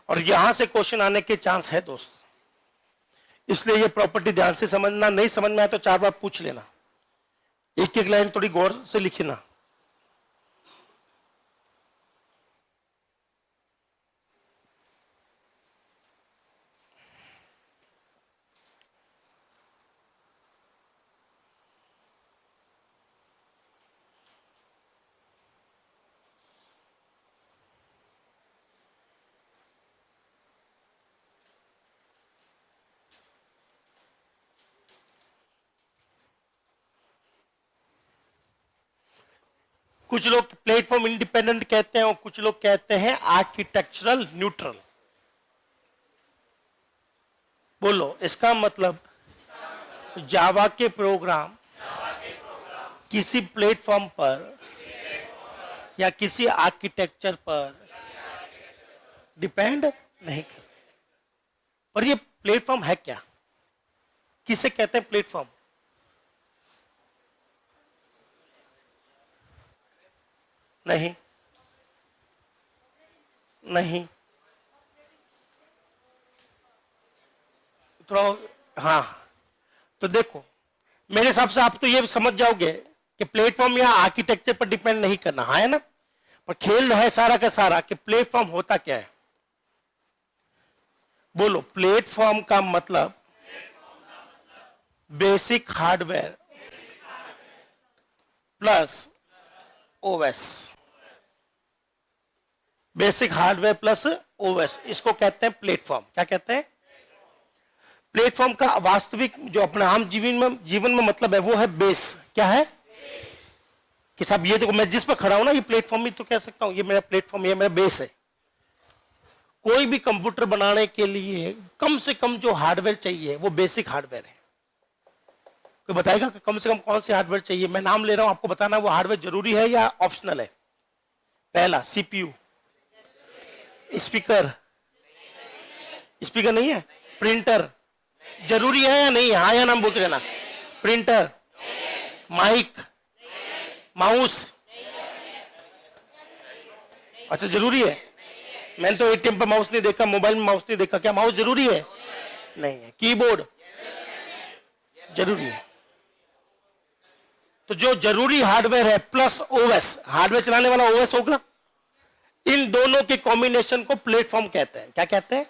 और यहां से क्वेश्चन आने के चांस है दोस्त, इसलिए ये प्रॉपर्टी ध्यान से समझना। नहीं समझ में आया तो 4 बार पूछ लेना, एक एक लाइन थोड़ी गौर से लिखना। कुछ लोग प्लेटफॉर्म इंडिपेंडेंट कहते हैं और कुछ लोग कहते हैं आर्किटेक्चरल न्यूट्रल। बोलो इसका मतलब जावा के प्रोग्राम किसी प्लेटफॉर्म पर या किसी आर्किटेक्चर पर डिपेंड नहीं करते। पर ये प्लेटफॉर्म है क्या? किसे कहते हैं प्लेटफॉर्म? नहीं, नहीं, तो हाँ, तो देखो मेरे हिसाब से आप तो ये समझ जाओगे कि प्लेटफॉर्म या आर्किटेक्चर पर डिपेंड नहीं करना, हाँ है ना? पर खेल है सारा का सारा कि प्लेटफॉर्म होता क्या है। बोलो प्लेटफॉर्म का मतलब basic hardware plus OS. Basic hardware plus OS, इसको कहते हैं प्लेटफॉर्म। क्या कहते हैं? प्लेटफॉर्म का वास्तविक जो अपना आम जीवन में मतलब है वो है बेस। क्या है? कि साहब ये देखो मैं जिस पर खड़ा हूं ना, ये प्लेटफॉर्म ही तो कह सकता हूं, ये मेरा प्लेटफॉर्म, ये मेरा बेस है। कोई भी कंप्यूटर बनाने के लिए कम से कम जो हार्डवेयर चाहिए वो बेसिक हार्डवेयर है। कोई बताएगा कि कम से कम कौन से हार्डवेयर चाहिए? मैं नाम ले रहा हूं, आपको बताना वो हार्डवेयर जरूरी है या ऑप्शनल है। पहला सीपीयू, स्पीकर, स्पीकर नहीं है, प्रिंटर जरूरी है या नहीं है? हाँ या नाम बोलते रहना। प्रिंटर, माइक, माउस, अच्छा जरूरी है। मैंने तो एटीएम पर माउस नहीं देखा, मोबाइल में माउस नहीं देखा, क्या माउस जरूरी है? नहीं है। कीबोर्ड जरूरी है। तो जो जरूरी हार्डवेयर है प्लस ओएस, हार्डवेयर चलाने वाला ओएस होगा, इन दोनों के कॉम्बिनेशन को प्लेटफॉर्म कहते हैं। क्या कहते हैं?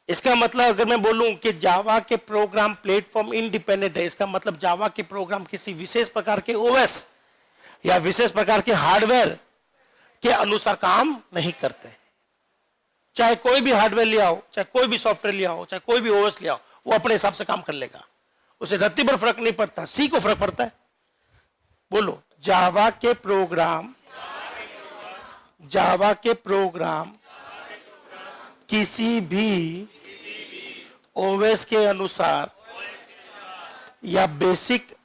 इसका मतलब अगर मैं बोलूं कि जावा के प्रोग्राम प्लेटफॉर्म इंडिपेंडेंट है, इसका मतलब जावा के प्रोग्राम किसी विशेष प्रकार के ओएस या विशेष प्रकार के हार्डवेयर के अनुसार काम नहीं करते। चाहे कोई भी हार्डवेयर ले आओ, चाहे कोई भी सॉफ्टवेयर ले आओ, चाहे कोई भी ओएस ले आओ, वो अपने हिसाब से काम कर लेगा, उसे रत्ती पर फर्क नहीं पड़ता। सी को फर्क पड़ता है। बोलो, जावा के प्रोग्राम किसी भी ओएस के अनुसार या बेसिक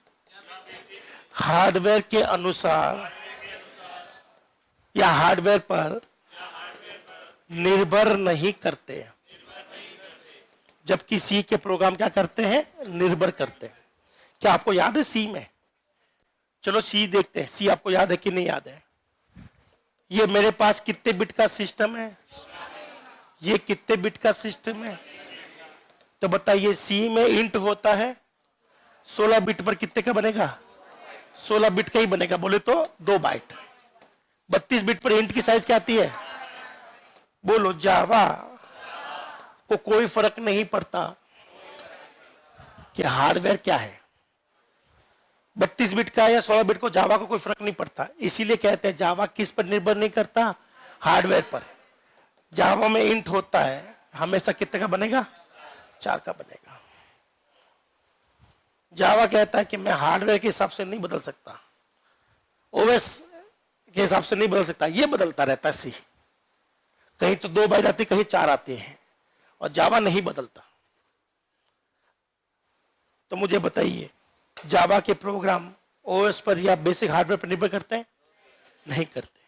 हार्डवेयर के अनुसार या हार्डवेयर पर निर्भर नहीं करते, जबकि सी के प्रोग्राम क्या करते हैं? निर्भर करते हैं। क्या आपको याद है सी में? चलो सी देखते हैं, सी आपको याद है कि नहीं याद है? ये मेरे पास कितने बिट का सिस्टम है? ये कितने बिट का सिस्टम है? तो बताइए, सी में इंट होता है, 16 बिट पर कितने का बनेगा? 16 बिट का ही बनेगा। बोले तो 2 बाइट। 32 बिट पर इंट की साइज क्या आती है? बोलो, जावा को कोई फर्क नहीं पड़ता कि हार्डवेयर क्या है, 32 बिट का या 16 बिट को जावा को कोई फर्क नहीं पड़ता। इसीलिए कहते हैं जावा किस पर निर्भर नहीं करता? हार्डवेयर पर। जावा में इंट होता है, हमेशा कितने का बनेगा? 4 का बनेगा। जावा कहता है कि मैं हार्डवेयर के हिसाब से नहीं बदल सकता, ओएस के हिसाब से नहीं बदल सकता, ये बदलता रहता है सी। कहीं तो 2 बाइट आती, कहीं 4 आती है, और जावा नहीं बदलता। तो मुझे बताइए, जावा के प्रोग्राम ओएस पर या बेसिक हार्डवेयर पर निर्भर करते हैं? नहीं करते।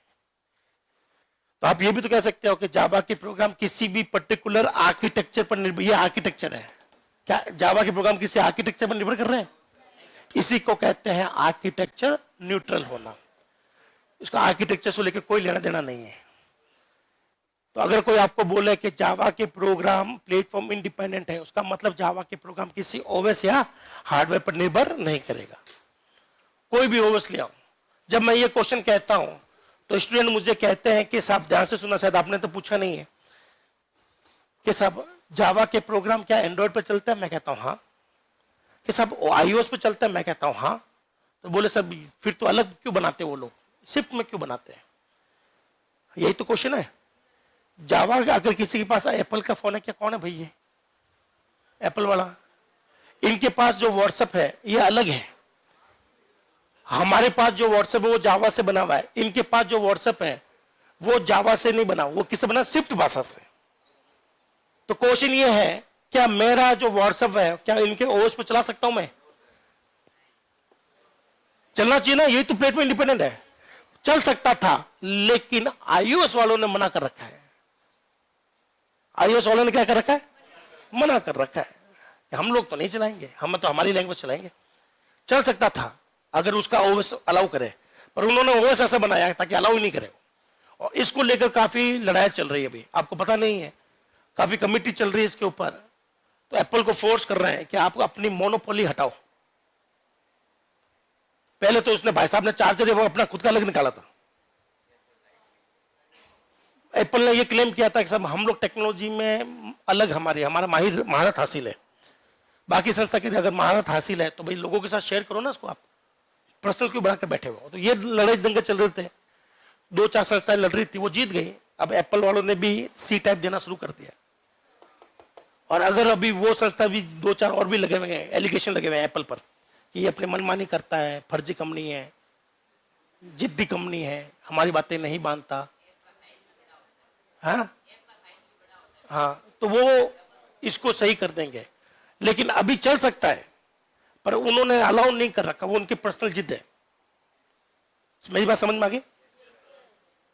तो आप ये भी तो कह सकते हो कि जावा के प्रोग्राम किसी भी पर्टिकुलर आर्किटेक्चर पर निर्भर, ये आर्किटेक्चर है, क्या जावा के प्रोग्राम किसी आर्किटेक्चर पर निर्भर कर रहे हैं? इसी को कहते हैं आर्किटेक्चर न्यूट्रल होना। इसका आर्किटेक्चर से लेकर कोई लेना देना नहीं है। तो अगर कोई आपको बोले कि जावा के प्रोग्राम प्लेटफॉर्म इंडिपेंडेंट है, उसका मतलब जावा के प्रोग्राम किसी ओएस या हार्डवेयर पर निर्भर नहीं करेगा। कोई भी ओएस ले आओ। जब मैं ये क्वेश्चन कहता हूं तो स्टूडेंट मुझे कहते हैं कि साहब ध्यान से सुना, शायद आपने तो पूछा नहीं है, कि साहब जावा के प्रोग्राम क्या एंड्रॉइड पर चलता है? मैं कहता हूं हाँ। कि साहब आईओएस पर चलता है? मैं कहता हूं हाँ। तो बोले सब फिर तो अलग क्यों बनाते वो लोग, शिफ्ट में क्यों बनाते हैं? यही तो क्वेश्चन है। जावा अगर किसी के पास एप्पल का फोन है, क्या कौन है भाई ये एप्पल वाला? इनके पास जो व्हाट्सएप है ये अलग है, हमारे पास जो व्हाट्सएप है वो जावा से बना हुआ है, इनके पास जो व्हाट्सएप है वो जावा से नहीं बना, वो किससे बना? स्विफ्ट भाषा से। तो क्वेश्चन ये है, क्या मेरा जो व्हाट्सएप है क्या इनके ओएस पर चला सकता हूं मैं? चलना चाहिए ना, यही तो प्लेटफॉर्म इंडिपेंडेंट है। चल सकता था, लेकिन आईओएस वालों ने मना कर रखा है। आईओएस वालों ने क्या कर रखा है? मना कर रखा है कि हम लोग तो नहीं चलाएंगे, हम तो हमारी लैंग्वेज चलाएंगे। चल सकता था अगर उसका ओएस अलाउ करे, पर उन्होंने ओएस ऐसा बनाया ताकि अलाउ नहीं करे। और इसको लेकर काफी लड़ाई चल रही है अभी, आपको पता नहीं है, काफी कमिटी चल रही है इसके ऊपर। तो एप्पल को फोर्स कर रहे हैं कि आप अपनी मोनोपोली हटाओ। पहले तो उसने भाई साहब ने चार्जर वो अपना खुद का अलग निकाला था। एप्पल ने ये क्लेम किया था कि सब हम लोग टेक्नोलॉजी में अलग, हमारा महारत हासिल है। बाकी संस्था कहती है अगर महारत हासिल है तो भाई लोगों के साथ शेयर करो ना, उसको आप पर्सनल क्यों बनाकर बैठे हो? तो ये लड़ाई दंगे चल रहे थे, 2-4 संस्थाएं लड़ रही थी, वो जीत गई। अब एप्पल वालों ने भी सी टाइप देना शुरू कर दिया। और अगर अभी वो संस्था भी 2-4 और भी लगे हुए हैं, एलिगेशन लगे हुए हैं एप्पल पर कि ये अपनी मनमानी करता है, फर्जी कंपनी है, जिद्दी कंपनी है, हमारी बातें नहीं मानता। हाँ, तो वो इसको सही कर देंगे। लेकिन अभी चल सकता है, पर उन्होंने अलाउ नहीं कर रखा, वो उनकी पर्सनल जिद है। मेरी बात समझ में आ गई?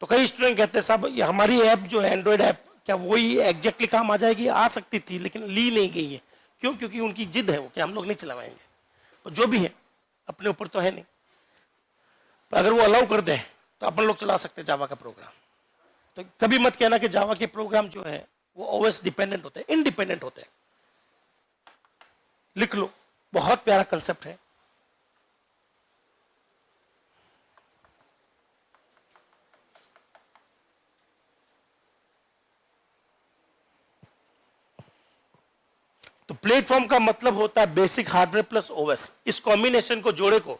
तो कई स्टूडेंट कहते हैं साहब ये हमारी ऐप जो है एंड्रॉइड ऐप, क्या वही एग्जैक्टली काम आ जाएगी? आ सकती थी लेकिन ली नहीं गई है। क्यों? क्योंकि उनकी जिद है वो कि हम लोग नहीं चलाएंगे। तो जो भी है अपने ऊपर तो है नहीं, पर अगर वो अलाउ कर दे तो अपन लोग चला सकते हैं जावा का प्रोग्राम। तो कभी मत कहना कि जावा के प्रोग्राम जो है वो ओएस डिपेंडेंट होते हैं, इंडिपेंडेंट होते हैं। लिख लो, बहुत प्यारा कंसेप्ट है। तो प्लेटफॉर्म का मतलब होता है बेसिक हार्डवेयर प्लस ओएस। इस कॉम्बिनेशन को जोड़े को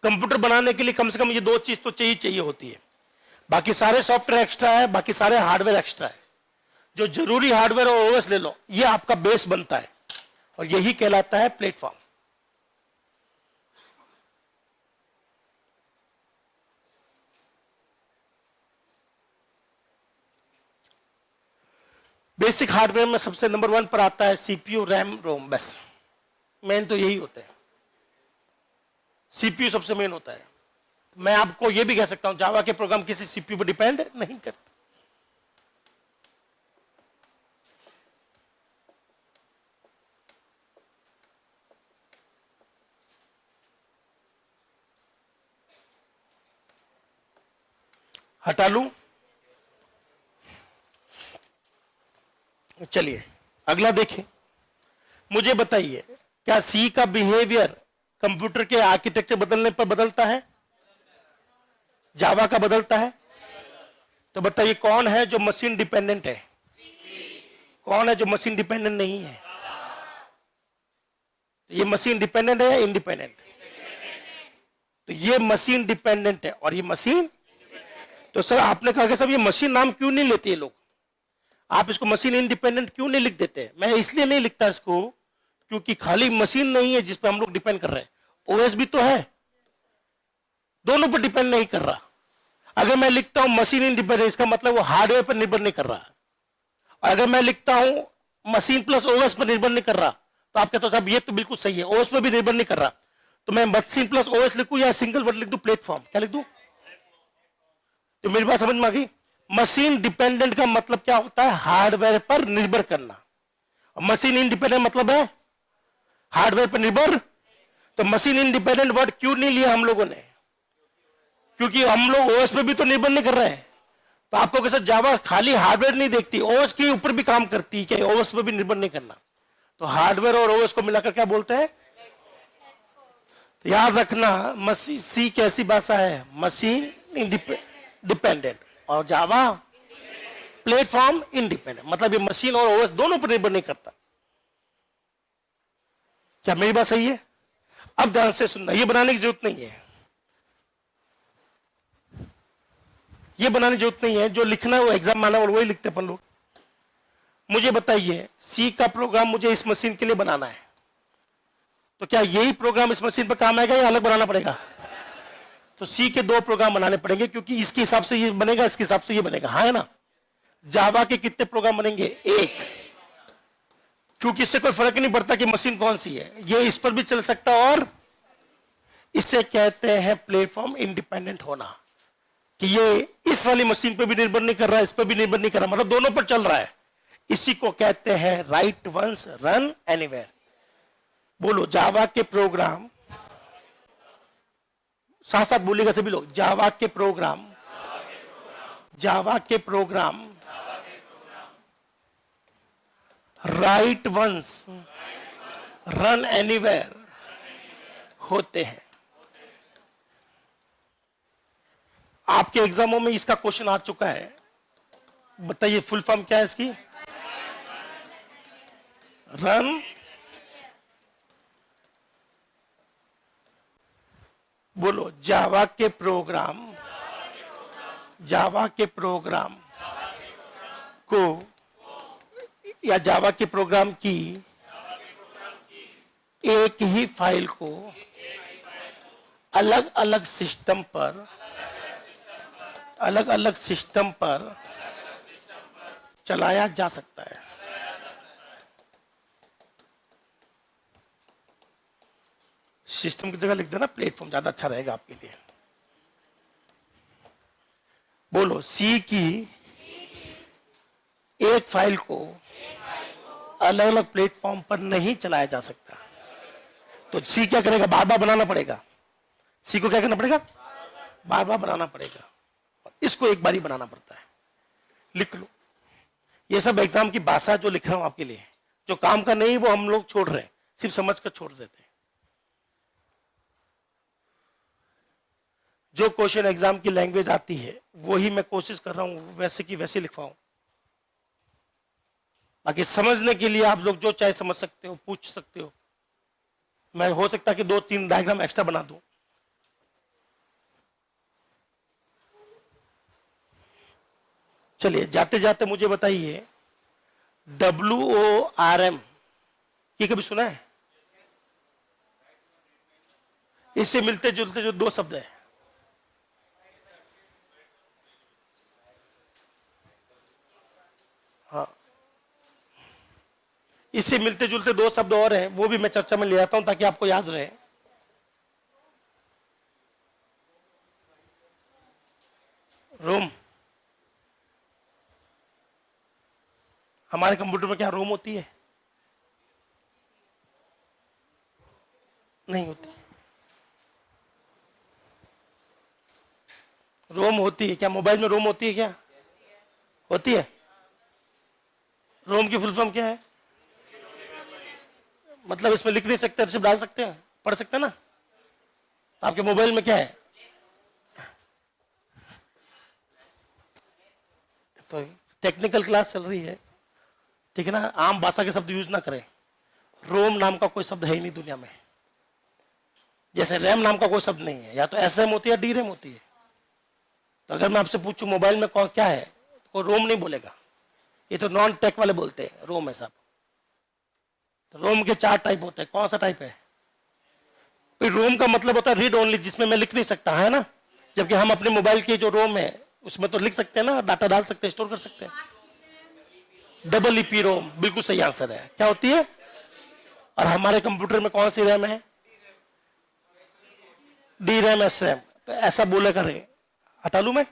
कंप्यूटर बनाने के लिए कम से कम ये दो चीज तो चाहिए होती है। बाकी सारे सॉफ्टवेयर एक्स्ट्रा है, बाकी सारे हार्डवेयर एक्स्ट्रा है। जो जरूरी हार्डवेयर और ओएस ले लो, ये आपका बेस बनता है और यही कहलाता है प्लेटफॉर्म। बेसिक हार्डवेयर में सबसे नंबर 1 पर आता है सीपीयू, रैम, रोम। बस मेन तो यही होता है। सीपीयू सबसे मेन होता है। मैं आपको यह भी कह सकता हूं जावा के प्रोग्राम किसी सीपीयू पर डिपेंड नहीं करते। हटा लूं? चलिए अगला देखें। मुझे बताइए क्या सी का बिहेवियर कंप्यूटर के आर्किटेक्चर बदलने पर बदलता है? जावा का बदलता है? तो बताइए कौन है जो मशीन डिपेंडेंट है? कौन है जो मशीन डिपेंडेंट नहीं है? ये मशीन डिपेंडेंट है या इंडिपेंडेंट? तो ये मशीन डिपेंडेंट है और ये मशीन। तो सर आपने कहा कि सब ये मशीन नाम क्यों नहीं लेते ये लोग? आप इसको मशीन इंडिपेंडेंट क्यों नहीं लिख देते? मैं इसलिए नहीं लिखता इसको क्योंकि खाली मशीन नहीं है जिस पर हम लोग डिपेंड कर रहे हैं, ओएस भी तो है, दोनों पर डिपेंड नहीं कर रहा। अगर मैं लिखता हूं मशीन इंडिपेंडेंट, इसका मतलब वो हार्डवेयर पर निर्भर नहीं कर रहा। और अगर मैं लिखता हूं मशीन प्लस ओएस पर निर्भर नहीं कर रहा, तो आप कहते हो साहब ये तो बिल्कुल सही है, ओएस पर भी निर्भर नहीं कर रहा। तो मैं मशीन प्लस ओएस लिखूं या सिंगल वर्ड लिख दूं, प्लेटफॉर्म? क्या लिख दूं? तो मेरी बात समझ में आ गई? मशीन डिपेंडेंट का मतलब क्या होता है? हार्डवेयर पर निर्भर करना। मशीन इंडिपेंडेंट मतलब है हार्डवेयर पर निर्भर। तो मशीन इंडिपेंडेंट वर्ड क्यों नहीं लिया हम लोगों ने? क्योंकि हम लोग ओएस पे भी तो निर्भर नहीं कर रहे हैं। तो आपको कैसे जावा खाली हार्डवेयर नहीं देखती, ओएस के ऊपर भी काम करती है कि ओएस पे भी निर्भर नहीं करना। तो हार्डवेयर और ओएस को मिलाकर क्या बोलते हैं? तो याद रखना मशीन सी कैसी भाषा है? मशीन डिपेंडेंट और जावा प्लेटफॉर्म इंडिपेंडेंट। मतलब ये मशीन और ओएस दोनों पर निर्भर नहीं करता। क्या मेरी बात सही है? अब ध्यान से सुनना, ये बनाने की जरूरत नहीं है, ये बनाने की जरूरत नहीं है। जो लिखना है वो एग्जाम माना और वही लिखते अपन लोग। मुझे बताइए सी का प्रोग्राम मुझे इस मशीन के लिए बनाना है, तो क्या यही प्रोग्राम इस मशीन पर काम आएगा या अलग बनाना पड़ेगा? तो सी के 2 प्रोग्राम बनाने पड़ेंगे क्योंकि इसके हिसाब से ये बनेगा, इसके हिसाब से ये बनेगा, हाँ है ना? जावा के कितने प्रोग्राम बनेंगे? 1। क्योंकि इससे कोई फर्क नहीं पड़ता कि मशीन कौन सी है, ये इस पर भी चल सकता है। और इसे कहते हैं प्लेटफॉर्म इंडिपेंडेंट होना, कि ये इस वाली मशीन पे भी निर्भर नहीं कर रहा है, इस पर भी निर्भर नहीं कर रहा, मतलब दोनों पर चल रहा है। इसी को कहते हैं राइट वंस रन एनीवेयर। बोलो जावा के प्रोग्राम, साथ साथ बोलेगा सभी लोग, जावा के प्रोग्राम, जावा के program write once run anywhere होते हैं। आपके एग्जामों में इसका क्वेश्चन आ चुका है, बताइए फुल फॉर्म क्या है इसकी? रन, बोलो जावा के प्रोग्राम, जावा के प्रोग्राम को या जावा के प्रोग्राम की एक ही फाइल को अलग अलग सिस्टम पर, अलग अलग सिस्टम पर चलाया जा सकता है। सिस्टम की जगह लिख देना प्लेटफॉर्म, ज्यादा अच्छा रहेगा आपके लिए। बोलो, सी की एक फाइल को अलग अलग प्लेटफॉर्म पर नहीं चलाया जा सकता। तो सी क्या करेगा, बार बार बनाना पड़ेगा। सी को क्या करना पड़ेगा, बार बार बनाना पड़ेगा। इसको एक बार ही बनाना पड़ता है। लिख लो, ये सब एग्जाम की भाषा जो लिख रहा हूं आपके लिए, जो काम का नहीं वो हम लोग छोड़ रहे हैं, सिर्फ समझ कर छोड़ देते हैं। जो क्वेश्चन एग्जाम की लैंग्वेज आती है वही मैं कोशिश कर रहा हूं वैसे की वैसे लिखवाऊं। बाकी समझने के लिए आप लोग जो चाहे समझ सकते हो, पूछ सकते हो। मैं हो सकता है कि 2-3 डायग्राम एक्स्ट्रा बना दूं। चलिए, जाते जाते मुझे बताइए, WORM ये कभी सुना है? इससे मिलते जुलते जो दो शब्द है, हाँ, इससे मिलते जुलते दो शब्द और हैं, वो भी मैं चर्चा में ले आता हूं ताकि आपको याद रहे। रोम, हमारे कंप्यूटर में क्या रोम होती है? नहीं होती। रोम होती है क्या? मोबाइल में रोम होती है क्या? होती है। रोम की फुल फॉर्म क्या है? मतलब इसमें लिख नहीं सकते, सिर्फ डाल सकते हैं, पढ़ सकते हैं ना? तो आपके मोबाइल में क्या है? तो टेक्निकल क्लास चल रही है, ठीक है ना? आम भाषा के शब्द यूज ना करें। रोम नाम का कोई शब्द है ही नहीं दुनिया में। जैसे रैम नाम का कोई शब्द नहीं है, या तो एसएम होती है या डी रैम होती है। तो अगर मैं आपसे पूछूं मोबाइल में कौन क्या है, तो रोम नहीं बोलेगा। ये तो नॉन टेक वाले बोलते हैं रोम है सब। तो रोम के 4 टाइप होते हैं। कौन सा टाइप है? फिर रोम का मतलब होता है रीड ओनली, जिसमें मैं लिख नहीं सकता, है ना? जबकि हम अपने मोबाइल की जो रोम है उसमें तो लिख सकते हैं ना, डाटा डाल सकते हैं, स्टोर कर सकते हैं। डबल ईपी रोम बिल्कुल सही आंसर है। क्या होती है? और हमारे कंप्यूटर में कौन सी रैम है? D RAM, S RAM. तो ऐसा बोले करें, हटा लू मैं?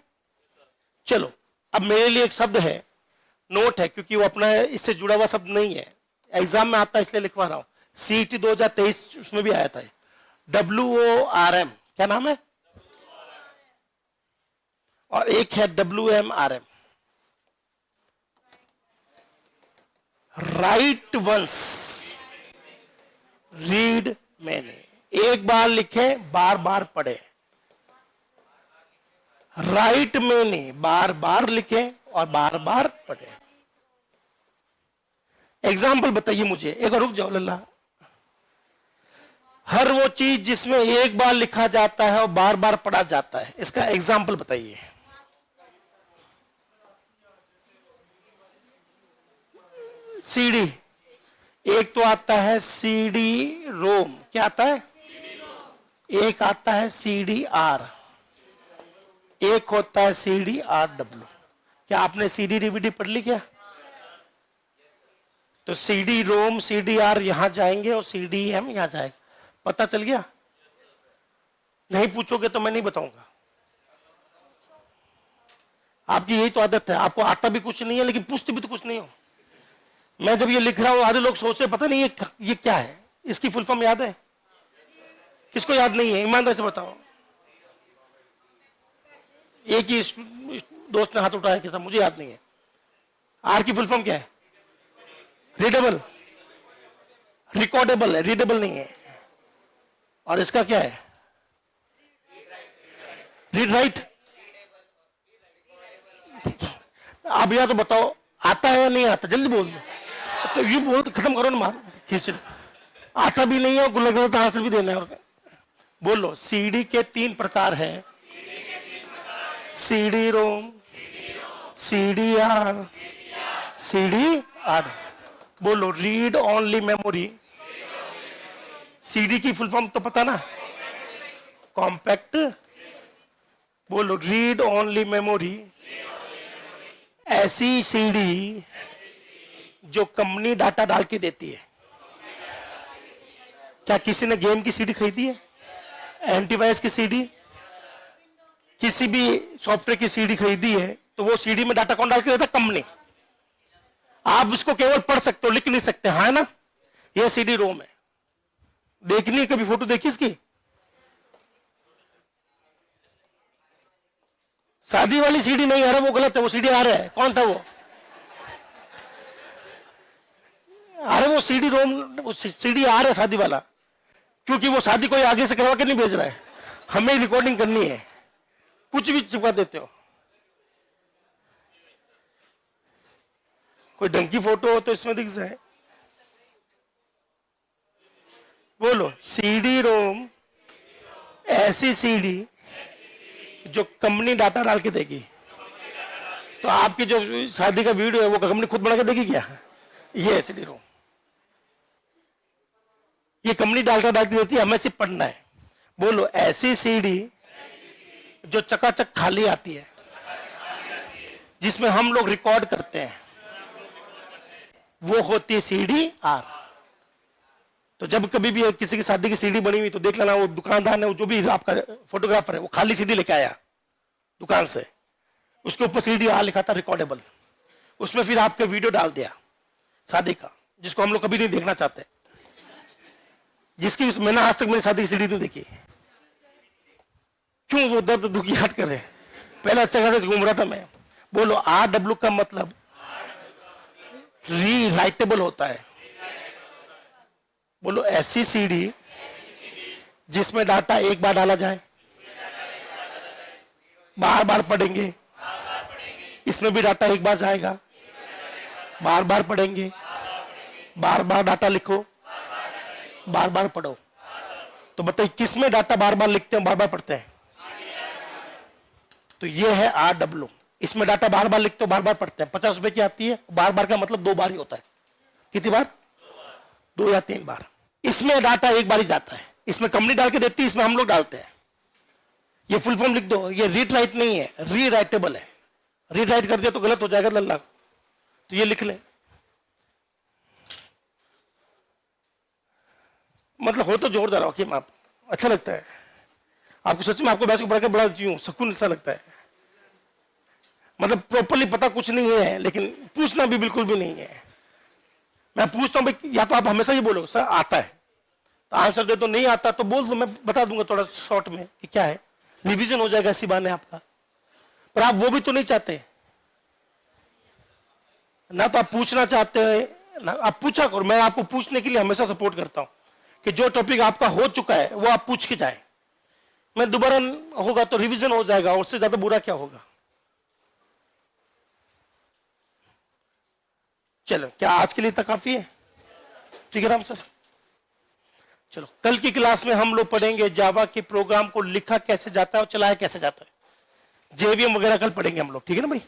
चलो, अब मेरे लिए एक शब्द है, नोट है, क्योंकि वो अपना इससे जुड़ा हुआ शब्द नहीं है, एग्जाम में आता है इसलिए लिखवा रहा हूं। सीईटी 2023 उसमें भी आया था। WORM, क्या नाम है? और एक है WMRM, write once, read many. एक बार लिखे, बार बार पढ़े। राइट मैनी, बार बार लिखे और बार बार पढ़े। एग्जाम्पल बताइए मुझे। एक और रुक जाओ लल्ला। हर वो चीज जिसमें एक बार लिखा जाता है और बार बार पढ़ा जाता है, इसका एग्जाम्पल बताइए। सीडी, एक तो आता है सीडी रोम, क्या आता है? एक आता है CDR, एक होता है CDRW। क्या आपने CD DVD पढ़ ली क्या? तो CD रोम, CDR यहां जाएंगे और CDM यहां जाएगा। पता चल गया? नहीं पूछोगे तो मैं नहीं बताऊंगा। आपकी यही तो आदत है, आपको आता भी कुछ नहीं है लेकिन पूछते भी तो कुछ नहीं हो। मैं जब ये लिख रहा हूं, आधे लोग सोचते पता नहीं ये क्या है, इसकी फुल फॉर्म याद है? किसको याद नहीं है? ईमानदारी से बताओ। एक ही दोस्त ने हाथ उठाया कि साहब मुझे याद नहीं है। आर की फुल फॉर्म क्या है? रीडेबल, रिकॉर्डेबल है, रीडेबल नहीं है। और इसका क्या है? Read write. आप यहां तो बताओ, आता है या नहीं आता? जल्दी बोल दो। तो ये बोल तो खत्म करो ना, मार खींच। आता भी नहीं है और गलत आंसर भी देना है। बोलो, सीडी के 3 प्रकार हैं। CD रोम, CDR, CDR। बोलो, रीड ओनली मेमोरी। CD की फुल फॉर्म तो पता ना? कॉम्पैक्ट। बोलो, रीड ओनली मेमोरी। ऐसी CD जो कंपनी डाटा डाल के देती है। क्या किसी ने गेम की सीडी खरीदी है? एंटीवायरस की सीडी, किसी भी सॉफ्टवेयर की सीडी खरीदी है तो वो सीडी में डाटा कौन डाल के देता? कंपनी। आप उसको केवल पढ़ सकते हो, लिख नहीं सकते, हाँ ना? ये सीडी रोम है। देखनी है कभी फोटो देखी इसकी? शादी वाली सीडी नहीं आ रहा, वो गलत है, वो सीडी आ रहा है। कौन था वो? अरे वो सीडी रोम, सीडी आ रहा है शादी वाला, क्योंकि वो शादी कोई आगे से करवा के नहीं भेज रहा है, हमें रिकॉर्डिंग करनी है। कुछ भी चिपका देते हो। कोई ढंग की फोटो हो तो इसमें दिख जाए। बोलो, सीडी रोम ऐसी सीडी जो कंपनी डाटा डाल के देगी। तो आपकी जो शादी का वीडियो है वो कंपनी खुद बना के देगी क्या? ये है सीडी रोम, ये कंपनी डाटा डाल के देती है, हमें सिर्फ पढ़ना है। बोलो, ऐसी सीडी जो चकाचक खाली आती है, जिसमें हम लोग रिकॉर्ड करते हैं, वो होती है सीडी आर। तो जब कभी भी किसी की शादी की सीडी बनी हुई तो देख लेना, वो दुकानदार ने, जो भी आपका फोटोग्राफर है, वो खाली सीडी लेके आया दुकान से, उसके ऊपर सीडी आर लिखा था, रिकॉर्डेबल। उसमें फिर आपके वीडियो डाल दिया शादी का, जिसको हम लोग कभी नहीं देखना चाहते, जिसकी मैंने आज तक मेरी शादी की सीडी नहीं देखी। क्यों? वो दर्द दुख याद कर रहे हैं। पहले अच्छा खासा घूम रहा था मैं। बोलो, RW का मतलब रीराइटेबल होता है। बोलो, ऐसी सीडी जिसमें डाटा एक बार डाला जाए, बार बार पढ़ेंगे, इसमें भी डाटा एक बार जाएगा, बार बार पढ़ेंगे, बार बार डाटा लिखो, बार बार पढ़ो। तो बताइए किसमें डाटा बार बार लिखते हैं, बार बार पढ़ते हैं? तो ये है RW। इसमें डाटा बार बार लिखते हो, बार बार पढ़ते हैं। 50 रुपए की आती है। बार बार का मतलब 2 बार ही होता है। कितनी बार? 2 या 3 बार। इसमें डाटा एक बार ही जाता है। इसमें कंपनी डाल के देती है, इसमें हम लोग डालते हैं। ये फुल फॉर्म लिख दो, ये रीड राइट नहीं है, रीराइटेबल है। रीड राइट कर दिया तो गलत हो जाएगा लल्ला, तो ये लिख ले। मतलब हो तो जोरदार हकीम आप, अच्छा लगता है आपको। सच में आपको बैच को पढ़ के बड़ा क्यों सुकून सा लगता है। मतलब प्रॉपरली पता कुछ नहीं है, लेकिन पूछना भी बिल्कुल भी नहीं है। मैं पूछता हूं भाई, या तो आप हमेशा ही बोलो सर आता है, तो आंसर दे, तो नहीं आता तो बोल दो, मैं बता दूंगा थोड़ा शॉर्ट में कि क्या है, रिवीजन हो जाएगा इसी बहाने आपका। पर आप वो भी तो नहीं चाहते ना, तो आप पूछना चाहते हैं ना, आप पूछा करो। मैं आपको पूछने के लिए हमेशा सपोर्ट करता हूं कि जो टॉपिक आपका हो चुका है वो आप पूछ के जाए। मैं दोबारा होगा तो रिवीजन हो जाएगा, उससे ज्यादा बुरा क्या होगा। चलो, क्या आज के लिए तक काफी है? ठीक है राम सर। चलो, कल की क्लास में हम लोग पढ़ेंगे जावा के प्रोग्राम को लिखा कैसे जाता है और चलाया कैसे जाता है। जेवीएम वगैरह कल पढ़ेंगे हम लोग, ठीक है ना भाई।